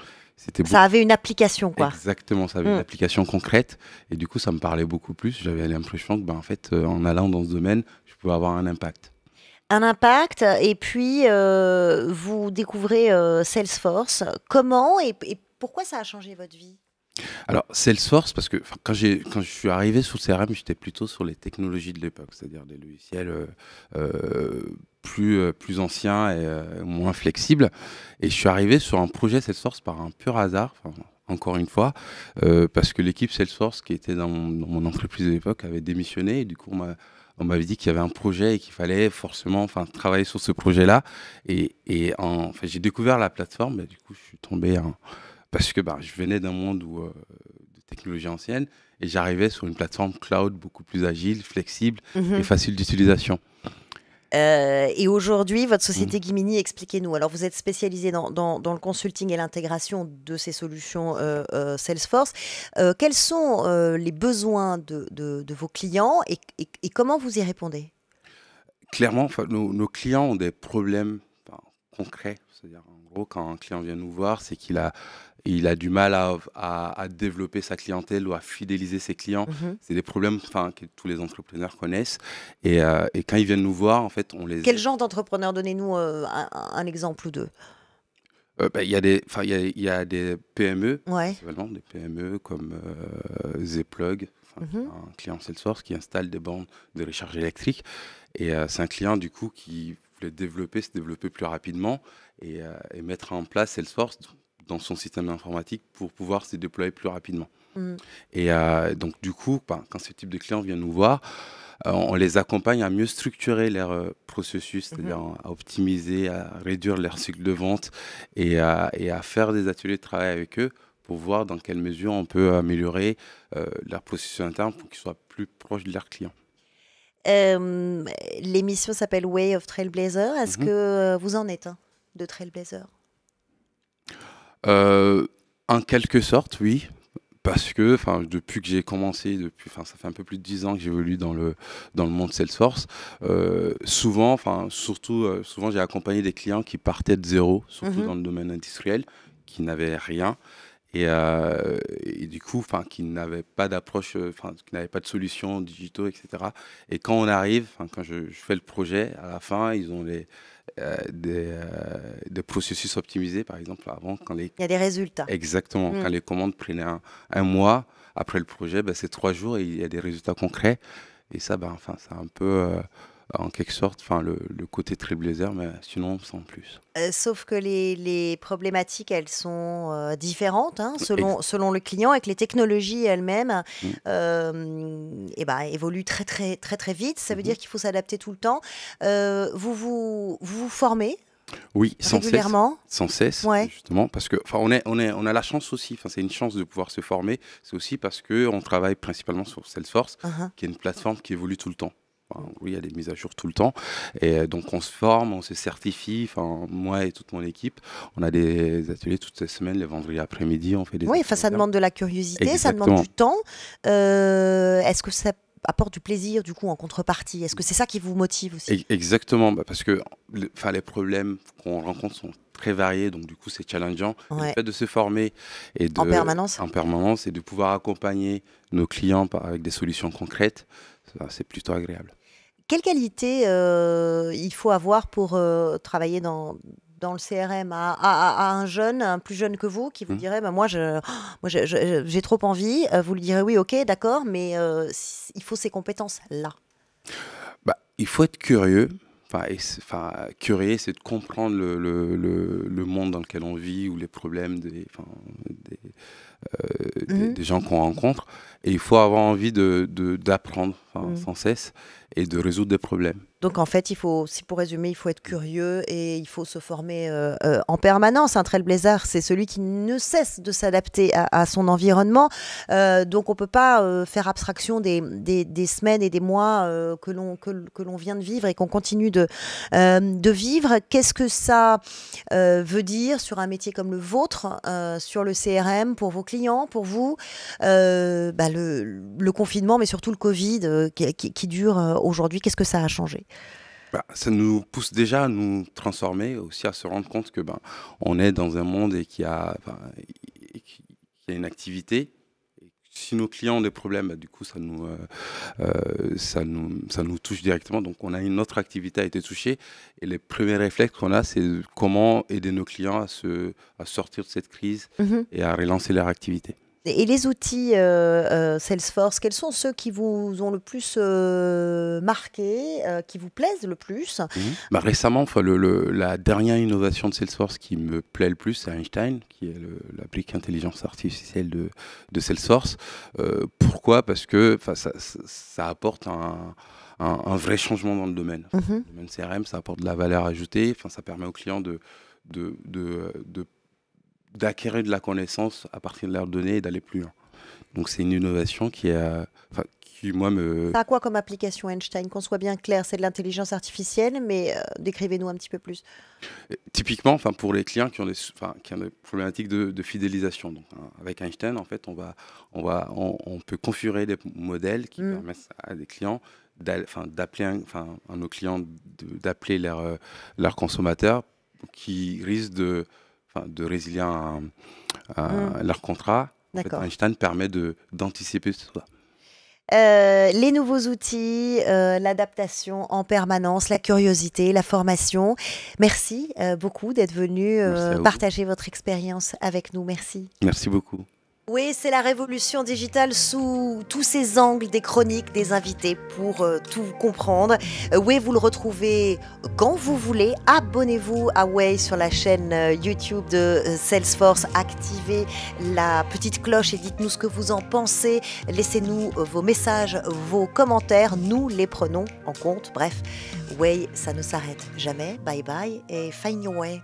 Ça avait une application, quoi. Exactement, ça avait une application concrète. Et du coup, ça me parlait beaucoup plus. J'avais l'impression que, en allant dans ce domaine, je pouvais avoir un impact. Un impact, et puis vous découvrez Salesforce. Comment et pourquoi ça a changé votre vie? Alors, Salesforce, parce que quand je suis arrivé sur le CRM, j'étais plutôt sur les technologies de l'époque, c'est-à-dire des logiciels plus anciens et moins flexibles. Et je suis arrivé sur un projet Salesforce par un pur hasard, encore une fois, parce que l'équipe Salesforce qui était dans mon entreprise de l'époque avait démissionné. Et du coup, on m'avait dit qu'il y avait un projet et qu'il fallait forcément travailler sur ce projet-là. Et j'ai découvert la plateforme. Du coup, je suis tombé... Parce que je venais d'un monde de technologie ancienne et j'arrivais sur une plateforme cloud beaucoup plus agile, flexible et facile d'utilisation. Et aujourd'hui, votre société Gimini, expliquez-nous. Alors, vous êtes spécialisé dans le consulting et l'intégration de ces solutions Salesforce. Quels sont les besoins de vos clients et comment vous y répondez? Clairement, nos clients ont des problèmes concrets. C'est-à-dire, en gros, quand un client vient nous voir, c'est qu'il a du mal à développer sa clientèle ou à fidéliser ses clients. C'est des problèmes que tous les entrepreneurs connaissent. Et quand ils viennent nous voir, en fait, on les... Quel genre d'entrepreneurs? Donnez-nous un exemple ou deux. Il y a des PME, des PME comme Zplug, un client Salesforce qui installe des bornes de recharge électrique. Et c'est un client, du coup, qui voulait se développer plus rapidement et mettre en place Salesforce dans son système informatique pour pouvoir se déployer plus rapidement. Et donc, du coup, quand ce type de clients vient nous voir, on les accompagne à mieux structurer leur processus, c'est-à-dire à optimiser, à réduire leur cycle de vente et à faire des ateliers de travail avec eux pour voir dans quelle mesure on peut améliorer leur processus interne pour qu'ils soient plus proches de leurs clients. L'émission s'appelle Way of Trailblazer. Est-ce que vous en êtes de Trailblazer? En quelque sorte, oui. Parce que, depuis que j'ai commencé, ça fait un peu plus de 10 ans que j'évolue dans le monde Salesforce. Souvent, j'ai accompagné des clients qui partaient de zéro, surtout dans le domaine industriel, qui n'avaient rien. Et du coup, qui n'avaient pas d'approche, qui n'avaient pas de solutions digitaux, etc. Et quand on arrive, quand je fais le projet, à la fin, ils ont des processus optimisés, par exemple, avant. Il y a des résultats. Exactement. Quand les commandes prenaient un mois, après le projet, c'est 3 jours et il y a des résultats concrets. Et ça, c'est un peu... en quelque sorte, le côté Trailblazer, mais sinon sans plus. Sauf que les problématiques, elles sont différentes selon le client, et que les technologies elles-mêmes évoluent très très très très vite. Ça veut dire qu'il faut s'adapter tout le temps. Vous formez? Oui, régulièrement, sans cesse, justement, parce que on a la chance aussi. C'est une chance de pouvoir se former. C'est aussi parce que on travaille principalement sur Salesforce, qui est une plateforme qui évolue tout le temps. Oui, il y a des mises à jour tout le temps. Et donc, on se forme, on se certifie. Moi et toute mon équipe, on a des ateliers toutes les semaines, les vendredis après-midi. On fait des Oui, ça demande de la curiosité, ça demande du temps. Est-ce que ça apporte du plaisir, du coup, en contrepartie? Est-ce que c'est ça qui vous motive aussi? Exactement, parce que les problèmes qu'on rencontre sont très variés, donc du coup, c'est challengeant. Le fait de se former en permanence et de pouvoir accompagner nos clients avec des solutions concrètes, c'est plutôt agréable. Quelle qualité il faut avoir pour travailler dans le CRM à un plus jeune que vous, qui vous dirait moi j'ai trop envie, vous lui direz oui, ok, d'accord, mais il faut ces compétences-là. Il faut être curieux. Curieux, c'est de comprendre le monde dans lequel on vit, ou les problèmes des gens qu'on rencontre. Et il faut avoir envie d'apprendre sans cesse et de résoudre des problèmes. Donc en fait, pour résumer, il faut être curieux et il faut se former en permanence. Un Trailblazer, c'est celui qui ne cesse de s'adapter à son environnement. Donc on ne peut pas faire abstraction des semaines et des mois que l'on vient de vivre et qu'on continue de vivre. Qu'est-ce que ça veut dire sur un métier comme le vôtre, sur le CRM, pour vos clients, pour vous, le confinement, mais surtout le Covid qui dure aujourd'hui, qu'est-ce que ça a changé? Ça nous pousse déjà à nous transformer, aussi à se rendre compte que on est dans un monde et qu'il y a une activité. Si nos clients ont des problèmes, du coup, ça nous touche directement. Donc, on a une autre activité a été touchée. Et les premiers réflexes qu'on a, c'est comment aider nos clients à sortir de cette crise et à relancer leur activité. Et les outils Salesforce, quels sont ceux qui vous ont le plus marqué, qui vous plaisent le plus? Récemment, la dernière innovation de Salesforce qui me plaît le plus, c'est Einstein, qui est la brique intelligence artificielle de Salesforce. Pourquoi? Parce que ça apporte un vrai changement dans le domaine. Le domaine CRM, ça apporte de la valeur ajoutée. Ça permet aux clients d'acquérir de la connaissance à partir de leurs données et d'aller plus loin. Donc c'est une innovation qui moi me... Ça a quoi comme application Einstein? Qu'on soit bien clair, c'est de l'intelligence artificielle, mais décrivez-nous un petit peu plus. Typiquement, pour les clients qui ont des problématiques de fidélisation. Donc, avec Einstein, en fait, on peut configurer des modèles qui permettent à des clients à nos clients d'appeler leurs consommateurs qui risquent de résilier leur contrat. En fait, Einstein permet d'anticiper tout ça. Les nouveaux outils, l'adaptation en permanence, la curiosité, la formation. Merci beaucoup d'être venu partager votre expérience avec nous. Merci. Merci beaucoup. Oui, c'est la révolution digitale sous tous ses angles, des chroniques, des invités pour tout comprendre. Way, vous le retrouvez quand vous voulez. Abonnez-vous à Way sur la chaîne YouTube de Salesforce. Activez la petite cloche et dites-nous ce que vous en pensez. Laissez-nous vos messages, vos commentaires. Nous les prenons en compte. Bref, Way, ça ne s'arrête jamais. Bye bye et find your way.